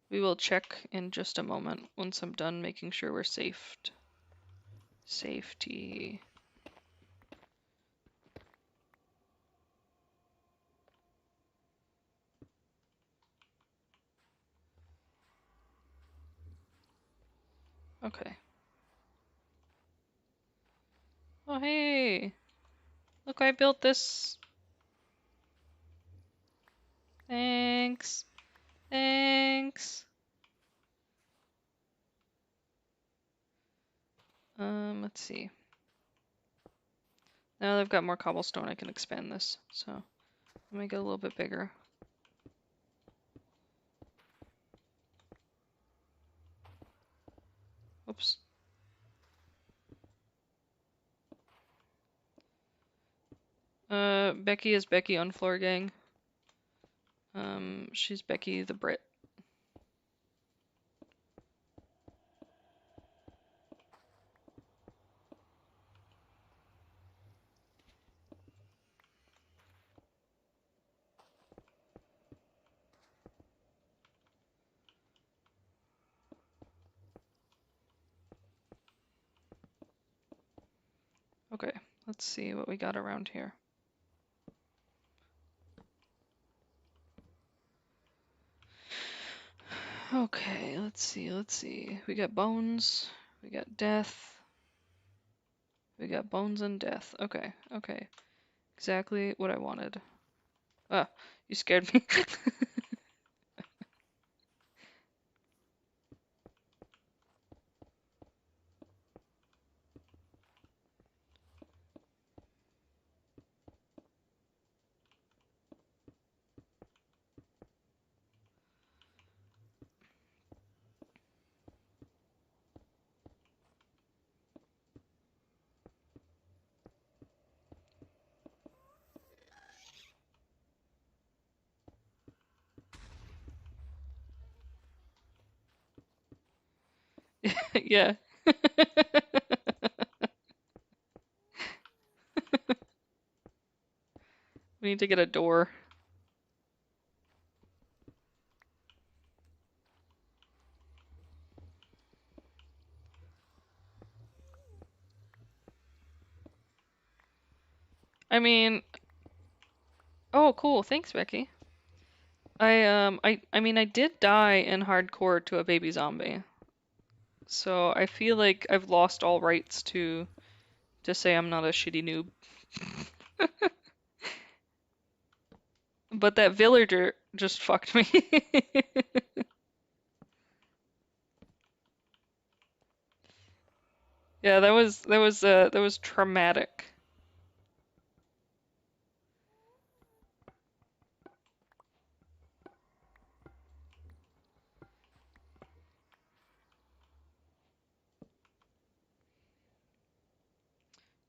We will check in just a moment once I'm done making sure we're safe. Safety. Okay. Oh, hey! Look, I built this. Thanks. Thanks. Let's see. Now that I've got more cobblestone, I can expand this. So, let me get a little bit bigger. Oops. Becky is Becky on Floor Gang. She's Becky the Brit. Okay, let's see what we got around here. Okay, let's see. We got bones, we got death, we got bones and death. Okay, okay. Exactly what I wanted. Ah, you scared me. Yeah. We need to get a door. I mean, oh, cool. Thanks, Becky. I mean, I did die in hardcore to a baby zombie. So I feel like I've lost all rights to say I'm not a shitty noob. But that villager just fucked me. Yeah, that was traumatic.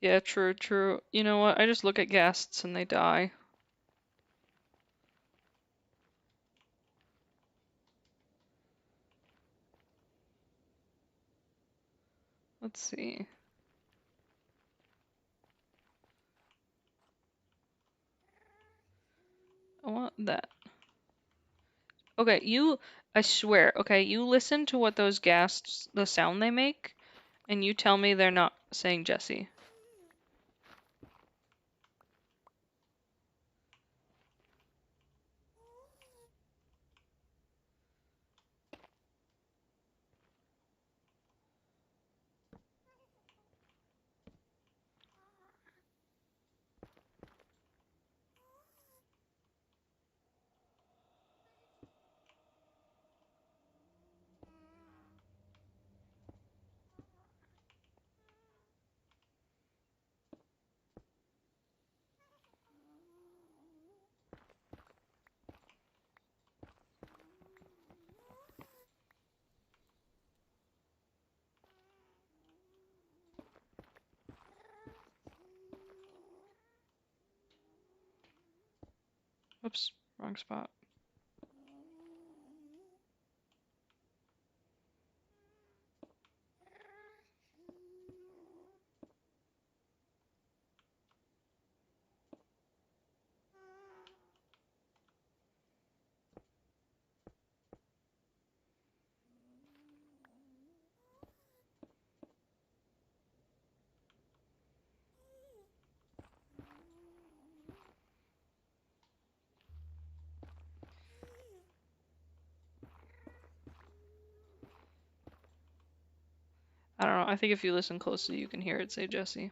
Yeah, true, true. You know what? I just look at ghasts and they die. Let's see. I want that. Okay, I swear, okay, you listen to what those ghasts, the sound they make, and you tell me they're not saying Jesse. Oops, wrong spot. I don't know. I think if you listen closely, you can hear it say Jesse.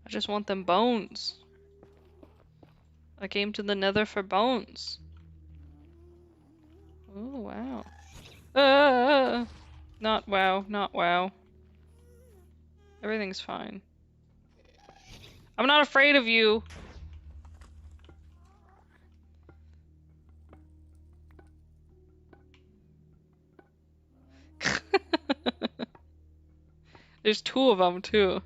I just want them bones. I came to the Nether for bones. Oh, wow. Ah! Not wow, not wow. Everything's fine. I'm not afraid of you. There's two of them, too.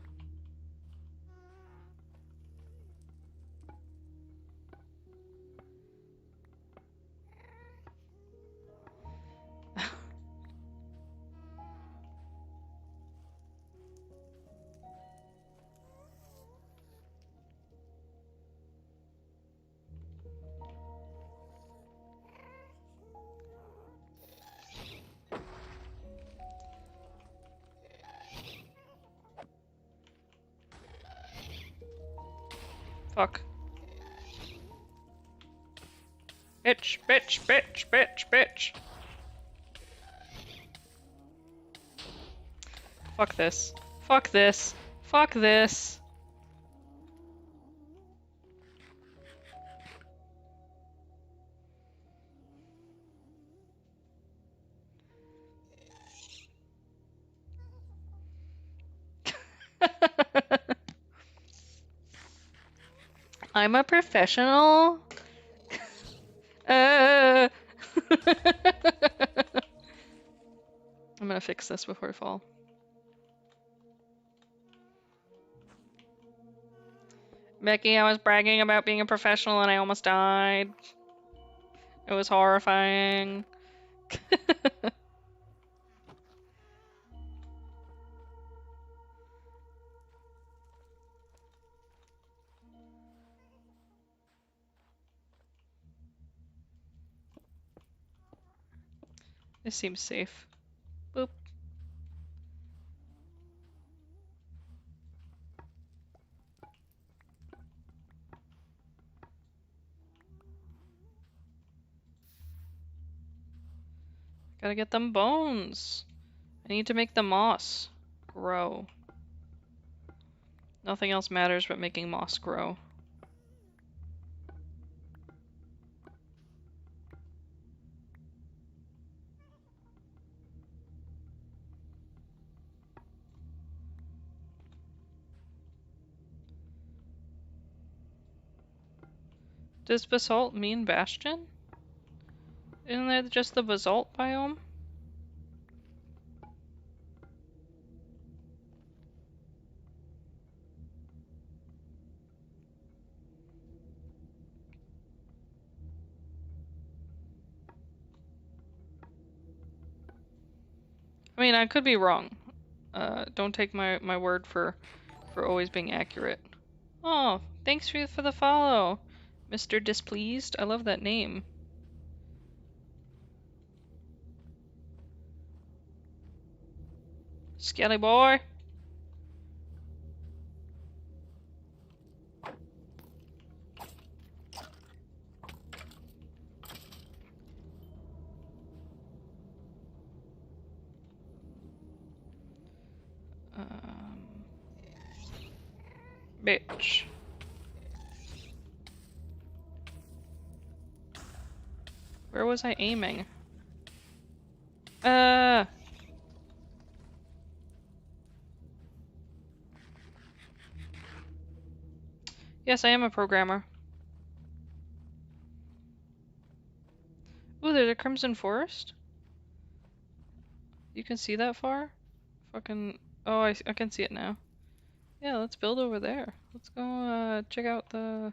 Fuck. Bitch, bitch, bitch, bitch, bitch. Fuck this. Fuck this. Fuck this. I'm a professional. I'm gonna fix this before I fall. Becky, I was bragging about being a professional and I almost died. It was horrifying. This seems safe. Boop. Gotta get them bones. I need to make the moss grow. Nothing else matters but making moss grow. Does basalt mean bastion? Isn't that just the basalt biome? I mean, I could be wrong. Don't take my word for always being accurate. Oh, thanks for the follow, Mr. Displeased. I love that name. Skelly boy. Bitch. Where was I aiming? Yes, I am a programmer. Ooh, there's a crimson forest? You can see that far? Fucking... Oh, I can see it now. Yeah, let's build over there. Let's go, check out the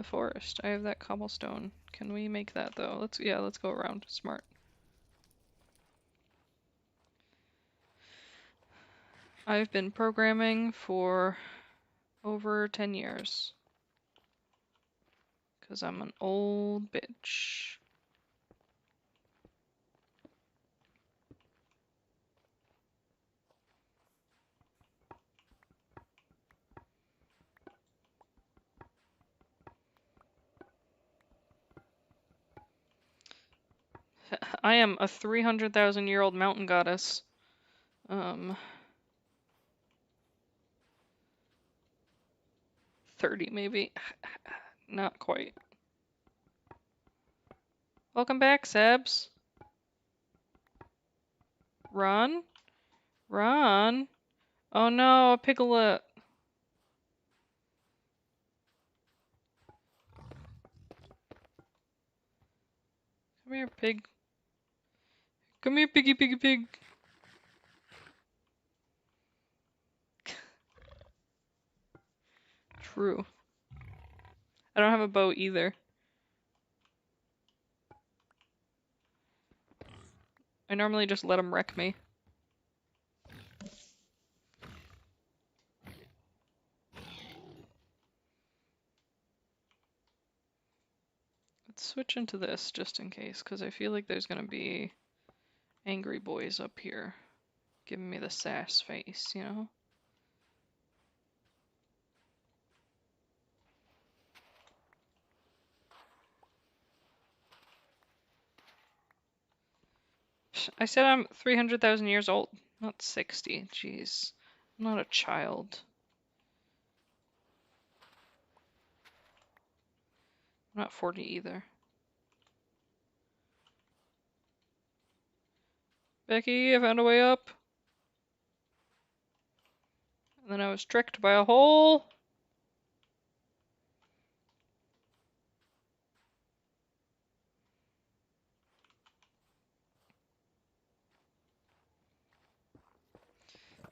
forest. I have that cobblestone. Can we make that, though? Let's go around. Smart. I've been programming for over 10 years. 'Cause I'm an old bitch. I am a 300,000-year-old mountain goddess. 30 maybe. Not quite. Welcome back, Sebs. Run? Run? Oh no, a piglet. Come here, pig. Come here, piggy, piggy, pig. True. I don't have a bow either. I normally just let them wreck me. Let's switch into this just in case, because I feel like there's gonna be angry boys up here giving me the sass face, you know? I said I'm 300,000 years old, not 60. Jeez. I'm not a child. I'm not 40 either. Becky, I found a way up. And then I was tricked by a hole.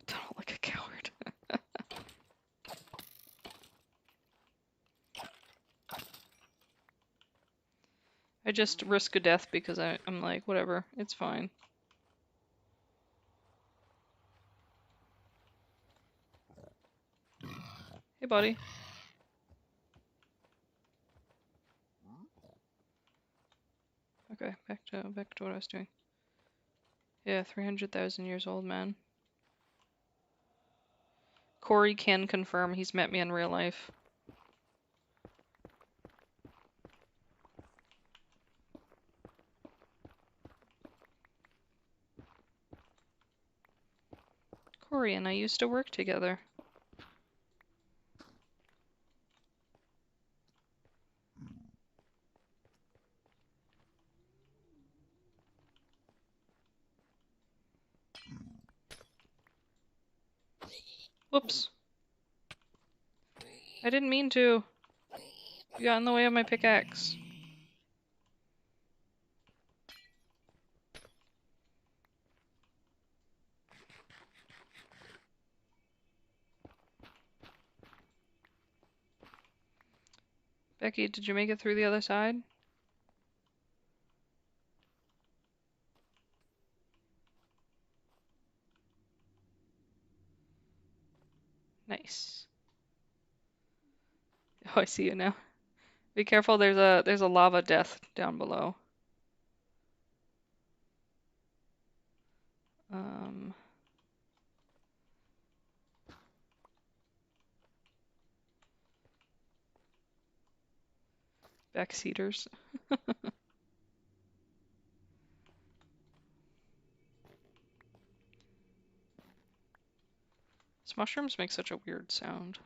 Don't look like a coward. I just risk a death because I'm like, whatever, it's fine. Hey, buddy. Okay, back to what I was doing. Yeah, 300,000 years old, man. Corey can confirm he's met me in real life. Corey and I used to work together. Whoops. I didn't mean to. You got in the way of my pickaxe. Becky, did you make it through the other side? Nice. Oh, I see you now. Be careful, there's a lava death down below. Backseaters. These mushrooms make such a weird sound.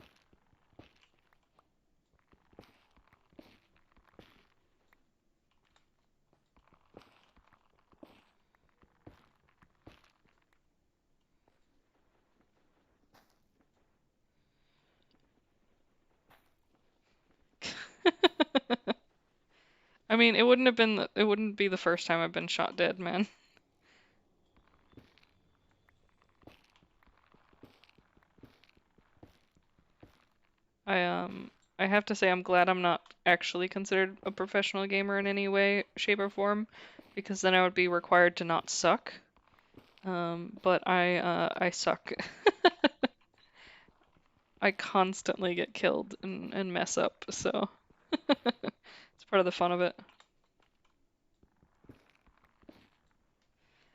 I mean, it wouldn't be the first time I've been shot dead, man. I have to say I'm glad I'm not actually considered a professional gamer in any way, shape, or form, because then I would be required to not suck. But I suck. I constantly get killed and mess up, so it's part of the fun of it.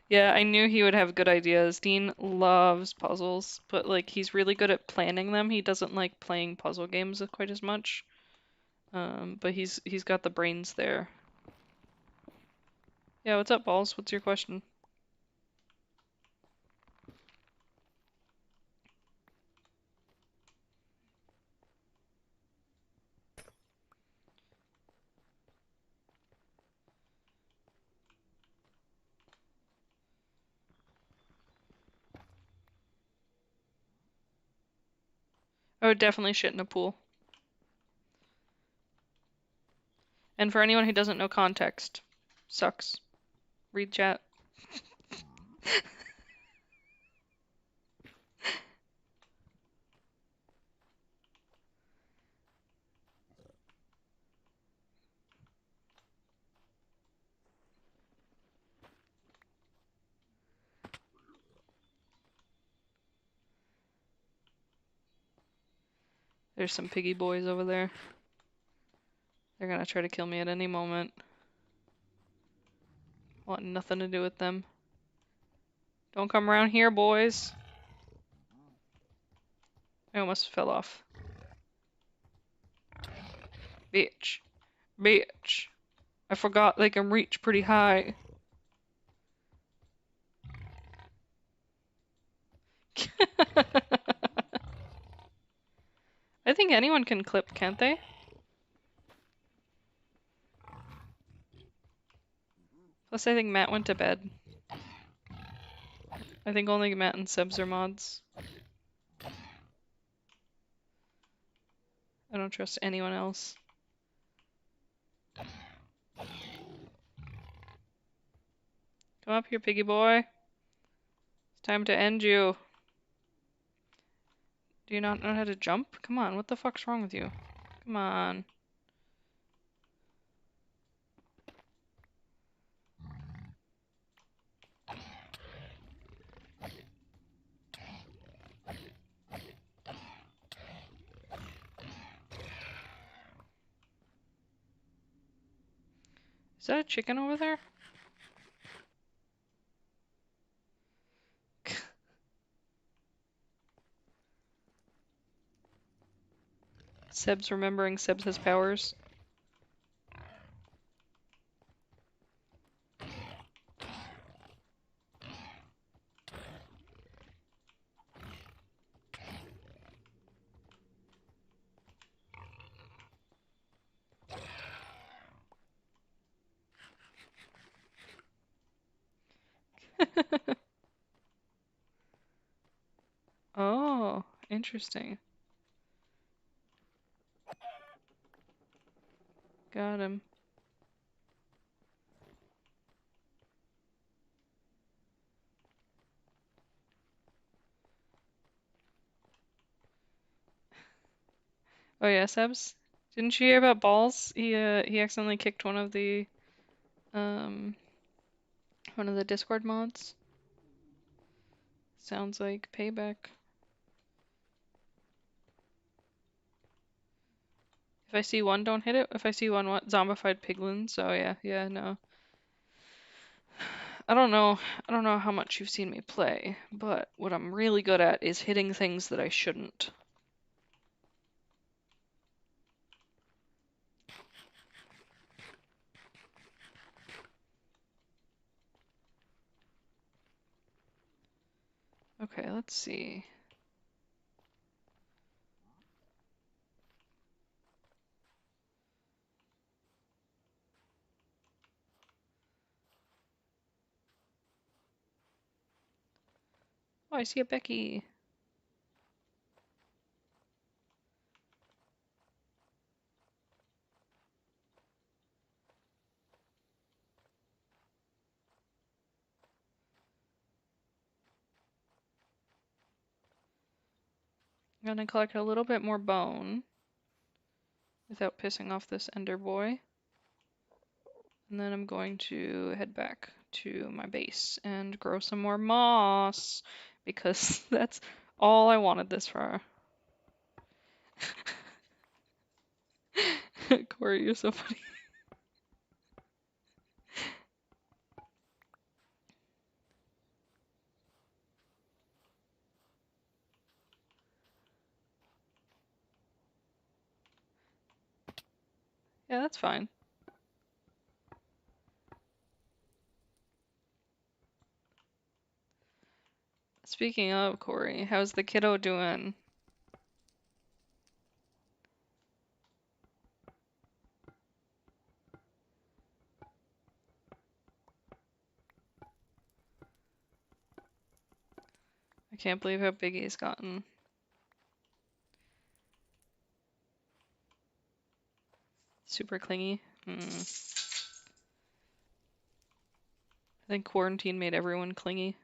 Yeah, I knew he would have good ideas. Dean loves puzzles, but like he's really good at planning them. He doesn't like playing puzzle games quite as much. But he's got the brains there. Yeah, what's up, Balls? What's your question? I would definitely shit in a pool. And for anyone who doesn't know context, sucks. Read chat. There's some piggy boys over there. They're gonna try to kill me at any moment. Want nothing to do with them. Don't come around here, boys. I almost fell off. Bitch. Bitch. I forgot they can reach pretty high. I think anyone can clip, can't they? Plus I think Matt went to bed. I think only Matt and Sebs are mods. I don't trust anyone else. Come up here, piggy boy. It's time to end you. Do you not know how to jump? Come on, what the fuck's wrong with you? Come on. Is that a chicken over there? Seb's remembering Seb's has powers. Oh, interesting. Got him. Oh yeah, Sebs? Didn't you hear about Balls? He accidentally kicked one of the Discord mods. Sounds like payback. If I see one, don't hit it. If I see one, what? Zombified piglins. Oh yeah, no. I don't know how much you've seen me play, but what I'm really good at is hitting things that I shouldn't. Okay, let's see. Oh, I see a Becky. I'm gonna collect a little bit more bone without pissing off this ender boy. And then I'm going to head back to my base and grow some more moss because that's all I wanted this for. Corey, you're so funny. Yeah, that's fine. Speaking of Corey, how's the kiddo doing? I can't believe how big he's gotten. Super clingy. I think quarantine made everyone clingy.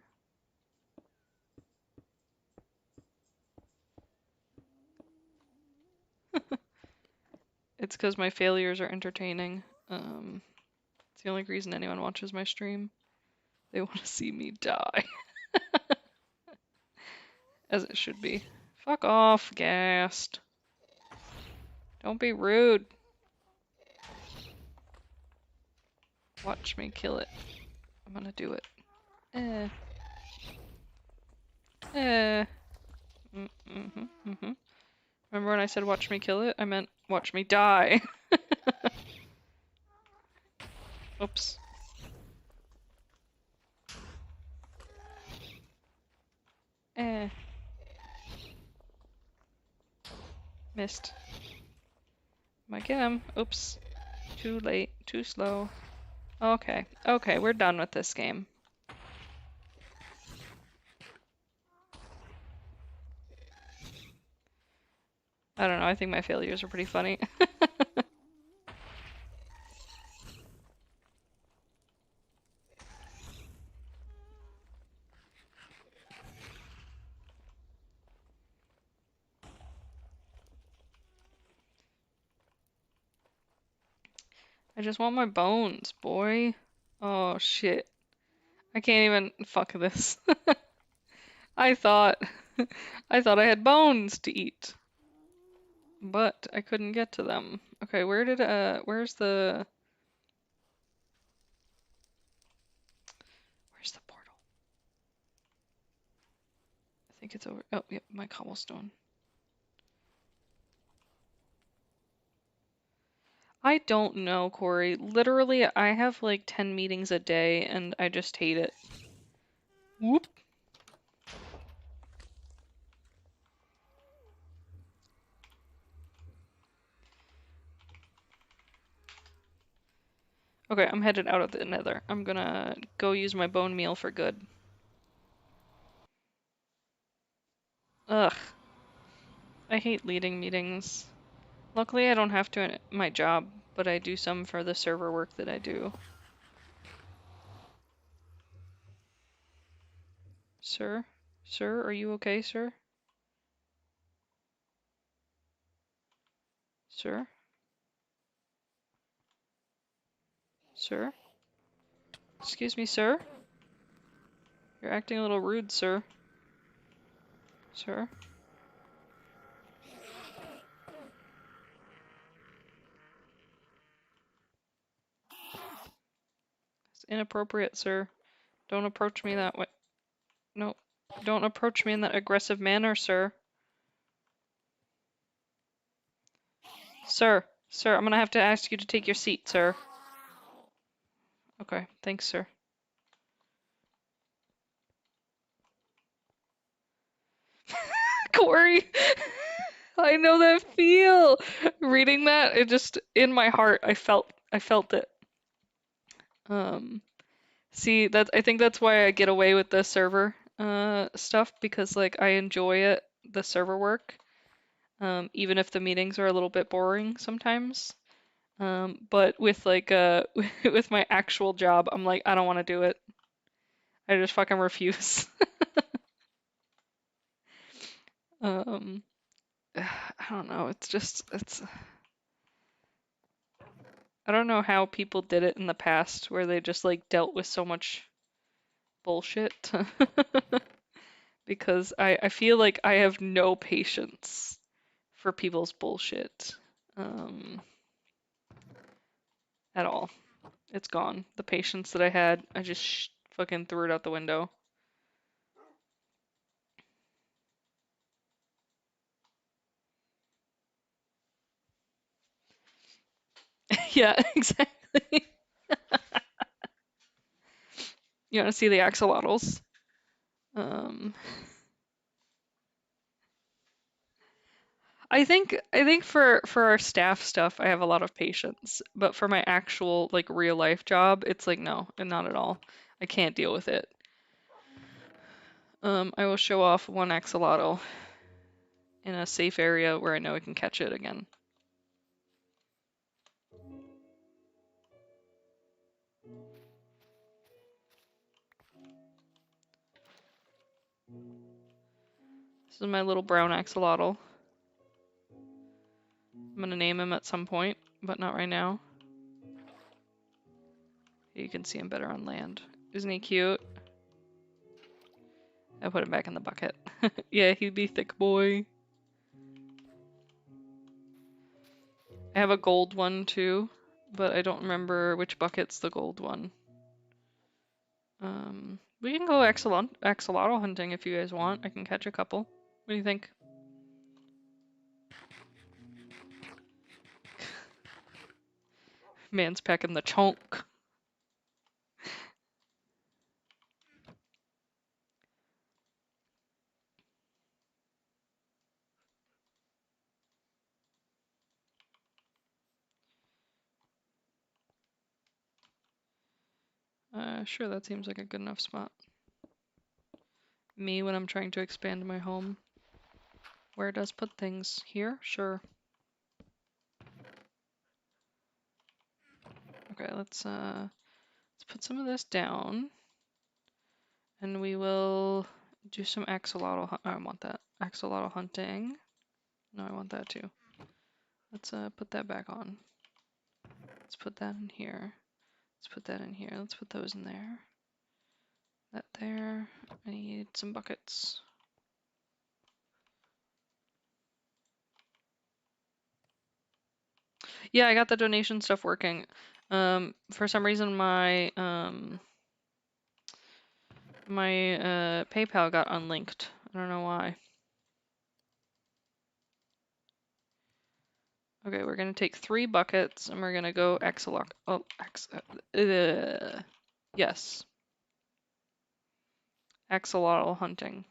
It's because my failures are entertaining. It's the only reason anyone watches my stream. They want to see me die. As it should be. Fuck off, gassed. Don't be rude. Watch me kill it. I'm gonna do it. Eh. Eh. Remember when I said watch me kill it? I meant watch me die. Oops. Eh. Missed. Might get him. Oops. Too late. Too slow. Okay. Okay, we're done with this game. I don't know, I think my failures are pretty funny. I just want my bones, boy. Oh shit. I can't even fuck this. I thought I thought I had bones to eat. But I couldn't get to them. Okay, where's the portal? I think it's over. Oh, yep, my cobblestone. I don't know, Corey. Literally, I have like 10 meetings a day and I just hate it. Whoop. Okay, I'm headed out of the nether. I'm gonna go use my bone meal for good. Ugh. I hate leading meetings. Luckily, I don't have to in my job, but I do some for the server work that I do. Sir? Sir, are you okay, sir? Sir? Sir? Excuse me, sir? You're acting a little rude, sir. Sir? It's inappropriate, sir. Don't approach me that way. No, don't approach me in that aggressive manner, sir. Sir, sir, I'm gonna have to ask you to take your seat, sir. Okay, thanks, sir. Corey! I know that feel! Reading that, it just, in my heart, I felt it. See, I think that's why I get away with the server stuff, because like I enjoy it, the server work, even if the meetings are a little bit boring sometimes. But with like with my actual job, I'm like, I don't want to do it. I just fucking refuse. Um, I don't know. I don't know how people did it in the past where they just like dealt with so much bullshit. Because I feel like I have no patience for people's bullshit. At all. It's gone. The patience that I had, I just fucking threw it out the window. Yeah, exactly. You want to see the axolotls? Um, I think for our staff stuff, I have a lot of patience, but for my actual like real life job, it's like no, not at all. I can't deal with it. I will show off one axolotl in a safe area where I know I can catch it again. This is my little brown axolotl. I'm gonna name him at some point, but not right now. You can see him better on land. Isn't he cute? I put him back in the bucket. Yeah, he'd be thick boy. I have a gold one too, but I don't remember which bucket's the gold one. We can go axolotl hunting if you guys want. I can catch a couple. What do you think? Man's packing the chunk. Sure, that seems like a good enough spot. Me when I'm trying to expand my home. Where it does put things? Here? Sure. Okay, let's put some of this down. And we will do some axolotl. I want that. Axolotl hunting. No, I want that too. Let's put that back on. Let's put that in here. Let's put that in here. Let's put those in there. That there. I need some buckets. Yeah, I got the donation stuff working. For some reason my PayPal got unlinked. I don't know why. Okay, we're gonna take 3 buckets and we're gonna go yes. Axolotl hunting.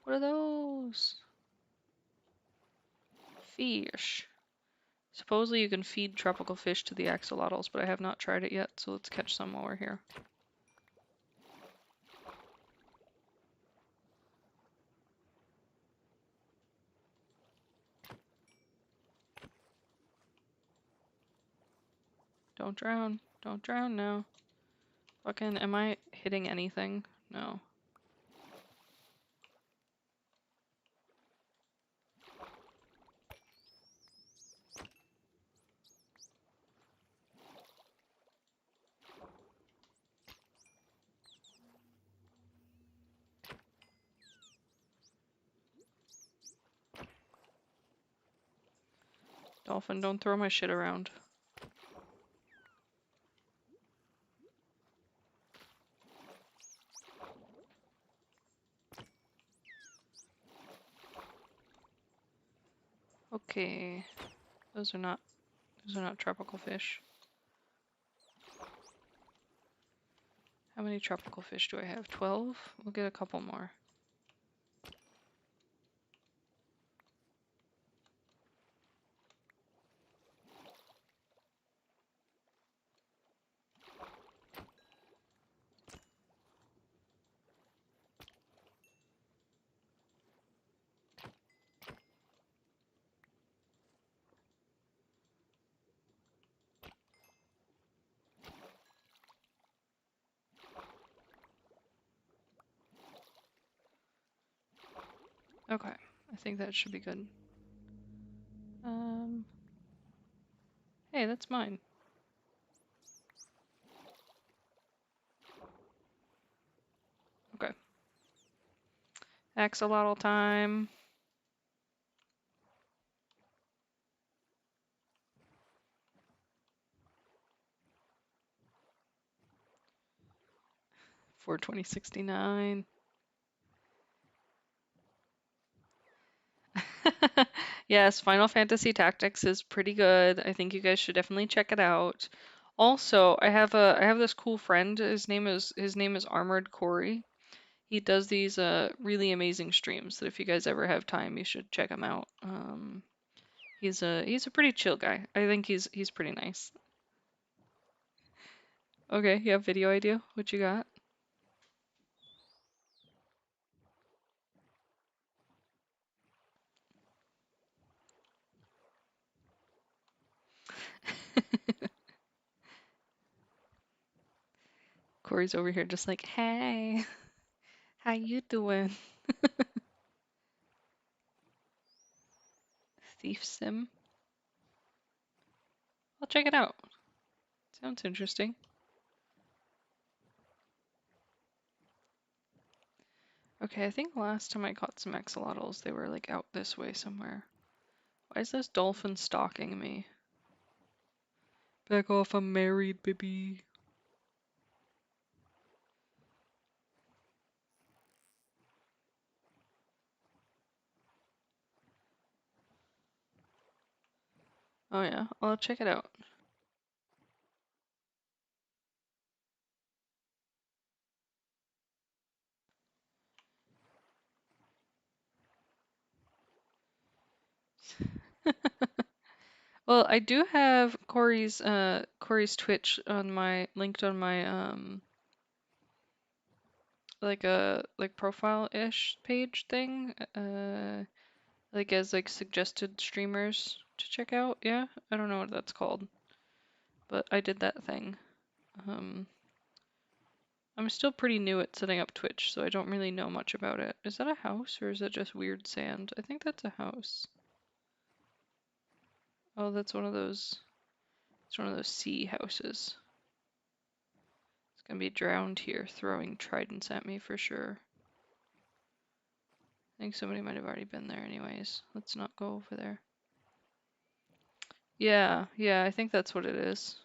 What are those? Fish. Supposedly you can feed tropical fish to the axolotls, but I have not tried it yet, so let's catch some while we're here. Don't drown. Don't drown now. Fucking, am I hitting anything? No. Dolphin, don't throw my shit around. Okay. Those are not tropical fish. How many tropical fish do I have? 12? We'll get a couple more. Okay, I think that should be good. Hey, that's mine. Okay. Axolotl time. For 2069. Yes, Final Fantasy Tactics is pretty good. I think you guys should definitely check it out. Also, I have this cool friend. His name is Armored Corey. He does these really amazing streams that if you guys ever have time, you should check him out. He's a pretty chill guy. I think he's pretty nice. Okay, you have video idea? What you got? Corey's over here just like, hey, how you doing? Thief Sim? I'll check it out. Sounds interesting. Okay, I think last time I caught some axolotls, they were like out this way somewhere. Why is this dolphin stalking me? Back off, I'm married, baby. Oh yeah, I'll check it out. Well, I do have Corey's Twitch on my linked on my like a like profile-ish page thing. Like as like suggested streamers to check out. Yeah, I don't know what that's called, but I did that thing. Um, I'm still pretty new at setting up Twitch, so I don't really know much about it. Is that a house or is it just weird sand? I think that's a house. Oh, that's one of those. It's one of those sea houses. It's gonna be drowned here, throwing tridents at me for sure. I think somebody might have already been there anyways. Let's not go over there. Yeah, I think that's what it is.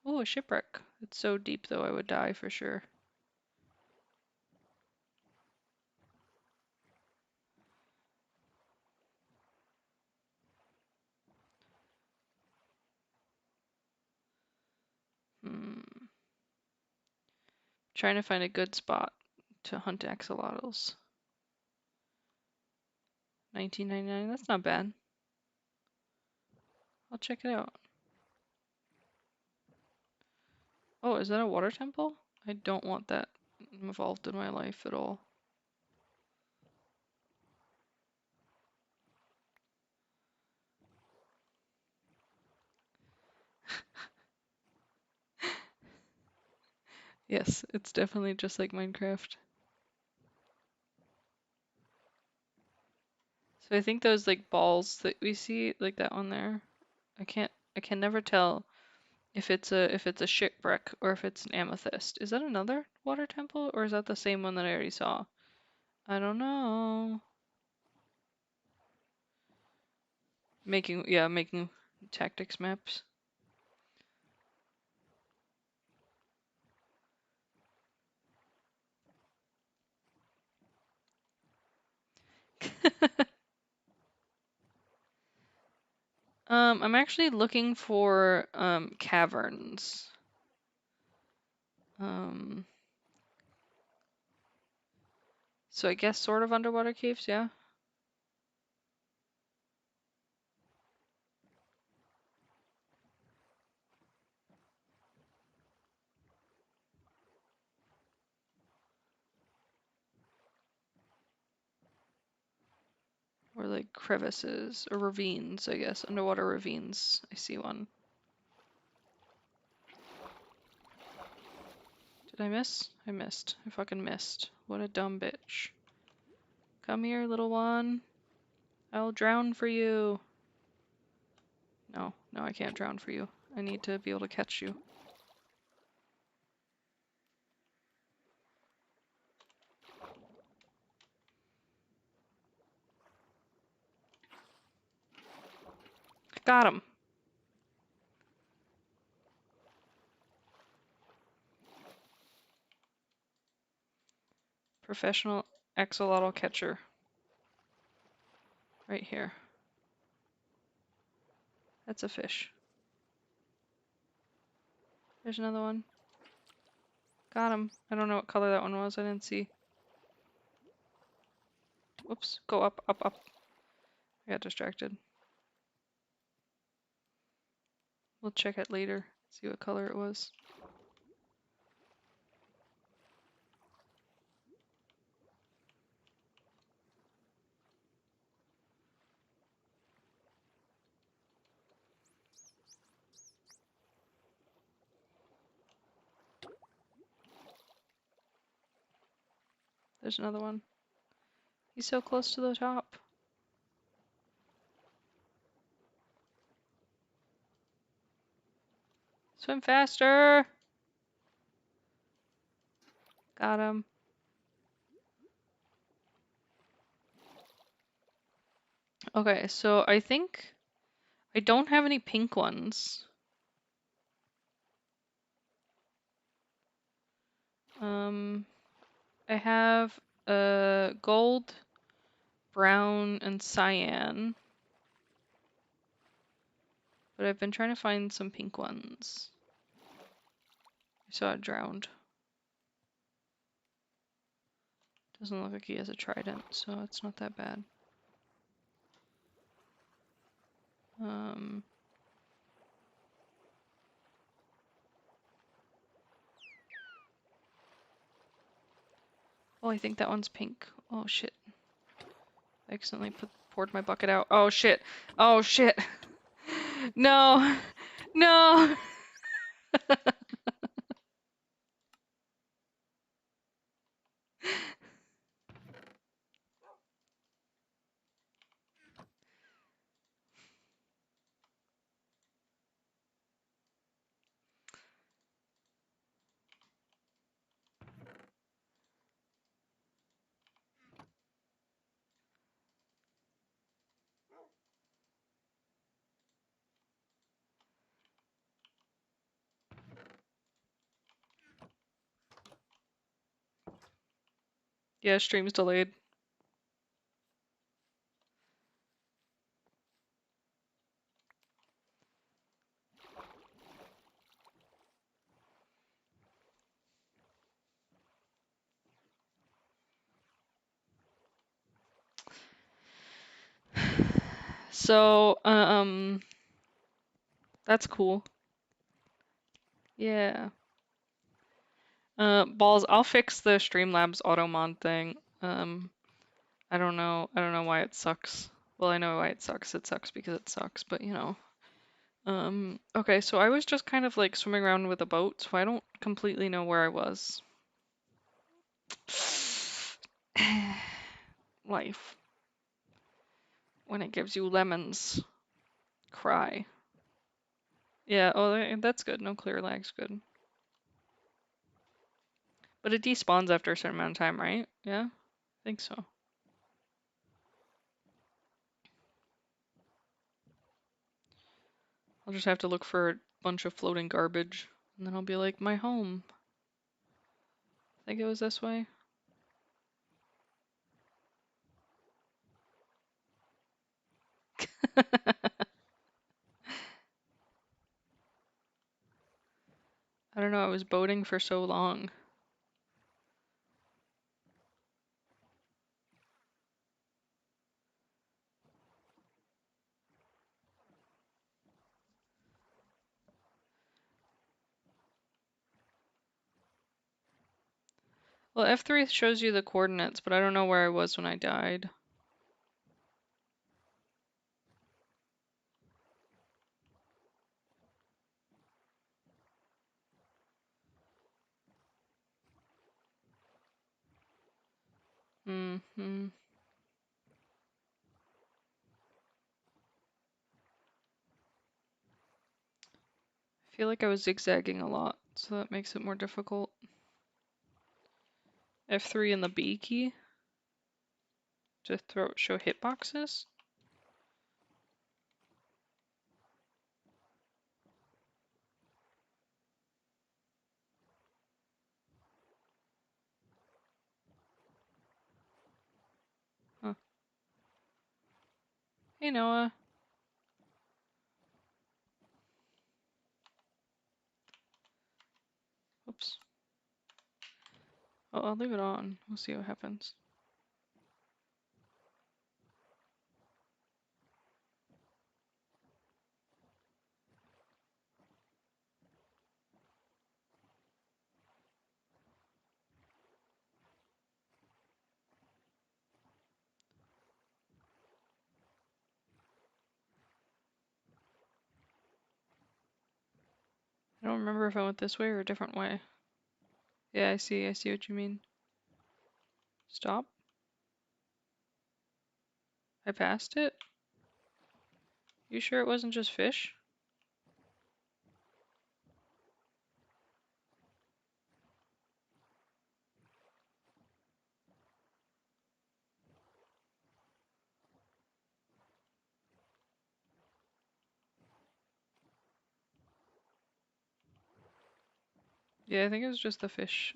Oh, a shipwreck. It's so deep though, I would die for sure. Trying to find a good spot to hunt axolotls. 19.99, that's not bad. I'll check it out. Oh, is that a water temple? I don't want that involved in my life at all. Yes, it's definitely just like Minecraft. So I think those like balls that we see, like that one there, I can never tell if it's a shipwreck or if it's an amethyst. Is that another water temple or is that the same one that I already saw? I don't know. Making tactics maps. I'm actually looking for caverns. Um, so I guess sort of underwater caves, yeah. Or like crevices or ravines, I guess. Underwater ravines. I see one. Did I miss? I missed. I fucking missed. What a dumb bitch. Come here, little one. I'll drown for you. No, I can't drown for you. I need to be able to catch you. Got him. Professional axolotl catcher. Right here. That's a fish. There's another one. Got him. I don't know what color that one was. I didn't see. Whoops. Go up, up, up. I got distracted. We'll check it later. See what color it was. There's another one. He's so close to the top. Swim faster! Got him. Okay, so I think I don't have any pink ones. I have gold, brown, and cyan, but I've been trying to find some pink ones. I saw it drowned. Doesn't look like he has a trident, so it's not that bad. Oh, I think that one's pink. Oh shit. I accidentally poured my bucket out. Oh shit. Oh shit. No. No. Yeah, stream's delayed. So, that's cool. Yeah. Balls, I'll fix the Streamlabs automod thing. I don't know why it sucks. Well, I know why it sucks. It sucks because it sucks, but you know. Okay, so I was just kind of like swimming around with a boat, so I don't completely know where I was. Life. When it gives you lemons. Cry. Yeah, oh, that's good. No clear lag's good. But it despawns after a certain amount of time, right? Yeah? I think so. I'll just have to look for a bunch of floating garbage, and then I'll be like, my home. I think it was this way. I don't know, I was boating for so long. Well, F3 shows you the coordinates, but I don't know where I was when I died. Mm-hmm. I feel like I was zigzagging a lot, so that makes it more difficult. F3 and the B key to show hitboxes. Huh. Hey Noah. Oops. Oh, I'll leave it on. We'll see what happens. I don't remember if I went this way or a different way. Yeah, I see what you mean. Stop. I passed it? You sure it wasn't just fish? Yeah, I think it was just the fish.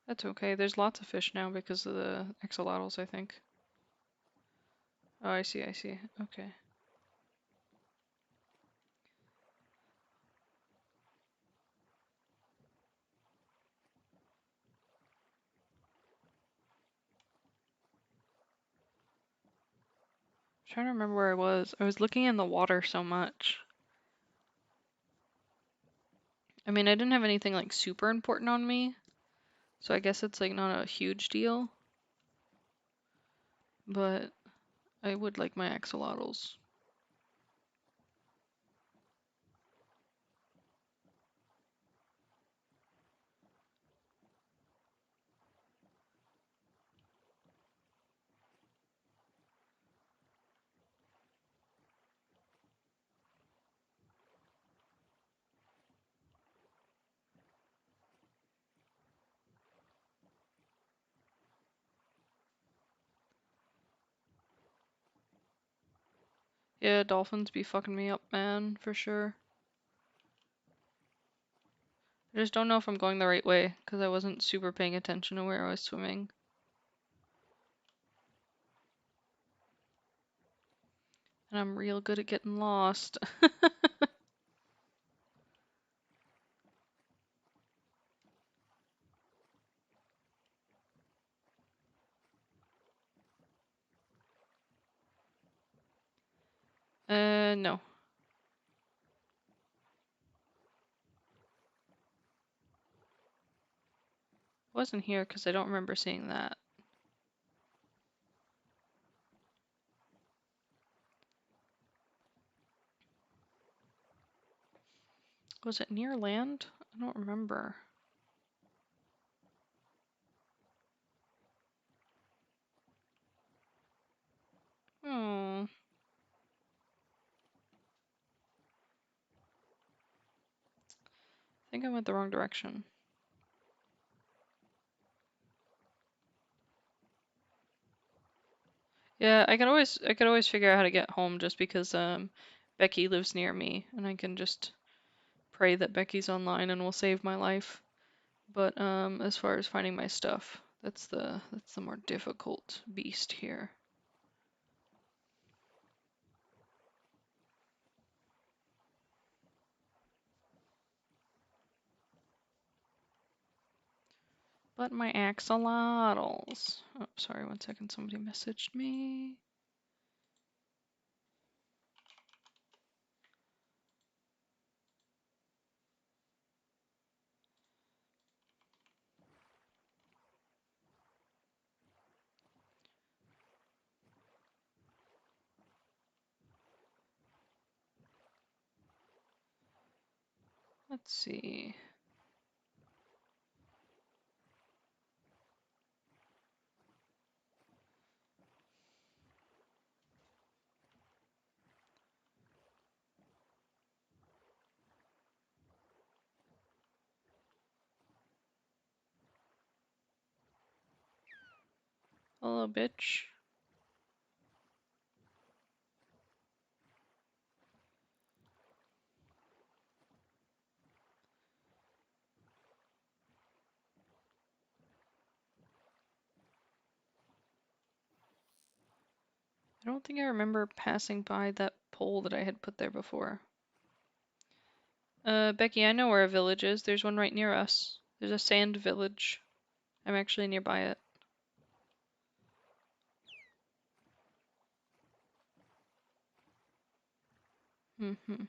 That's okay. There's lots of fish now because of the axolotls, I think. Oh, I see, I see. Okay. I'm trying to remember where I was. I was looking in the water so much. I mean, I didn't have anything like super important on me, so I guess it's like not a huge deal. But I would like my axolotls. Yeah, dolphins be fucking me up, man, for sure. I just don't know if I'm going the right way because I wasn't super paying attention to where I was swimming. And I'm real good at getting lost. No. Wasn't here because I don't remember seeing that. Was it near land? I don't remember. Oh, I think I went the wrong direction. Yeah, I could always figure out how to get home just because Becky lives near me and I can just pray that Becky's online and will save my life. But as far as finding my stuff, that's the more difficult beast here. But my axolotls. Oh, sorry, 1 second. Somebody messaged me. Let's see. Hello, bitch. I don't think I remember passing by that pole that I had put there before. Becky, I know where a village is. There's one right near us. There's a sand village. I'm actually nearby it. Mm-hmm.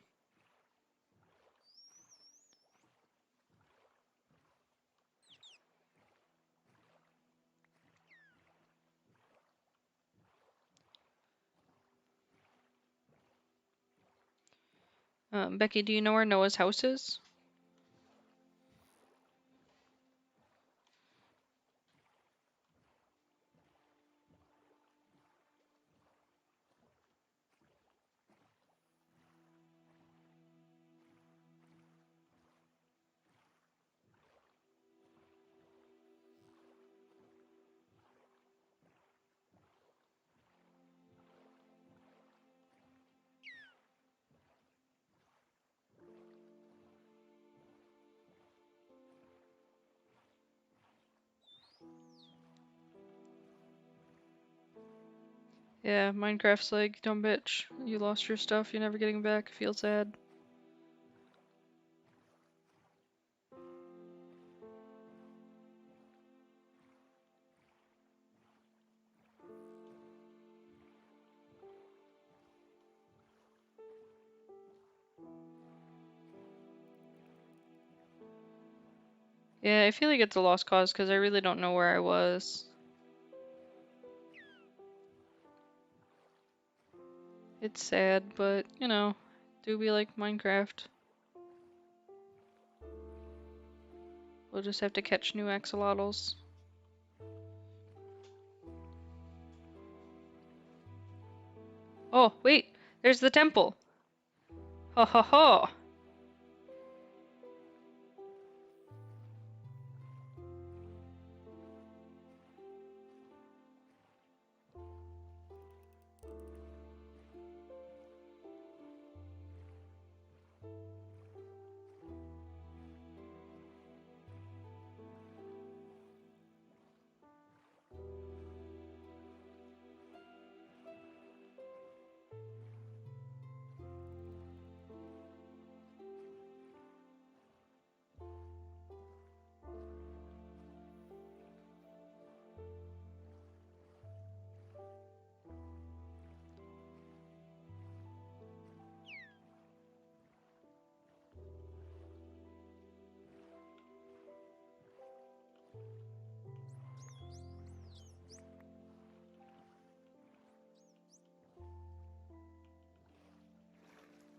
Becky, do you know where Noah's house is? Yeah, Minecraft's like, dumb bitch. You lost your stuff, you're never getting it back. Feel sad. Yeah, I feel like it's a lost cause because I really don't know where I was. It's sad, but, you know, do we like Minecraft? We'll just have to catch new axolotls. Oh, wait! There's the temple! Ha ha ha!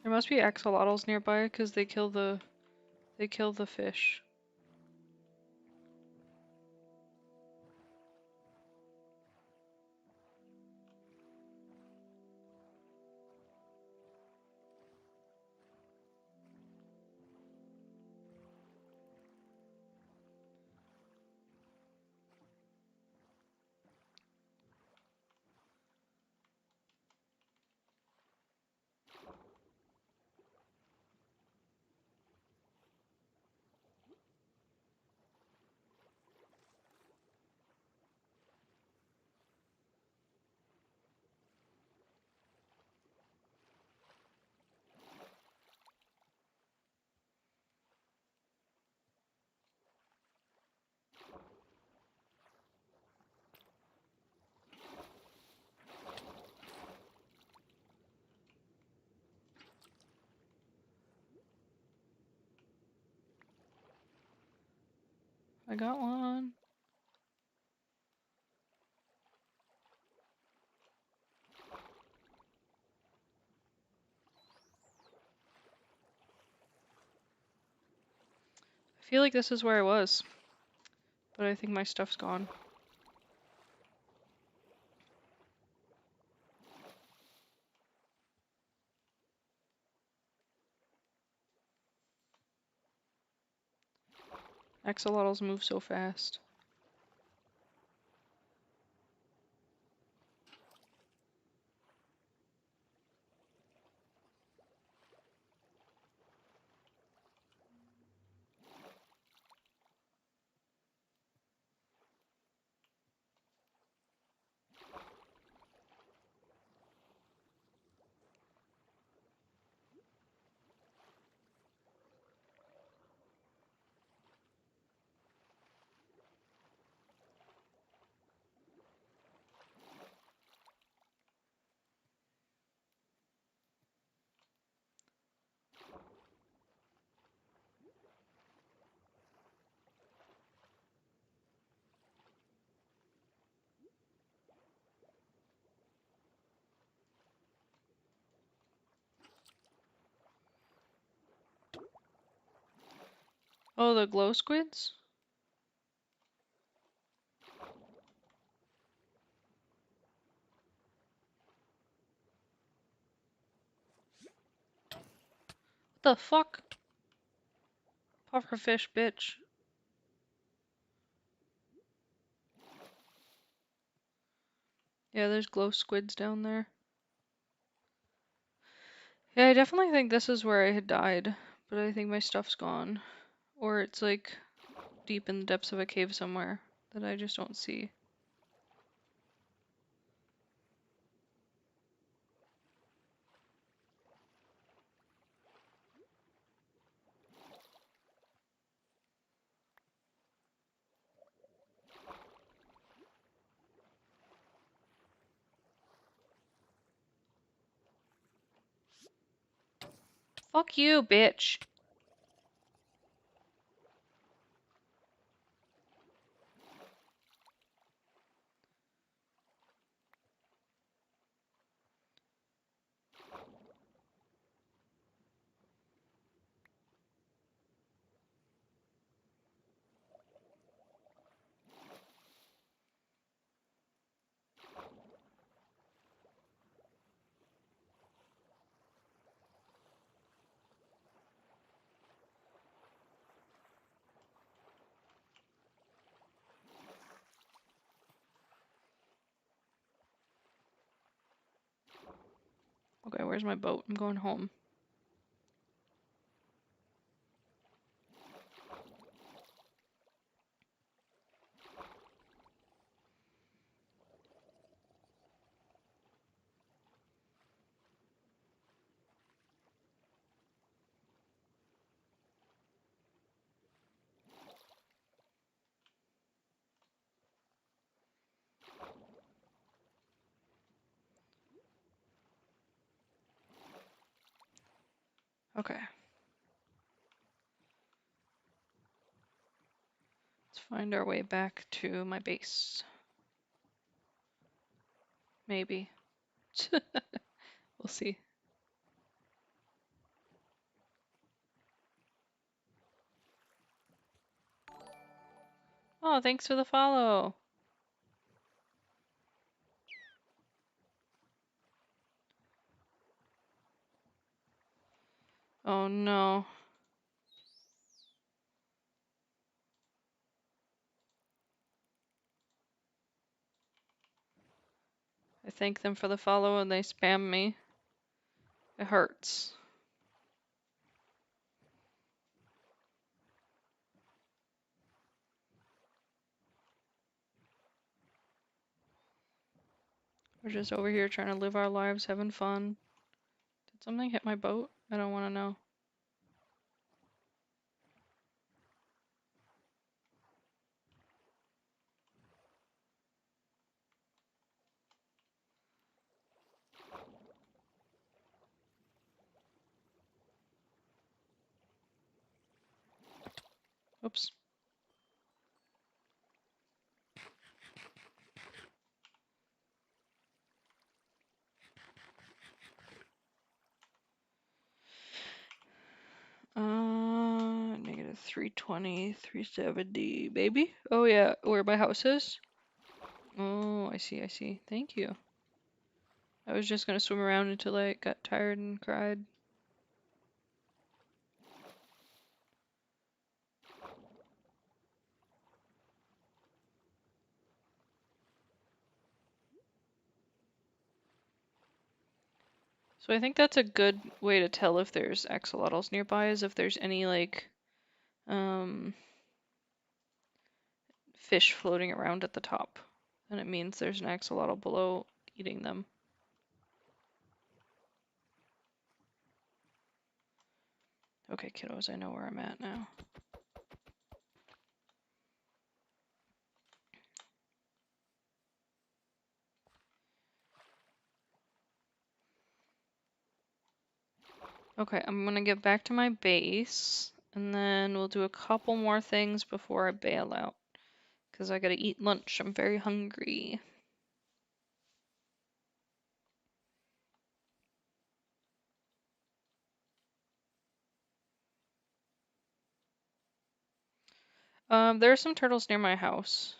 There must be axolotls nearby because they kill the fish. I got one. I feel like this is where I was, but I think my stuff's gone. Axolotls move so fast. Oh, the glow squids? What the fuck? Pufferfish, bitch. Yeah, there's glow squids down there. Yeah, I definitely think this is where I had died, but I think my stuff's gone. Or it's like deep in the depths of a cave somewhere that I just don't see. Fuck you, bitch. Okay, where's my boat? I'm going home. Okay. Let's find our way back to my base. Maybe. We'll see. Oh, thanks for the follow. Oh no. I thank them for the follow and they spam me. It hurts. We're just over here trying to live our lives, having fun. Did something hit my boat? I don't want to know. Oops. Negative 320, 370, baby. Oh yeah, where my house is? Oh, I see, I see. Thank you. I was just gonna swim around until I got tired and cried. So I think that's a good way to tell if there's axolotls nearby, is if there's any like fish floating around at the top. And it means there's an axolotl below eating them. Okay, kiddos, I know where I'm at now. Okay, I'm gonna get back to my base, and then we'll do a couple more things before I bail out. Because I gotta eat lunch, I'm very hungry. There are some turtles near my house.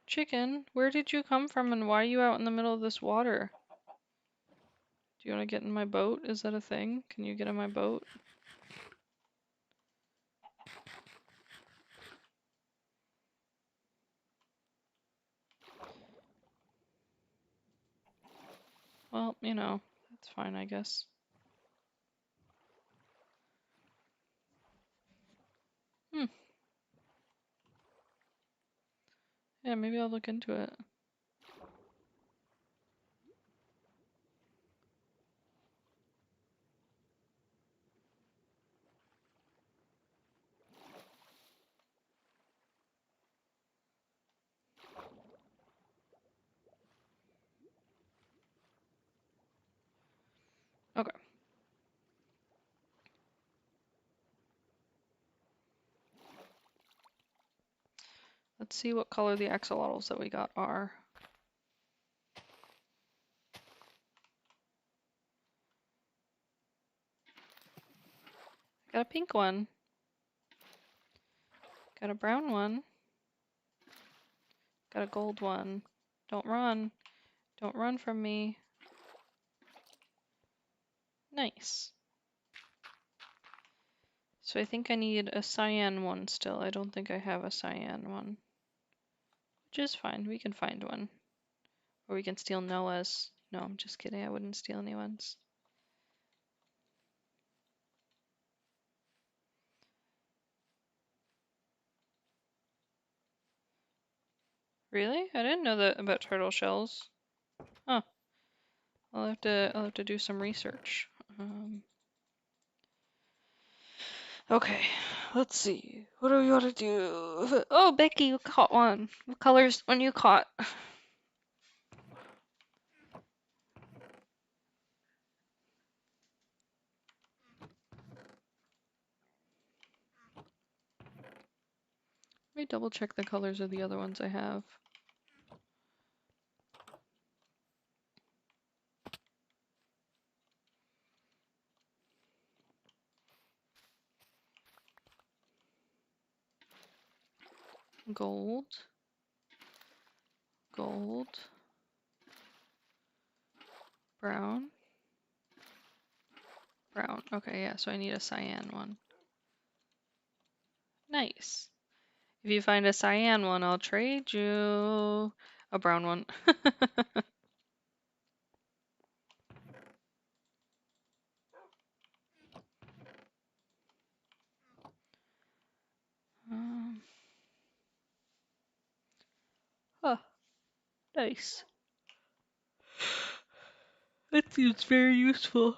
Chicken, where did you come from and why are you out in the middle of this water? Do you want to get in my boat? Is that a thing? Can you get in my boat? Well, you know, that's fine, I guess. Yeah, maybe I'll look into it. Okay. Let's see what color the axolotls that we got are. Got a pink one. Got a brown one. Got a gold one. Don't run. Don't run from me. Nice. So I think I need a cyan one still. I don't think I have a cyan one. Which is fine. We can find one. Or we can steal Noah's. No, I'm just kidding. I wouldn't steal anyone's. Really? I didn't know that about turtle shells. Huh. I'll have to do some research. Okay, let's see. What do we want to do? Oh, Becky, you caught one. What color's one you caught? Let me double check the colors of the other ones I have. Gold. Gold. Brown. Brown. Okay, yeah, so I need a cyan one. Nice. If you find a cyan one, I'll trade you a brown one. um, oh, nice. That seems very useful.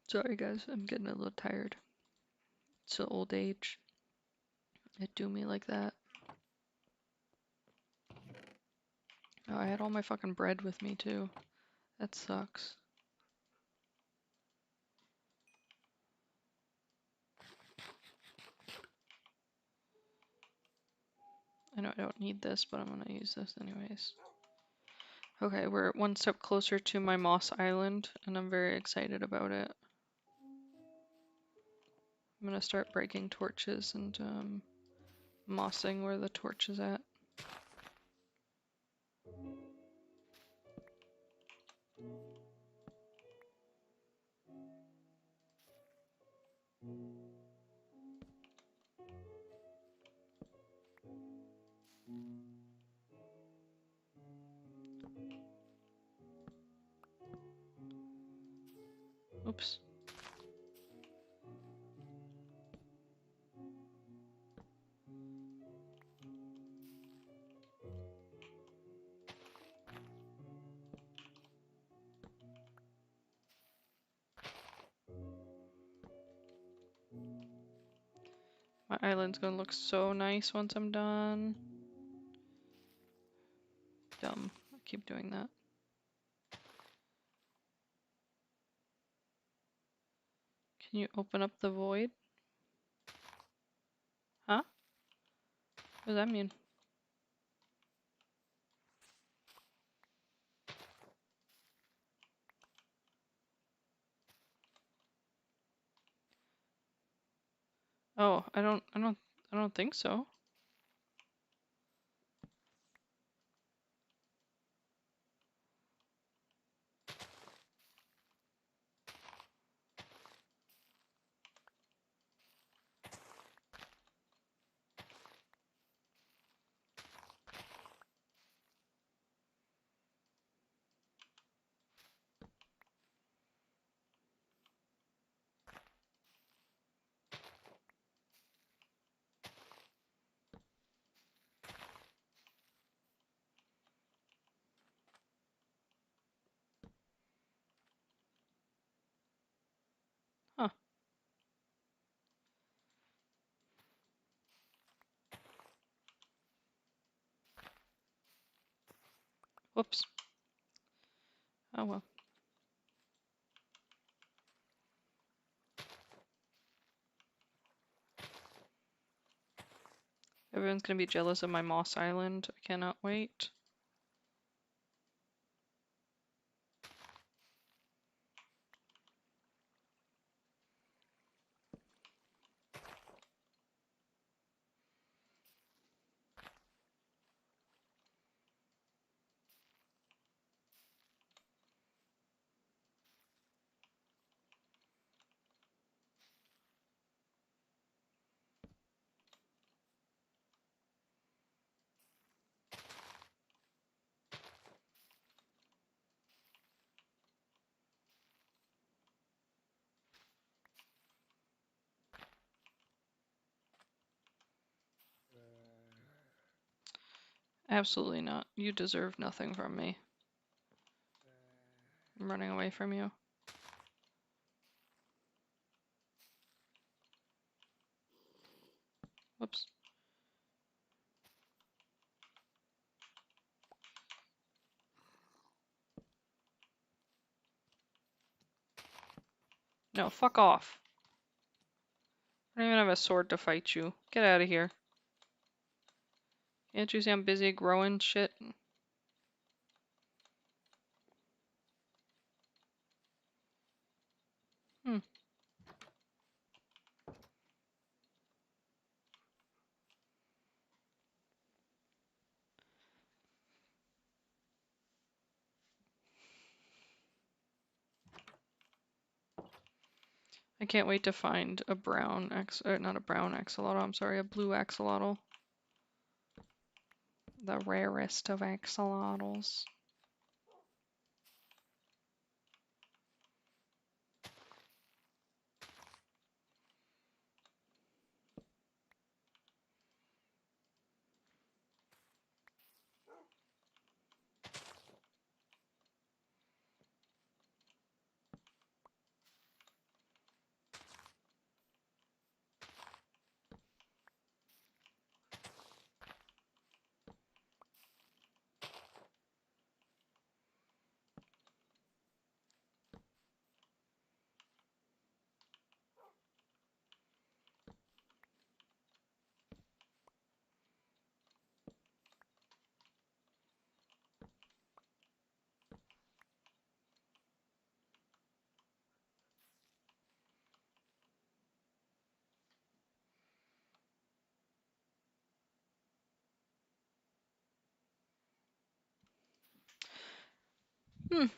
Sorry guys, I'm getting a little tired. It's the old age. It do me like that. Oh, I had all my fucking bread with me too. That sucks. I know I don't need this, but I'm gonna use this anyways. Okay, we're one step closer to my moss island, and I'm very excited about it. I'm gonna start breaking torches and mossing where the torch is at. Oops. My island's gonna look so nice once I'm done. Dumb. I keep doing that. Can you open up the void? Huh? What does that mean? Oh, I don't think so. Whoops. Oh well. Everyone's gonna be jealous of my moss island. I cannot wait. Absolutely not. You deserve nothing from me. I'm running away from you. Whoops. No, fuck off. I don't even have a sword to fight you. Get out of here. Can't you see I'm busy growing shit? Hmm. I can't wait to find a brown not a brown axolotl, I'm sorry, a blue axolotl. The rarest of axolotls.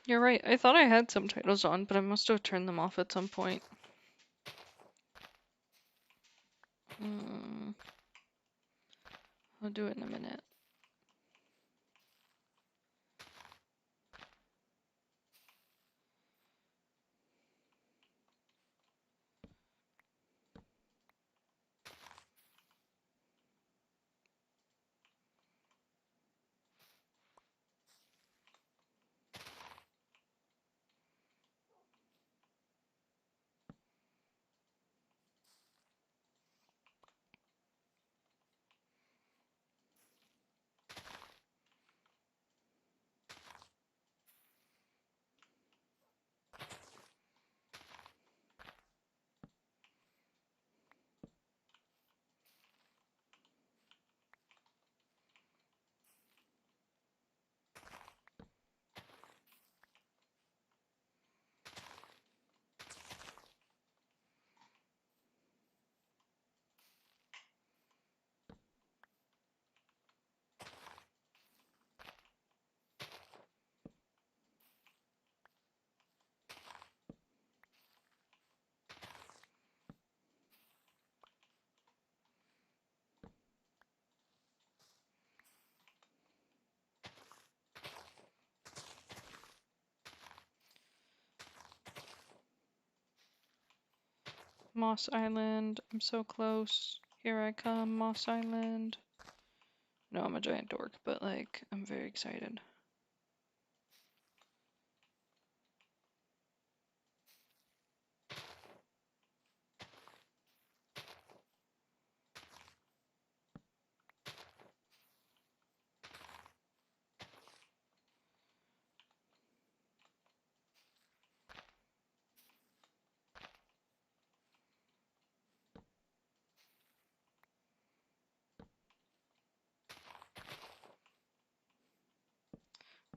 You're right. I thought I had subtitles on, but I must have turned them off at some point. I'll do it in a minute. Moss Island. I'm so close. Here I come, Moss Island. No, I'm a giant dork, but like, I'm very excited.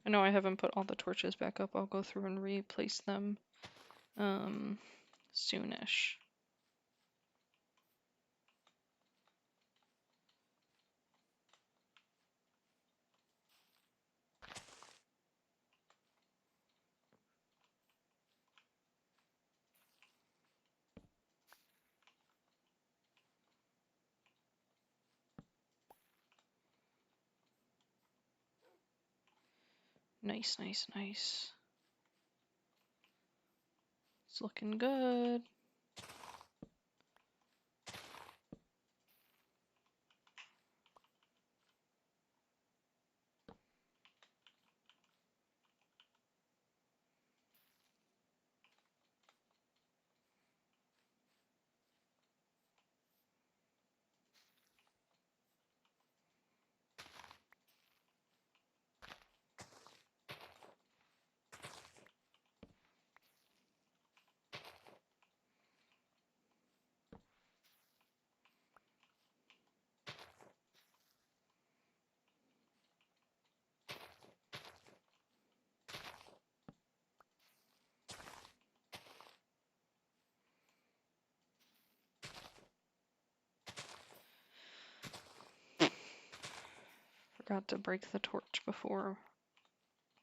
I know I haven't put all the torches back up. I'll go through and replace them soonish. Nice, nice, nice. It's looking good. Forgot to break the torch before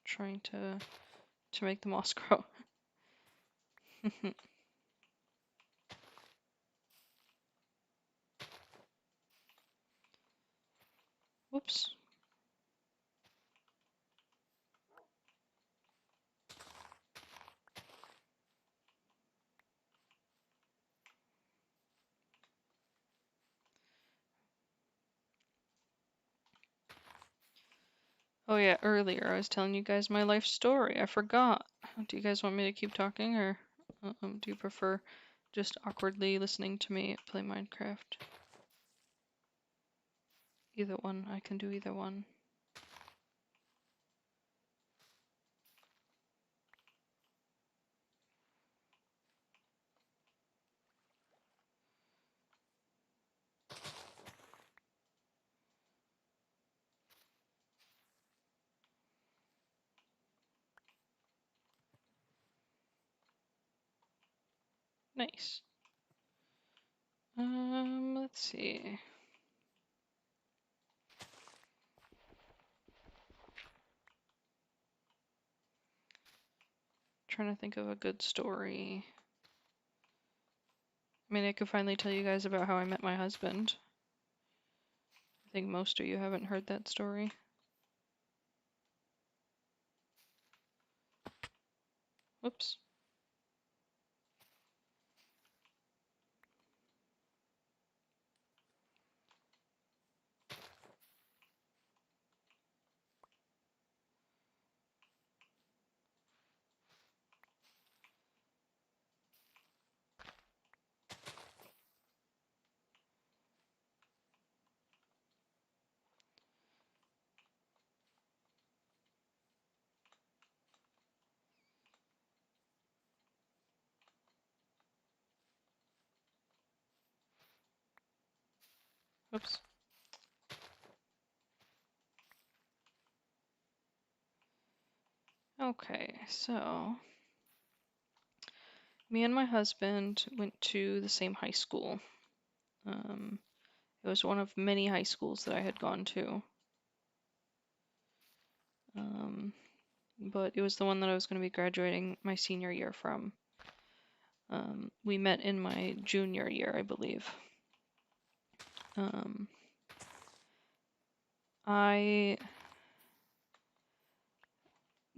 trying to make the moss grow. Whoops. Oh yeah, earlier I was telling you guys my life story. I forgot. Do you guys want me to keep talking, or do you prefer just awkwardly listening to me play Minecraft? Either one. I can do either one. Nice. Let's see. Trying to think of a good story. I mean, I could finally tell you guys about how I met my husband. I think most of you haven't heard that story. Whoops. Whoops. Okay, so me and my husband went to the same high school. It was one of many high schools that I had gone to. But it was the one that I was going to be graduating my senior year from. We met in my junior year, I believe.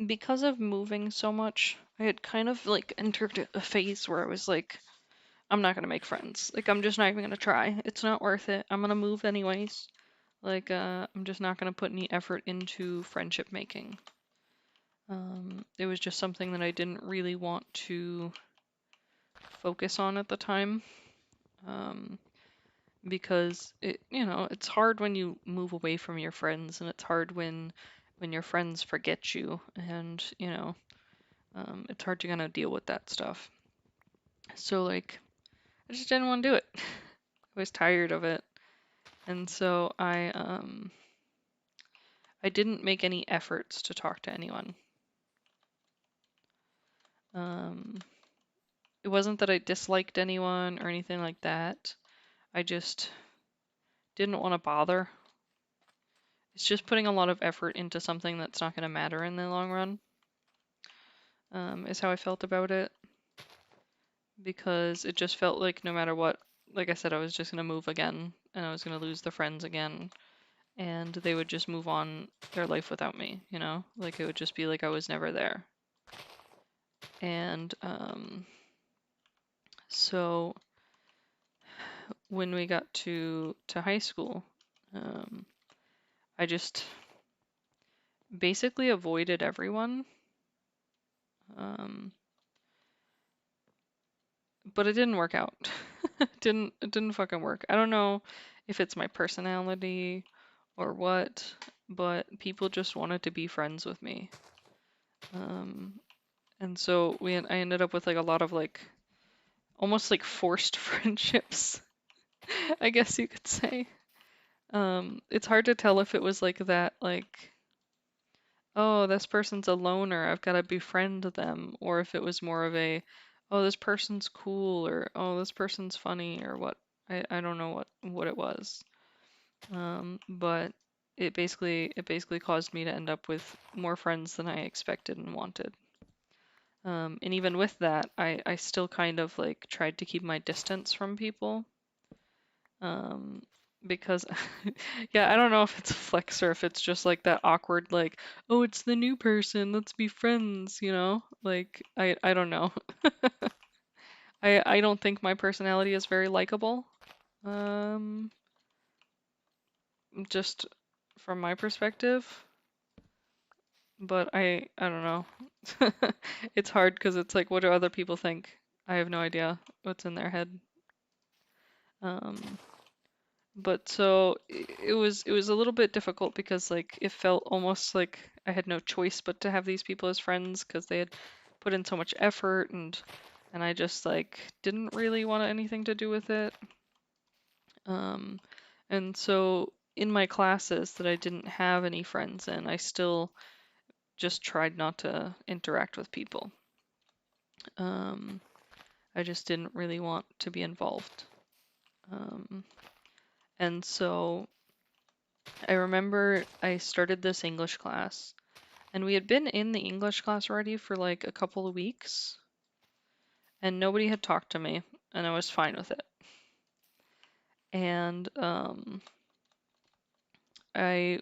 Because of moving so much, I had kind of like entered a phase where I was like, I'm not gonna make friends. Like, I'm just not even gonna try. It's not worth it. I'm gonna move anyways. Like, I'm just not gonna put any effort into friendship making. It was just something that I didn't really want to focus on at the time. Because it's hard when you move away from your friends, and it's hard when your friends forget you, and it's hard to kind of deal with that stuff. So like, I just didn't want to do it. I was tired of it, and so I I didn't make any efforts to talk to anyone. It wasn't that I disliked anyone or anything like that. I just didn't want to bother. It's just putting a lot of effort into something that's not going to matter in the long run, is how I felt about it. Because it just felt like no matter what, like I said, I was just going to move again and I was going to lose the friends again. And they would just move on their life without me, you know? Like it would just be like I was never there. And so when we got to high school, I just basically avoided everyone. But it didn't work out. It didn't fucking work. I don't know if it's my personality or what, but people just wanted to be friends with me. And so I ended up with like a lot of like almost like forced friendships, I guess you could say. It's hard to tell if it was like that, like, oh, this person's a loner, I've got to befriend them, or if it was more of a, oh, this person's cool, or oh, this person's funny, or what. I don't know what it was. But it basically caused me to end up with more friends than I expected and wanted. And even with that, I still kind of like tried to keep my distance from people. Because yeah, I don't know if it's a flex or if it's just like that awkward like, oh, it's the new person, let's be friends, you know? Like I don't know. I don't think my personality is very likable. Um, just from my perspective, but I don't know. It's hard because it's like, what do other people think? I have no idea what's in their head. Um, But so it was a little bit difficult because like it felt almost like I had no choice but to have these people as friends because they had put in so much effort and I just like didn't really want anything to do with it. Um, and so in my classes that I didn't have any friends in, I still just tried not to interact with people. Um, I just didn't really want to be involved. Um, and so I remember I started this English class, and we had been in the English class already for like a couple of weeks, and nobody had talked to me, and I was fine with it. And I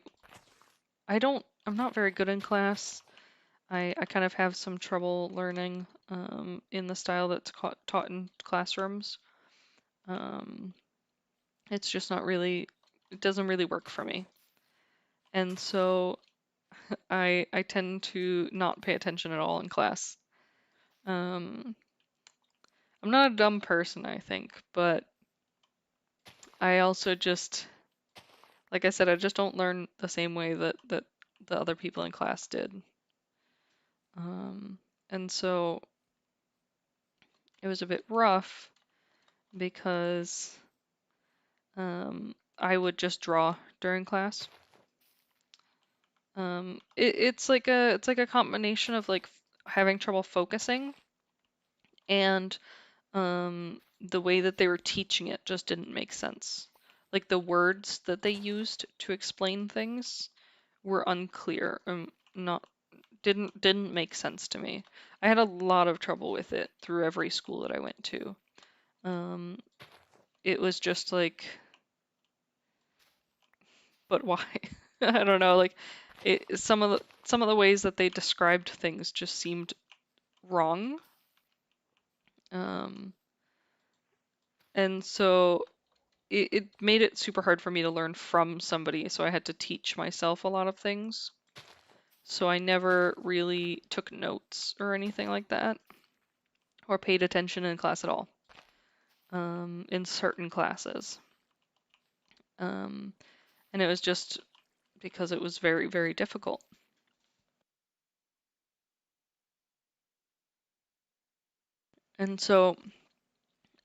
I'm not very good in class. I kind of have some trouble learning in the style that's taught in classrooms. Um, it's just not really, it doesn't really work for me. And so I tend to not pay attention at all in class. Um, I'm not a dumb person, I think, but I also just, like I said, I just don't learn the same way that the other people in class did. Um, and so it was a bit rough because I would just draw during class. It's like a combination of like having trouble focusing and the way that they were teaching it just didn't make sense. Like the words that they used to explain things were unclear, not didn't make sense to me. I had a lot of trouble with it through every school that I went to. Um, it was just like, but why? I don't know. Like, some of the ways that they described things just seemed wrong. Um, and so it made it super hard for me to learn from somebody. So I had to teach myself a lot of things. So I never really took notes or anything like that, or paid attention in class at all. In certain classes. Um, and it was just because it was very, very difficult. And so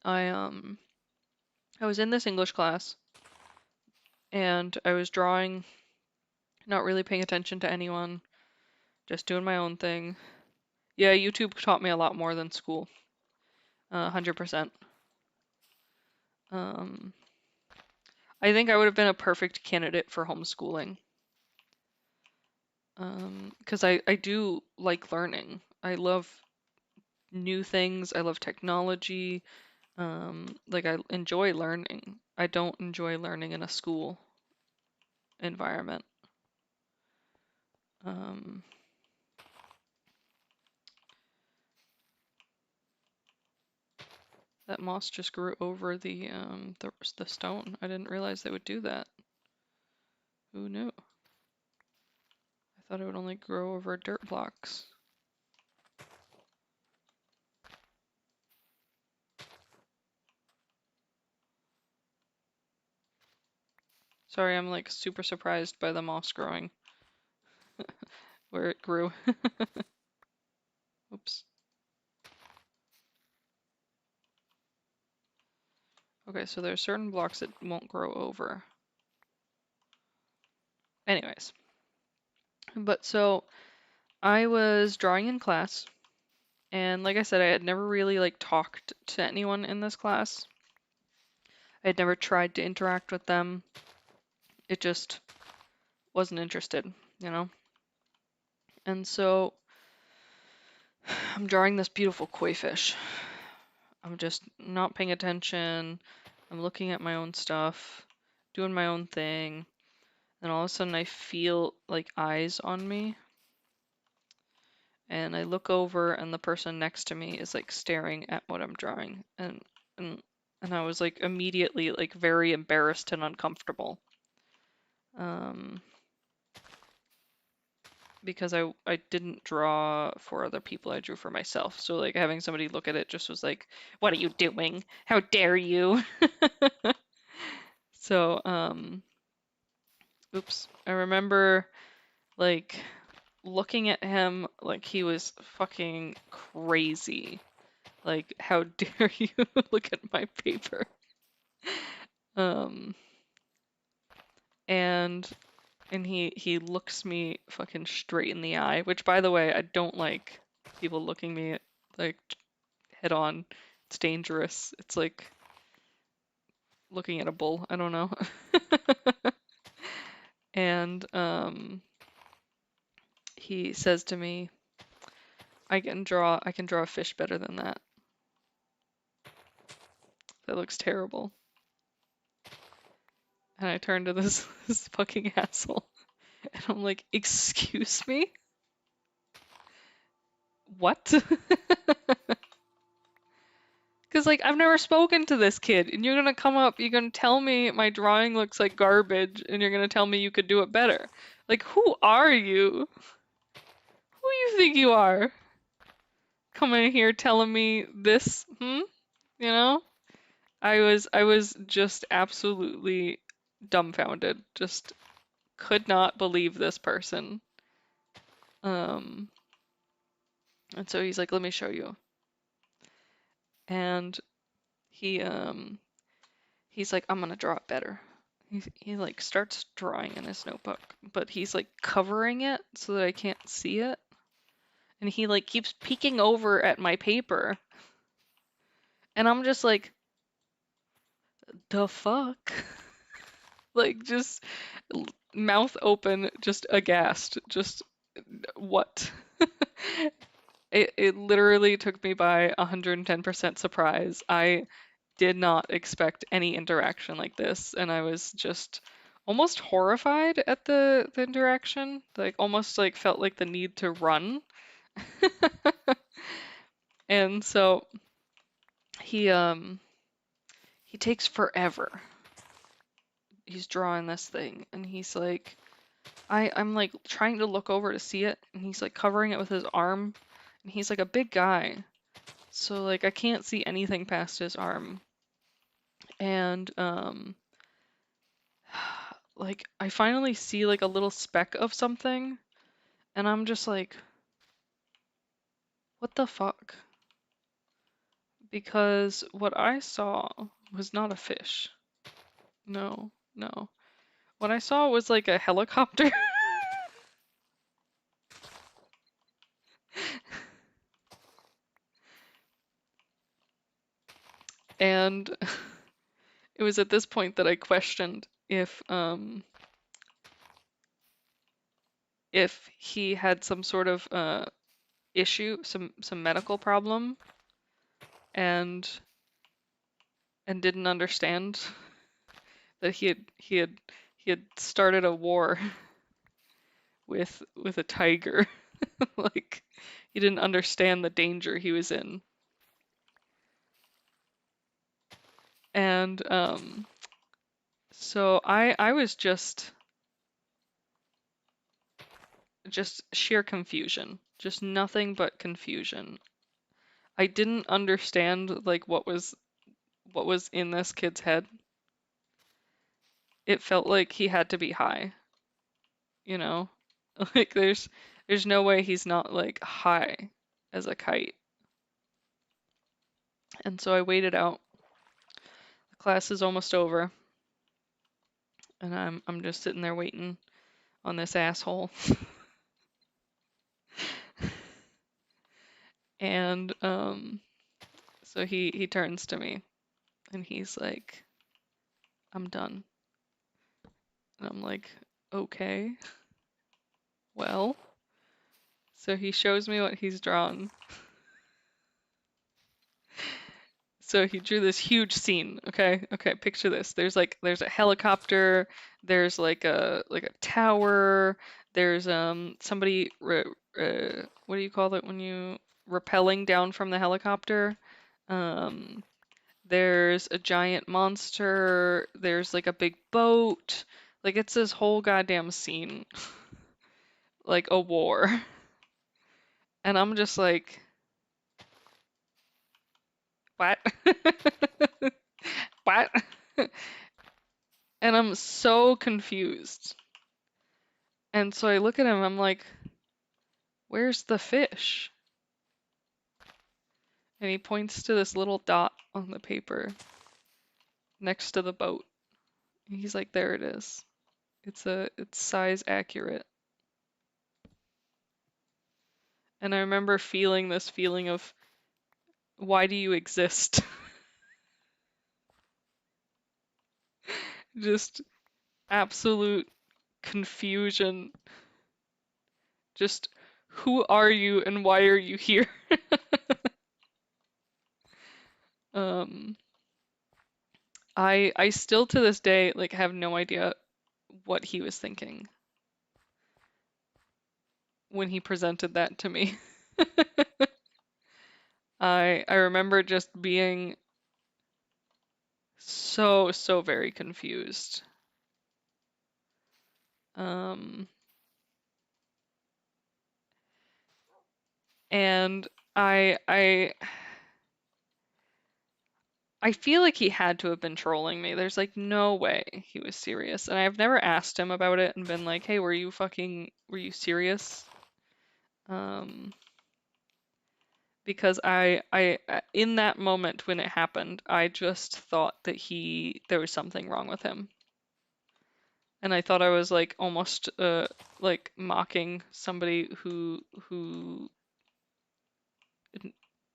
I I was in this English class and I was drawing not really paying attention to anyone, just doing my own thing. Yeah, YouTube taught me a lot more than school. 100%. Um, I think I would have been a perfect candidate for homeschooling. Because I do like learning. I love new things. I love technology. Like I enjoy learning. I don't enjoy learning in a school environment. Um, that moss just grew over the stone. I didn't realize they would do that. Who knew? I thought it would only grow over dirt blocks. Sorry, I'm like super surprised by the moss growing where it grew. Oops. Okay, so there are certain blocks that won't grow over. Anyways, but so I was drawing in class, and like I said, I had never really like talked to anyone in this class. I had never tried to interact with them. It just wasn't interested, you know? And so I'm drawing this beautiful koi fish. I'm just not paying attention. I'm looking at my own stuff, doing my own thing. And all of a sudden I feel like eyes on me. And I look over and the person next to me is like staring at what I'm drawing. And and I was like immediately like very embarrassed and uncomfortable. Because I didn't draw for other people, I drew for myself. So like having somebody look at it just was like, what are you doing? How dare you? So, oops. I remember like looking at him like he was fucking crazy. Like, how dare you look at my paper? Um, and he looks me fucking straight in the eye, which by the way, I don't like people looking me like head on. It's dangerous. It's like looking at a bull. I don't know. And he says to me, I can draw a fish better than that. That looks terrible. And I turn to this fucking asshole and I'm like, excuse me? What? Because, like, I've never spoken to this kid, and you're gonna come up, you're gonna tell me my drawing looks like garbage, and you're gonna tell me you could do it better. Like, who are you? Who you think you are? Coming here telling me this, You know? I was just absolutely dumbfounded. Just could not believe this person. Um, and so he's like, let me show you. And he he's like, I'm gonna draw it better. He like starts drawing in his notebook, but he's like covering it so that I can't see it. And he like keeps peeking over at my paper. And I'm just like, the fuck? Like just mouth open, just aghast. Just what? It literally took me by 110% surprise. I did not expect any interaction like this, and I was just almost horrified at the interaction. Like almost like felt like the need to run. And so he takes forever. He's drawing this thing and he's like I'm like trying to look over to see it and he's like covering it with his arm and he's like a big guy. So like I can't see anything past his arm. And like I finally see like a little speck of something and I'm just like, what the fuck? Because what I saw was not a fish. No, no. What I saw was like a helicopter. And it was at this point that I questioned if he had some sort of issue, some medical problem, and didn't understand that he had started a war with a tiger. Like he didn't understand the danger he was in. And so I was just sheer confusion. Just nothing but confusion. I didn't understand like what was in this kid's head. It felt like he had to be high, you know? Like there's no way he's not like high as a kite. And so I waited out. The class is almost over, and I'm just sitting there waiting on this asshole. And so he turns to me and he's like, "I'm done." And I'm like, "Okay. Well." So he shows me what he's drawn. So he drew this huge scene. Okay, picture this. There's a helicopter. There's like a tower. There's somebody what do you call it when you rappelling down from the helicopter? Um, there's a giant monster. There's like a big boat. Like it's this whole goddamn scene, like a war. And I'm just like, what? What? And I'm so confused. And so I look at him, I'm like, where's the fish? And he points to this little dot on the paper next to the boat. And he's like, there it is. It's size accurate. And I remember feeling this feeling of, why do you exist? Just absolute confusion. Just who are you and why are you here? Um, I still to this day like have no idea what he was thinking when he presented that to me. I remember just being so very confused. Um, and I feel like he had to have been trolling me. There's like no way he was serious. And I've never asked him about it and been like, "Hey, were you serious?" Um, because I in that moment when it happened, I just thought that there was something wrong with him. And I thought I was like almost like mocking somebody who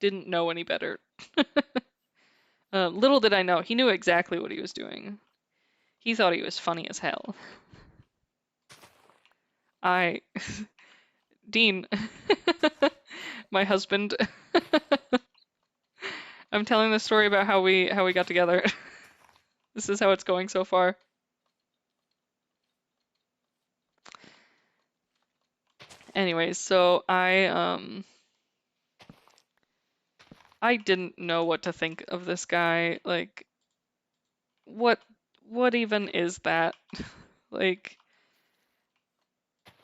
didn't know any better. Little did I know, he knew exactly what he was doing. He thought he was funny as hell. I, Dean, my husband, I'm telling the story about how we got together. This is how it's going so far. Anyways, so I didn't know what to think of this guy. Like, what what even is that? Like,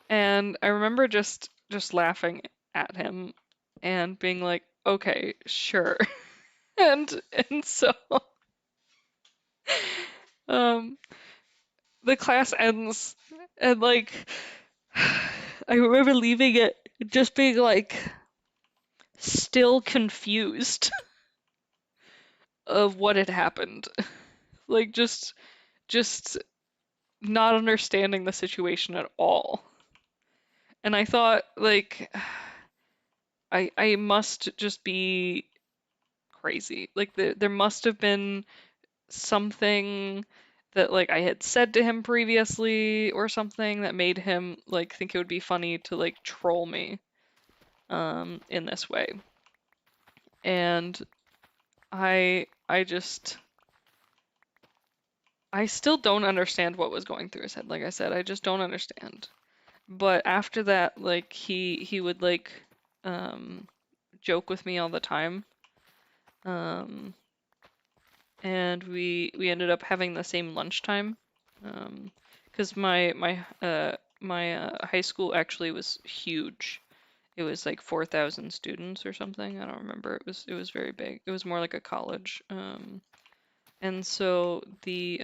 and I remember just laughing at him and being like, okay, sure. And so um the class ends and like I remember leaving it just being like still confused of what had happened. Like just not understanding the situation at all. And I thought like I must just be crazy. Like there must have been something that like I had said to him previously or something that made him like think it would be funny to like troll me in this way. And I just I still don't understand what was going through his head. Like I said, I just don't understand. But after that, like he would like um joke with me all the time. Um and we ended up having the same lunchtime. Because my high school actually was huge. It was like 4,000 students or something. I don't remember. It was very big. It was more like a college. And so the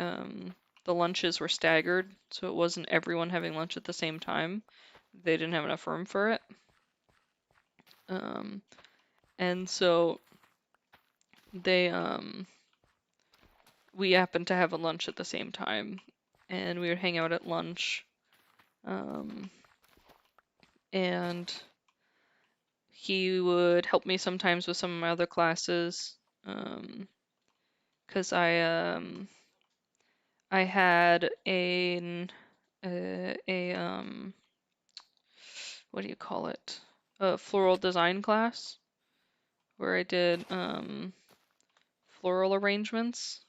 lunches were staggered, so it wasn't everyone having lunch at the same time. They didn't have enough room for it. Um, and so they we happened to have a lunch at the same time, and we would hang out at lunch. Um, and he would help me sometimes with some of my other classes. Because I had a what do you call it? A floral design class where I did floral arrangements.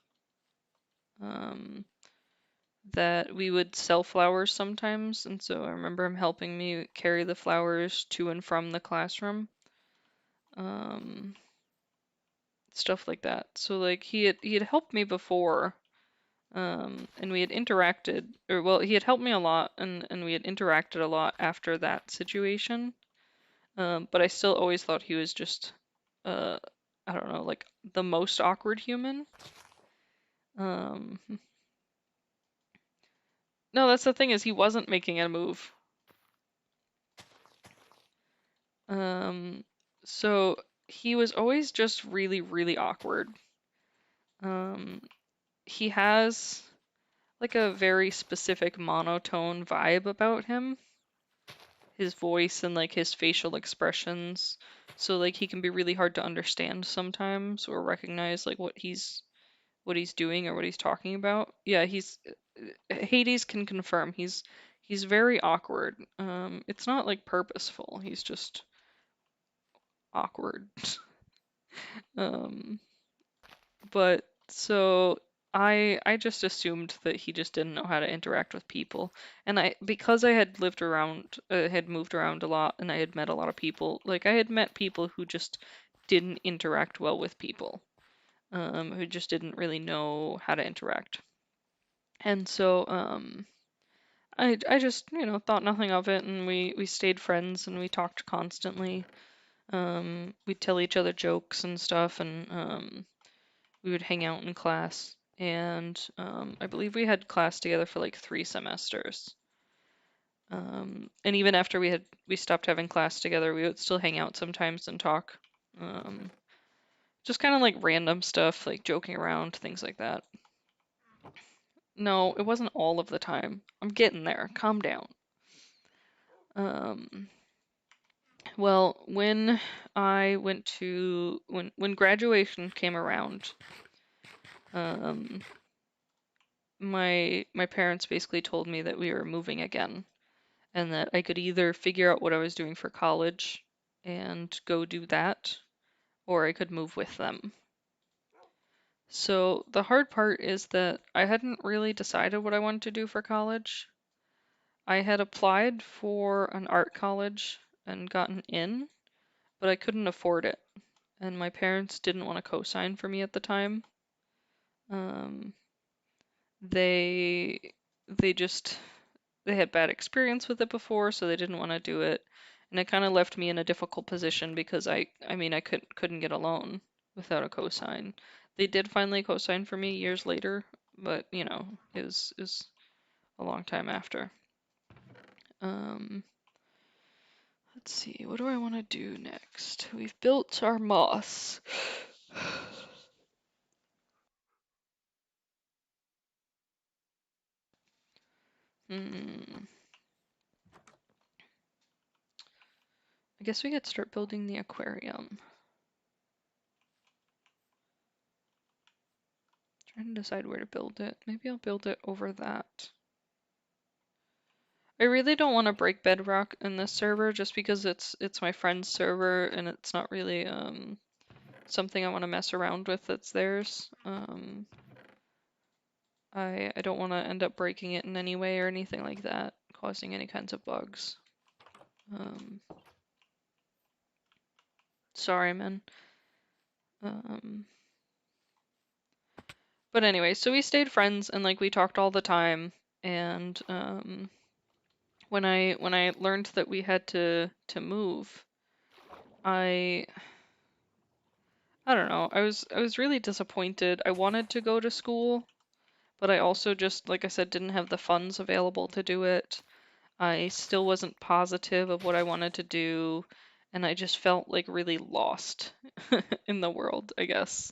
Um, that we would sell flowers sometimes, and so I remember him helping me carry the flowers to and from the classroom. Um, Stuff like that. So like he had helped me before, and we had interacted, or well, he had helped me a lot, and we had interacted a lot after that situation. But I still always thought he was just, uh, I don't know, like the most awkward human. Um, no, that's the thing is he wasn't making a move. Um, so he was always just really, really awkward. Um, he has like a very specific monotone vibe about him, his voice and like his facial expressions. So like he can be really hard to understand sometimes or recognize like what he's doing or what he's talking about. Yeah, he's Hades can confirm he's very awkward. It's not like purposeful. He's just awkward. Um, but so I just assumed that he just didn't know how to interact with people. And I because I had lived around had moved around a lot and I had met a lot of people, like I had met people who just didn't interact well with people. Who just didn't really know how to interact. And so I just, thought nothing of it and we stayed friends and we talked constantly. We'd tell each other jokes and stuff and we would hang out in class. And I believe we had class together for like 3 semesters. And even after we stopped having class together, we would still hang out sometimes and talk. Um, just kind of like random stuff, like joking around, things like that. No, it wasn't all of the time. I'm getting there. Calm down. Um, well, when I went to when graduation came around, um, my parents basically told me that we were moving again and that I could either figure out what I was doing for college and go do that, or I could move with them. So the hard part is that I hadn't really decided what I wanted to do for college. I had applied for an art college and gotten in, but I couldn't afford it, and my parents didn't want to co-sign for me at the time. Um, they they just they had bad experience with it before, so they didn't want to do it. And it kind of left me in a difficult position because I mean, I couldn't get a loan without a cosign. They did finally cosign for me years later, but it was a long time after. Um, let's see, what do I want to do next? We've built our moss. Hmm. I guess we could start building the aquarium. Trying to decide where to build it. Maybe I'll build it over that. I really don't want to break bedrock in this server just because it's my friend's server and it's not really something I want to mess around with that's theirs. I don't want to end up breaking it in any way or anything like that, causing any kinds of bugs. Sorry, man. But anyway, so we stayed friends and like we talked all the time. And when I learned that we had to move, I don't know. I was really disappointed. I wanted to go to school, but I also just, like I said, didn't have the funds available to do it. I still wasn't positive of what I wanted to do, and I just felt like really lost in the world, I guess.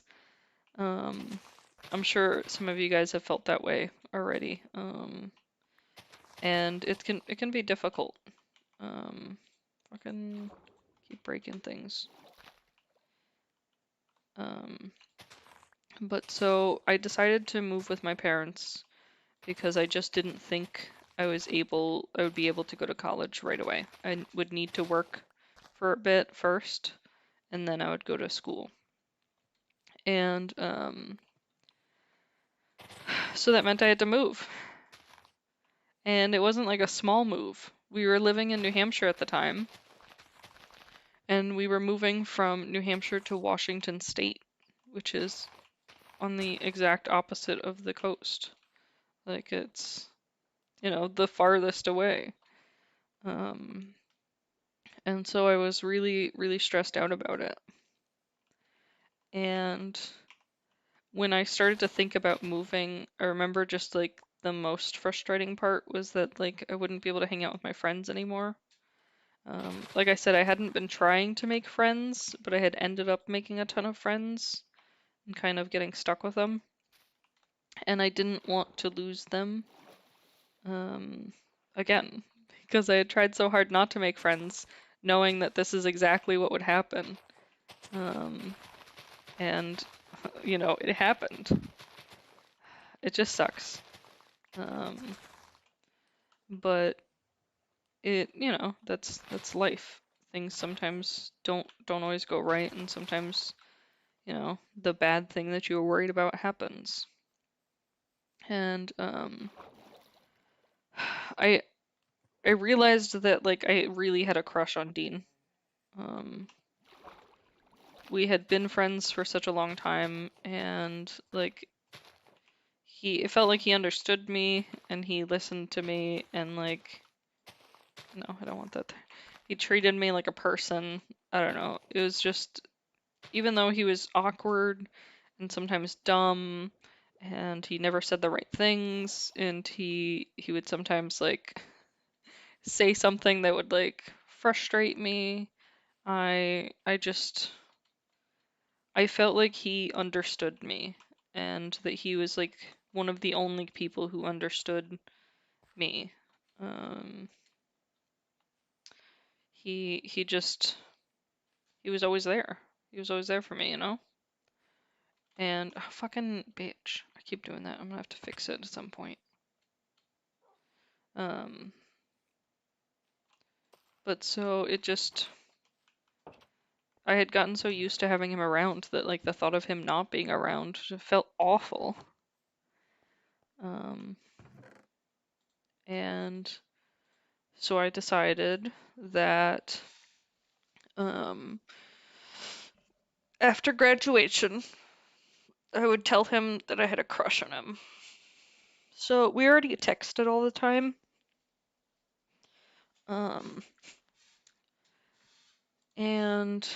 I'm sure some of you guys have felt that way already. And it can be difficult. Fucking keep breaking things. But so I decided to move with my parents because I just didn't think I would be able to go to college right away. I would need to work for a bit first, and then I would go to school. And so that meant I had to move. And it wasn't like a small move. We were living in New Hampshire at the time, and we were moving from New Hampshire to Washington State, which is on the exact opposite of the coast. Like it's, the farthest away. And so I was really, really stressed out about it. And when I started to think about moving, I remember just like the most frustrating part was that like I wouldn't be able to hang out with my friends anymore. Like I said, I hadn't been trying to make friends, but I had ended up making a ton of friends and kind of getting stuck with them. And I didn't want to lose them again, because I had tried so hard not to make friends, knowing that this is exactly what would happen. And, it happened. It just sucks. But that's life. Things sometimes don't always go right, and sometimes, the bad thing that you were worried about happens. And I realized that like I really had a crush on Dean. We had been friends for such a long time, and like it felt like he understood me and he listened to me, and like, no, I don't want that. He treated me like a person. I don't know. It was just, even though he was awkward and sometimes dumb, and he never said the right things, and he would sometimes like say something that would like frustrate me. I felt like he understood me, and that he was like one of the only people who understood me. Um, he just he was always there. He was always there for me, And oh, fucking bitch, I keep doing that. I'm gonna have to fix it at some point. But so it just, I had gotten so used to having him around that like the thought of him not being around felt awful. And so I decided that after graduation, I would tell him that I had a crush on him. So we already texted all the time. And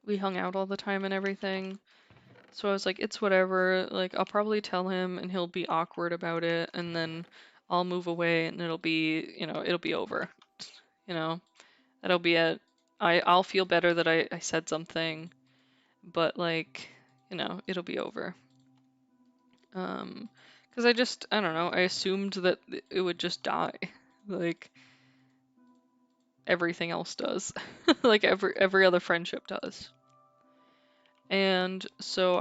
we hung out all the time and everything. So I was like, it's whatever. Like, I'll probably tell him and he'll be awkward about it, and then I'll move away and it'll be, it'll be over. That'll be it. I'll feel better that I said something, but like, it'll be over. Because I don't know, I assumed that it would just die, like everything else does, like every other friendship does. And so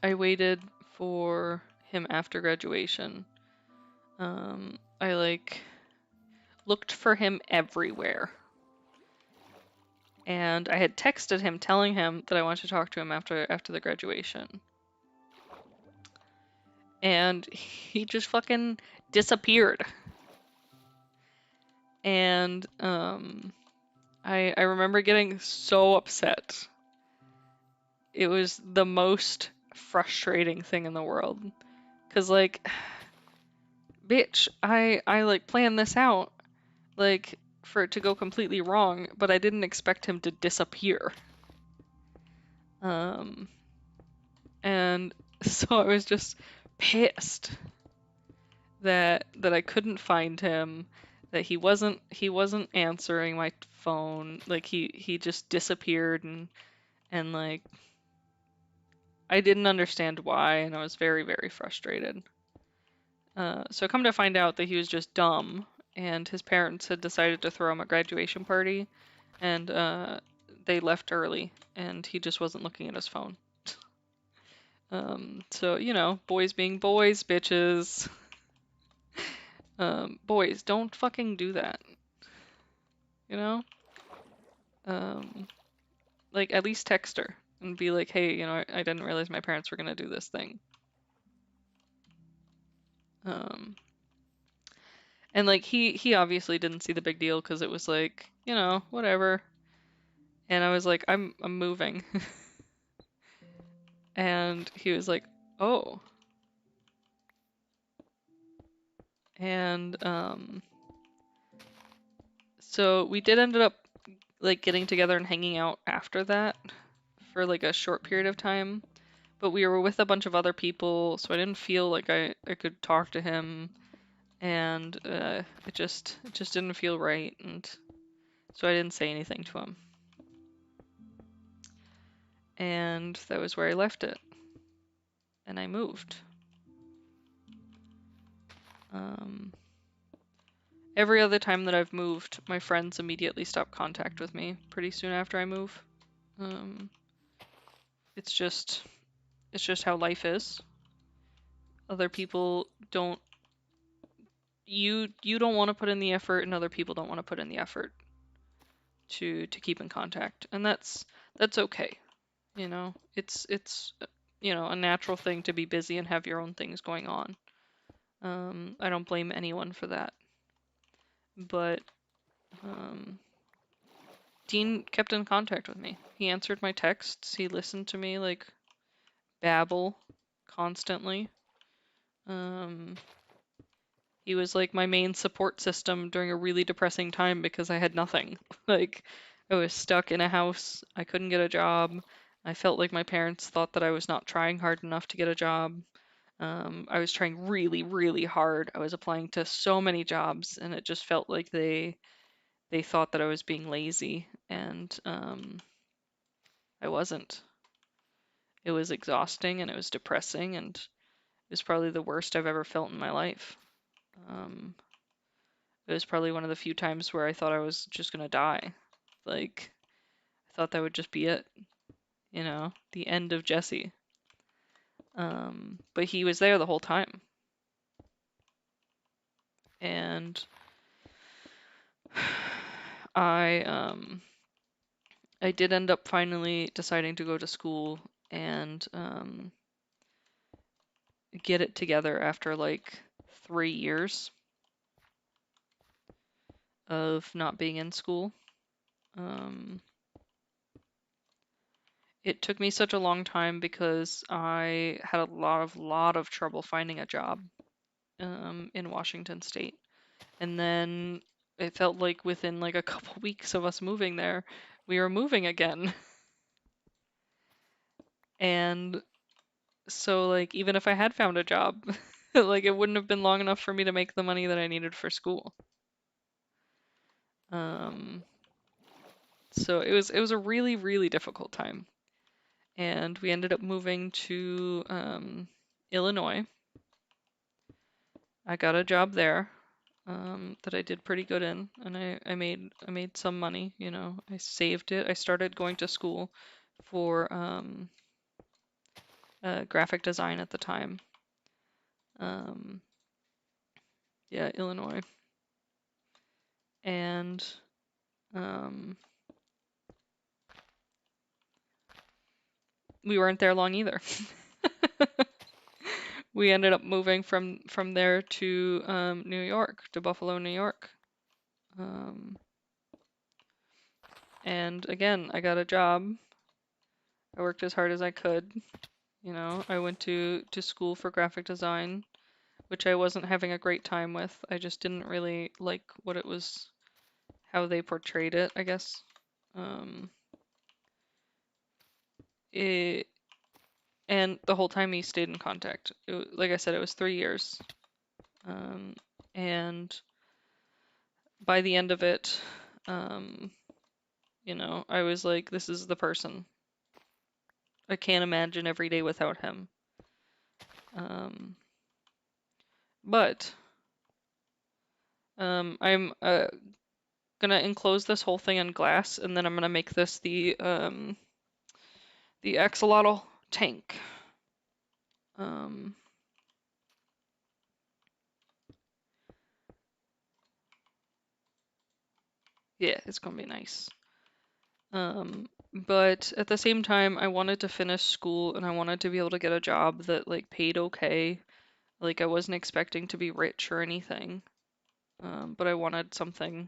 I waited for him after graduation. I like looked for him everywhere. And I had texted him telling him that I wanted to talk to him after the graduation. And he just fucking disappeared. And I remember getting so upset. It was the most frustrating thing in the world. 'Cause like, bitch, I like planned this out like for it to go completely wrong, but I didn't expect him to disappear. And so I was just pissed that I couldn't find him, that he wasn't answering my phone, like he just disappeared, and like I didn't understand why, and I was very, very frustrated. So come to find out that he was just dumb, and his parents had decided to throw him a graduation party, and they left early, and he just wasn't looking at his phone. So, you know, boys being boys, bitches. Boys, don't fucking do that. You know? Like, at least text her and be like, hey, you know, I didn't realize my parents were gonna do this thing. And like, he obviously didn't see the big deal because it was like, you know, whatever. And I was like, I'm moving. And he was like, oh. And so we did end up like getting together and hanging out after that for like a short period of time, but we were with a bunch of other people, so I didn't feel like I could talk to him, and it just didn't feel right, and so I didn't say anything to him. And that was where I left it. And I moved. Every other time that I've moved, my friends immediately stop contact with me pretty soon after I move. It's just how life is. Other people don't. You don't want to put in the effort, and other people don't want to put in the effort to keep in contact, and that's okay. You know, it's you know, a natural thing to be busy and have your own things going on. I don't blame anyone for that. But Dean kept in contact with me. He answered my texts. He listened to me like babble constantly. He was like my main support system during a really depressing time because I had nothing. Like, I was stuck in a house. I couldn't get a job. I felt like my parents thought that I was not trying hard enough to get a job. I was trying really, really hard. I was applying to so many jobs, and it just felt like they thought that I was being lazy, and I wasn't. It was exhausting and it was depressing, and it was probably the worst I've ever felt in my life. It was probably one of the few times where I thought I was just gonna die. Like, I thought that would just be it, you know, the end of Jesse. But he was there the whole time. And I did end up finally deciding to go to school and get it together after like 3 years of not being in school. It took me such a long time because I had a lot of trouble finding a job in Washington State. And then it felt like within like a couple weeks of us moving there, we were moving again. And so like even if I had found a job, like it wouldn't have been long enough for me to make the money that I needed for school. So it was a really, really difficult time. And we ended up moving to Illinois. I got a job there that I did pretty good in, and I made some money. You know, I saved it. I started going to school for graphic design at the time. Yeah, Illinois. And we weren't there long either. We ended up moving from there to New York, to Buffalo, New York. And again, I got a job. I worked as hard as I could. You know, I went to school for graphic design, which I wasn't having a great time with. I just didn't really like what it was, how they portrayed it, I guess. It, and the whole time we stayed in contact. Like I said, it was 3 years. And by the end of it, you know, I was like, this is the person. I can't imagine every day without him. But I'm gonna enclose this whole thing in glass, and then I'm gonna make this the axolotl tank. Yeah, it's gonna be nice. But at the same time, I wanted to finish school and I wanted to be able to get a job that like paid okay. Like I wasn't expecting to be rich or anything, but I wanted something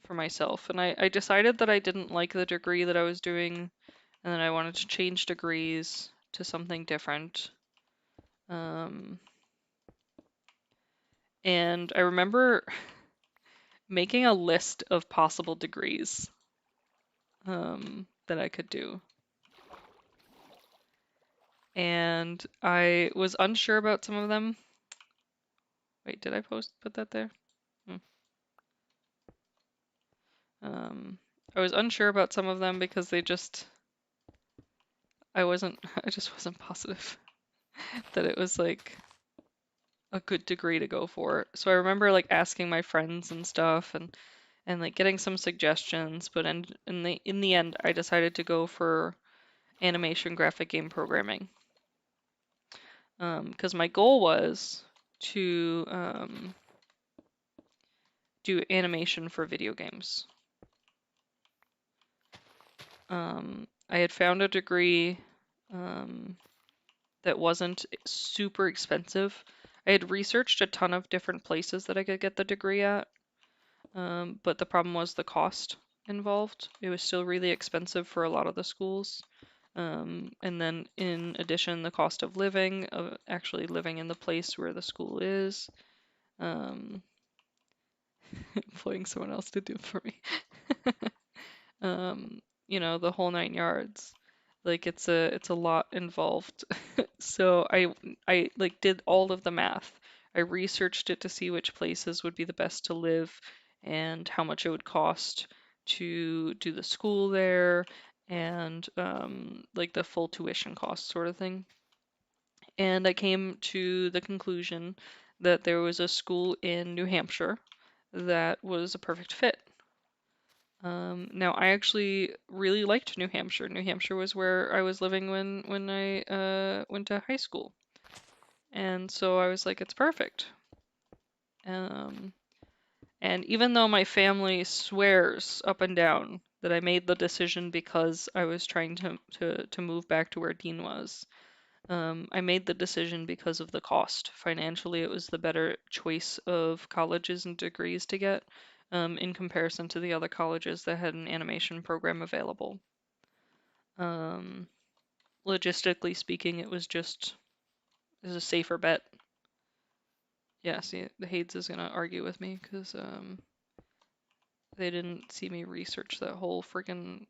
for myself. And I decided that I didn't like the degree that I was doing, and then I wanted to change degrees to something different. And I remember making a list of possible degrees that I could do. And I was unsure about some of them. Wait, did I put that there? I was unsure about some of them because I just wasn't positive that it was like a good degree to go for. So I remember like asking my friends and stuff and like getting some suggestions, but in the end I decided to go for animation graphic game programming. Because my goal was to do animation for video games. I had found a degree that wasn't super expensive. I had researched a ton of different places that I could get the degree at, but the problem was the cost involved. It was still really expensive for a lot of the schools. And then in addition, the cost of living, of actually living in the place where the school is, employing someone else to do it for me. You know, the whole 9 yards. Like it's a lot involved. So I like did all of the math. I researched it to see which places would be the best to live and how much it would cost to do the school there and like the full tuition cost sort of thing. And I came to the conclusion that there was a school in New Hampshire that was a perfect fit. Now I actually really liked New Hampshire. New Hampshire was where I was living when I went to high school, and so I was like, it's perfect. And even though my family swears up and down that I made the decision because I was trying to move back to where Dean was, I made the decision because of the cost. Financially, it was the better choice of colleges and degrees to get, in comparison to the other colleges that had an animation program available. Logistically speaking, it was a safer bet. Yeah, see, the Hades is gonna argue with me because they didn't see me research that whole freaking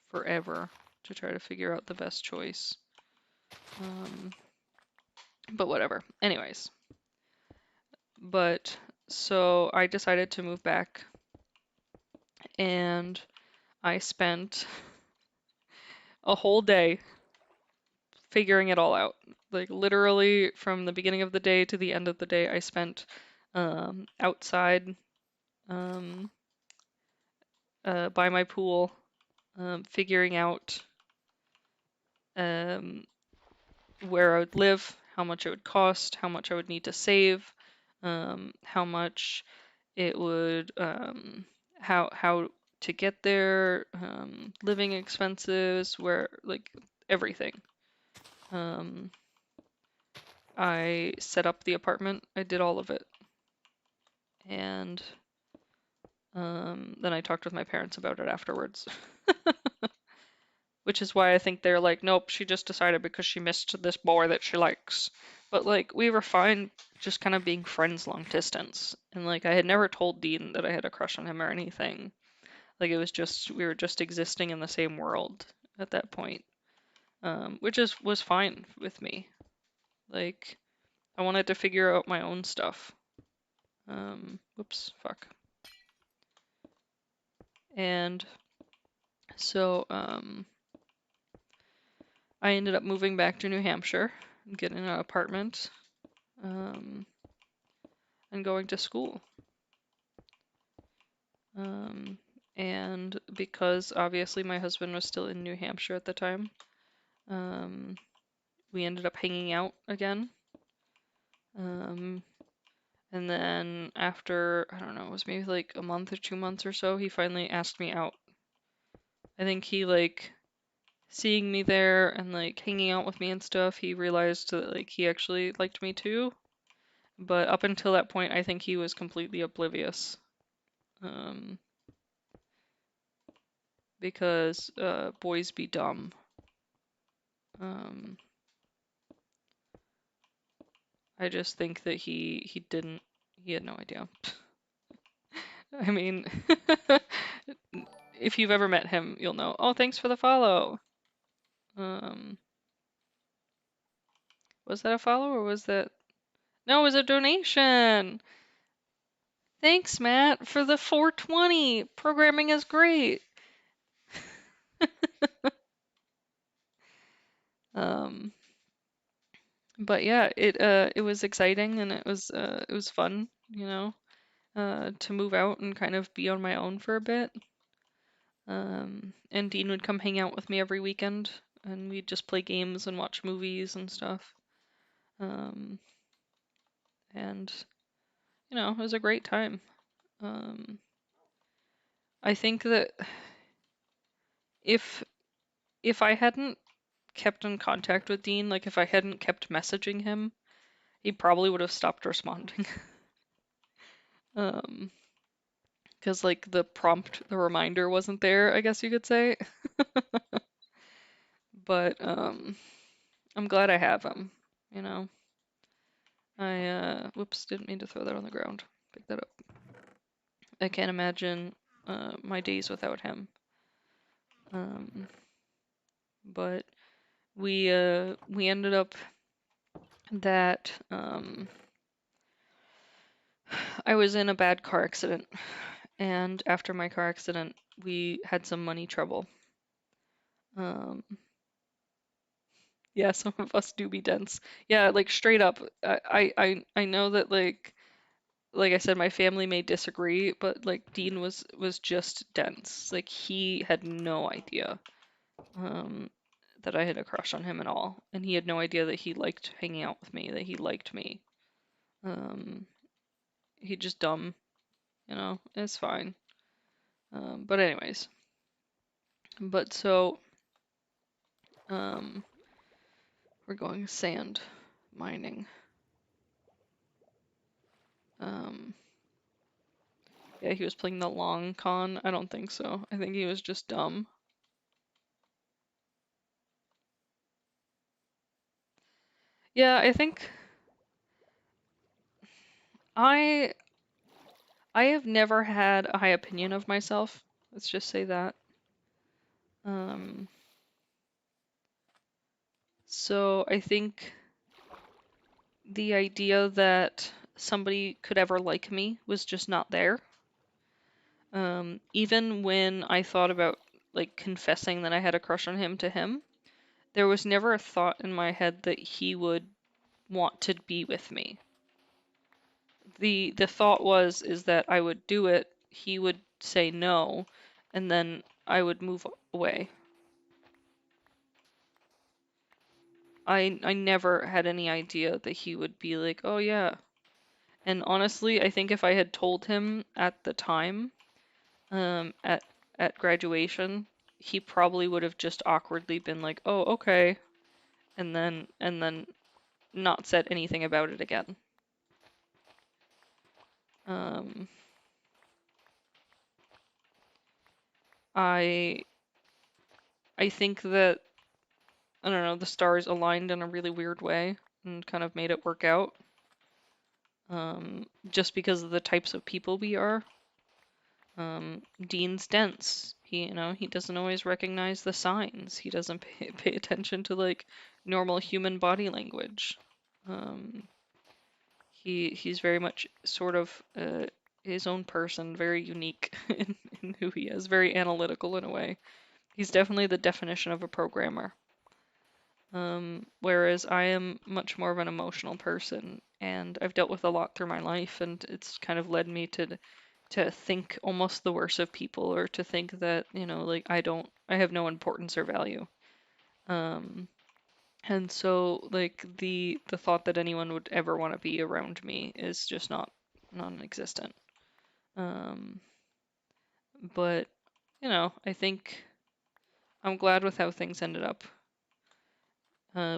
forever to try to figure out the best choice. But whatever. Anyways. But so I decided to move back and I spent a whole day figuring it all out. Like literally from the beginning of the day to the end of the day, I spent outside by my pool, figuring out where I would live, how much it would cost, how much I would need to save, how much it would, how to get there, living expenses, where, like, everything. Um, I set up the apartment, I did all of it. And then I talked with my parents about it afterwards. Which is why I think they're like, nope, she just decided because she missed this boy that she likes. But like, we were fine just kind of being friends long distance. And like, I had never told Dean that I had a crush on him or anything. Like, it was just, we were just existing in the same world at that point. Which was fine with me. Like, I wanted to figure out my own stuff. Whoops, fuck. And so, I ended up moving back to New Hampshire and getting an apartment, and going to school. And because obviously my husband was still in New Hampshire at the time, we ended up hanging out again. And then after, I don't know, it was maybe like a month or 2 months or so, he finally asked me out. I think he, like, seeing me there and like hanging out with me and stuff, he realized that like he actually liked me too. But up until that point, I think he was completely oblivious. Because boys be dumb. I just think that he didn't, he had no idea. I mean, if you've ever met him, you'll know. Oh, thanks for the follow. Was that a follow or was that? No, it was a donation. Thanks, Matt, for the 420. Programming is great. But yeah, it was exciting and it was fun, you know, to move out and kind of be on my own for a bit. And Dean would come hang out with me every weekend, and we'd just play games and watch movies and stuff. And you know, it was a great time. I think that if if I hadn't kept in contact with Dean, like if I hadn't kept messaging him, he probably would have stopped responding. Because like the reminder wasn't there, I guess you could say. But I'm glad I have him, you know. Whoops, didn't mean to throw that on the ground. Pick that up. I can't imagine my days without him. But we ended up that I was in a bad car accident, and after my car accident, we had some money trouble. Yeah, some of us do be dense. Yeah, like straight up. I know that like I said, my family may disagree, but like Dean was just dense. Like he had no idea that I had a crush on him at all, and he had no idea that he liked hanging out with me, that he liked me. He just dumb, you know. It's fine. But anyways, but so we're going sand mining. Yeah, he was playing the long con. I don't think so. I think he was just dumb. Yeah, I think I I have never had a high opinion of myself. Let's just say that. So I think the idea that somebody could ever like me was just not there. Even when I thought about like confessing that I had a crush on him to him, there was never a thought in my head that he would want to be with me. The thought is that I would do it, he would say no, and then I would move away. I never had any idea that he would be like, oh yeah. And honestly, I think if I had told him at the time, um, at at graduation, he probably would have just awkwardly been like, oh okay, and then not said anything about it again. Um, I I think that I don't know, the stars aligned in a really weird way and kind of made it work out. Just because of the types of people we are. Dean's dense. He doesn't always recognize the signs. He doesn't pay attention to like normal human body language. Um, he's very much sort of his own person, very unique in who he is, very analytical in a way. He's definitely the definition of a programmer. Whereas I am much more of an emotional person, and I've dealt with a lot through my life, and it's kind of led me to think almost the worst of people, or to think that, like I have no importance or value. Um, and so like the thought that anyone would ever want to be around me is just not non-existent. Um, but I think I'm glad with how things ended up.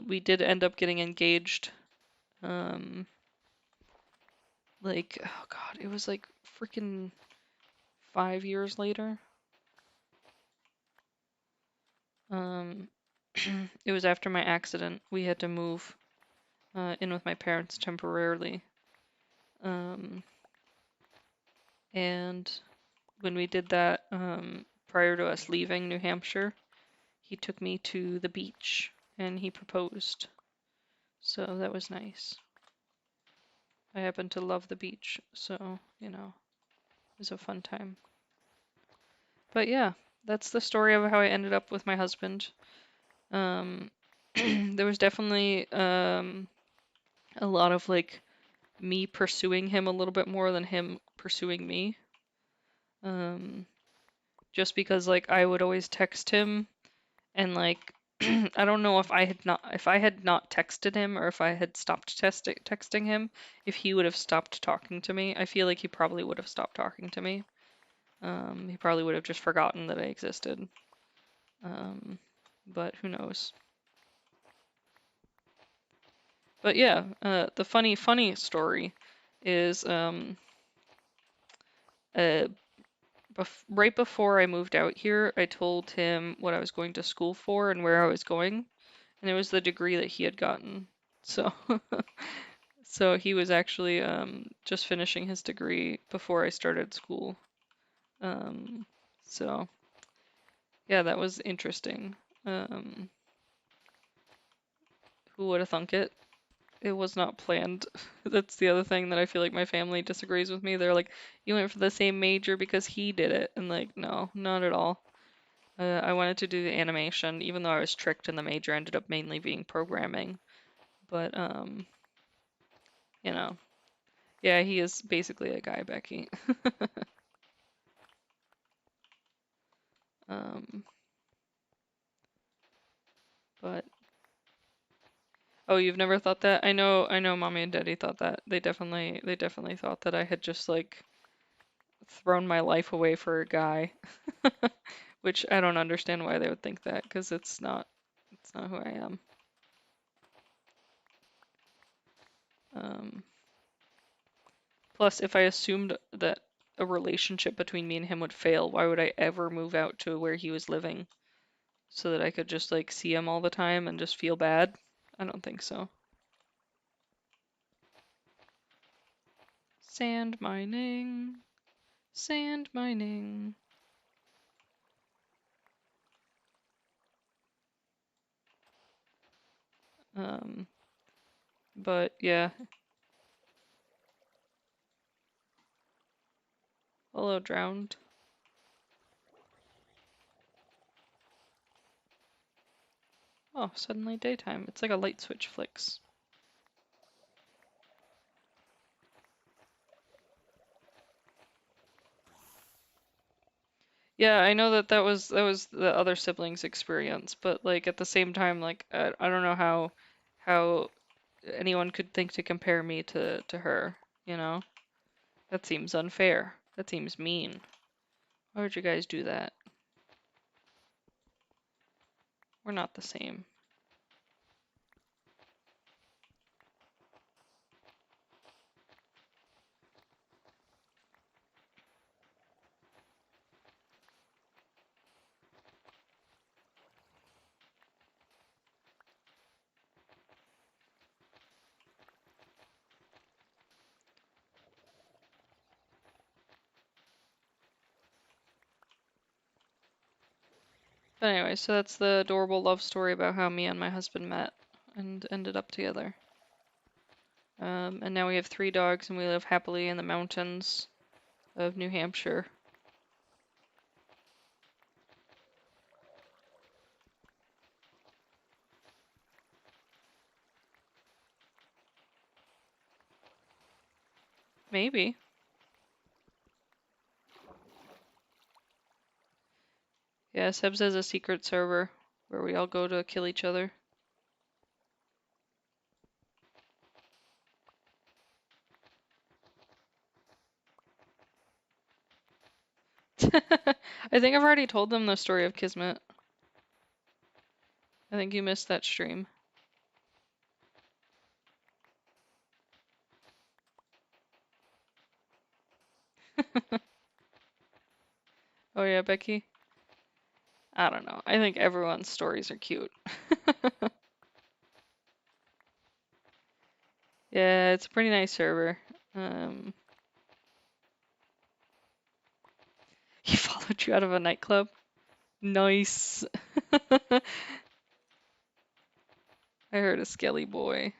We did end up getting engaged. Um, like, oh God, it was like freaking 5 years later. Um, it was after my accident. We had to move in with my parents temporarily. Um, and when we did that, prior to us leaving New Hampshire, he took me to the beach and he proposed. So that was nice. I happen to love the beach, so, it was a fun time. But yeah, that's the story of how I ended up with my husband. Um, there was definitely a lot of like me pursuing him a little bit more than him pursuing me. Um, just because like I would always text him and like I don't know if I had not texted him, or if I had stopped texting him, if he would have stopped talking to me. I feel like he probably would have stopped talking to me. He probably would have just forgotten that I existed. Um, but who knows? But yeah, the funny story is uh, right before I moved out here, I told him what I was going to school for and where I was going, and it was the degree that he had gotten. So, so he was actually just finishing his degree before I started school. Um, so yeah, that was interesting. Um, who would have thunk it? It was not planned. That's the other thing that I feel like my family disagrees with me. They're like, you went for the same major because he did it. And like, no, not at all. I wanted to do the animation, even though I was tricked and the major ended up mainly being programming. But, you know, yeah, he is basically a guy, Becky. Um, but, oh, you've never thought that? I know mommy and daddy thought that. They definitely thought that I had just like thrown my life away for a guy. Which I don't understand why they would think that, because it's not who I am. Um, Plus, if I assumed that a relationship between me and him would fail, why would I ever move out to where he was living so that I could just like see him all the time and just feel bad? I don't think so. Sand mining, sand mining. Um, but yeah. Hello, drowned. Oh, suddenly daytime. It's like a light switch flicks. Yeah, I know that that was the other siblings' experience, but like at the same time, like I don't know how how anyone could think to compare me to her, you know? That seems unfair. That seems mean. Why would you guys do that? We're not the same. But anyway, so that's the adorable love story about how me and my husband met and ended up together. And now we have 3 dogs and we live happily in the mountains of New Hampshire. Maybe. Yeah, Sebs has a secret server where we all go to kill each other. I think I've already told them the story of Kismet. I think you missed that stream. Oh yeah, Becky? I don't know. I think everyone's stories are cute. Yeah, it's a pretty nice server. He followed you out of a nightclub? Nice. I heard a skelly boy.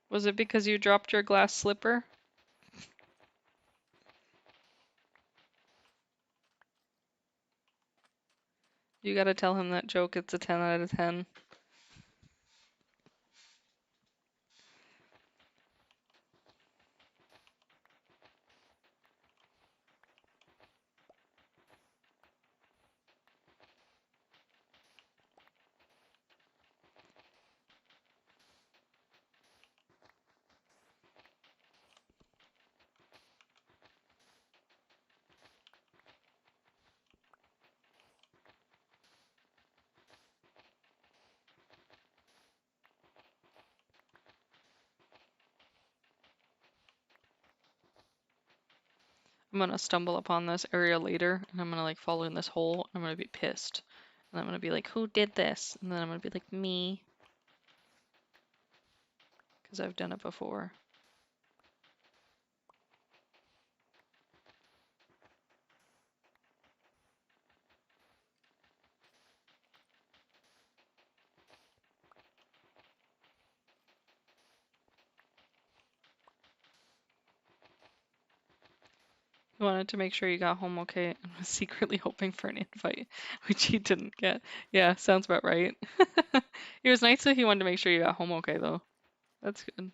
Was it because you dropped your glass slipper? You gotta tell him that joke. It's a 10 out of 10. I'm gonna stumble upon this area later, and I'm gonna like fall in this hole, and I'm gonna be pissed. And I'm gonna be like, who did this? And then I'm gonna be like, me. Because I've done it before. He wanted to make sure you got home okay and was secretly hoping for an invite, which he didn't get. Yeah, sounds about right. It was nice that he wanted to make sure you got home okay, though. That's good.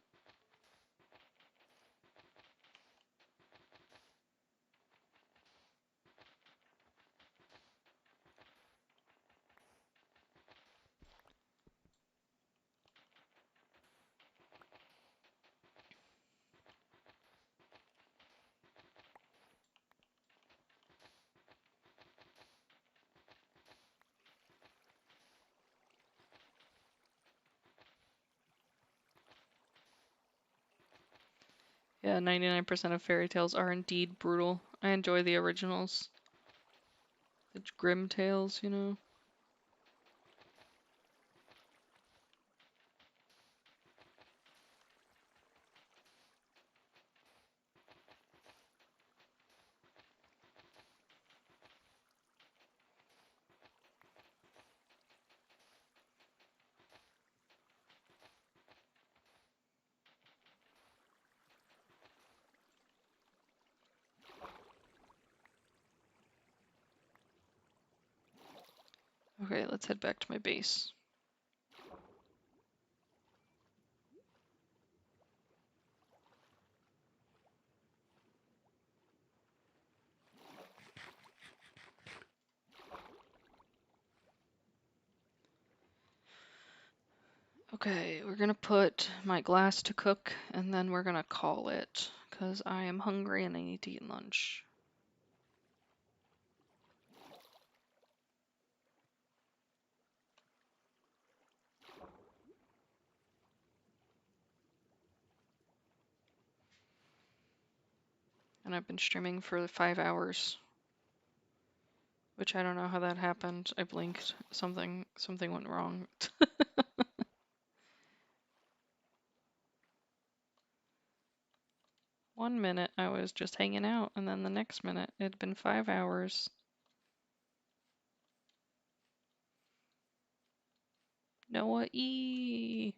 Yeah, 99% of fairy tales are indeed brutal. I enjoy the originals. The grim tales, you know? Okay, let's head back to my base. Okay, we're gonna put my glass to cook and then we're gonna call it because I am hungry and I need to eat lunch. And I've been streaming for 5 hours, which I don't know how that happened. I blinked. Something went wrong. 1 minute I was just hanging out, and then the next minute it had been 5 hours. Noah E.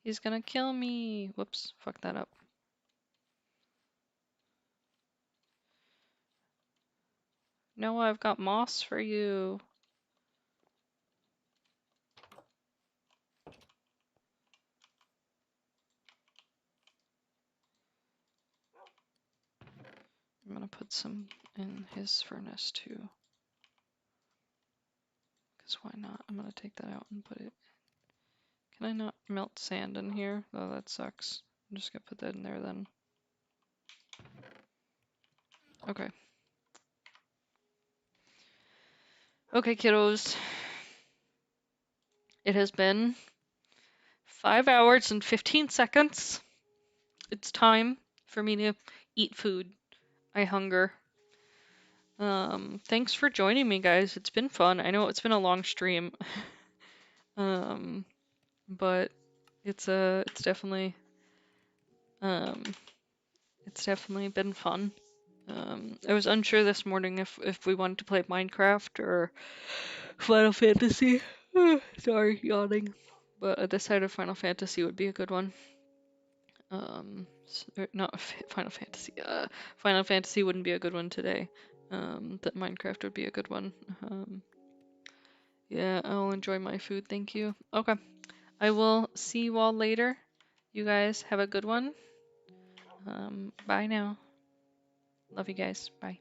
He's gonna kill me. Whoops, fuck that up. Noah, I've got moss for you. I'm gonna put some in his furnace too. Because why not? I'm gonna take that out and put it. Can I not melt sand in here? Oh, that sucks. I'm just gonna put that in there then. Okay. Okay, kiddos. It has been 5 hours and 15 seconds. It's time for me to eat food. I hunger. Thanks for joining me, guys. It's been fun. I know it's been a long stream. But it's definitely been fun. I was unsure this morning if we wanted to play Minecraft or Final Fantasy. Sorry, yawning. But I decided Final Fantasy would be a good one. Not Final Fantasy. Final Fantasy wouldn't be a good one today. That Minecraft would be a good one. Yeah, I'll enjoy my food. Thank you. Okay, I will see you all later. You guys have a good one. Bye now. Love you guys. Bye.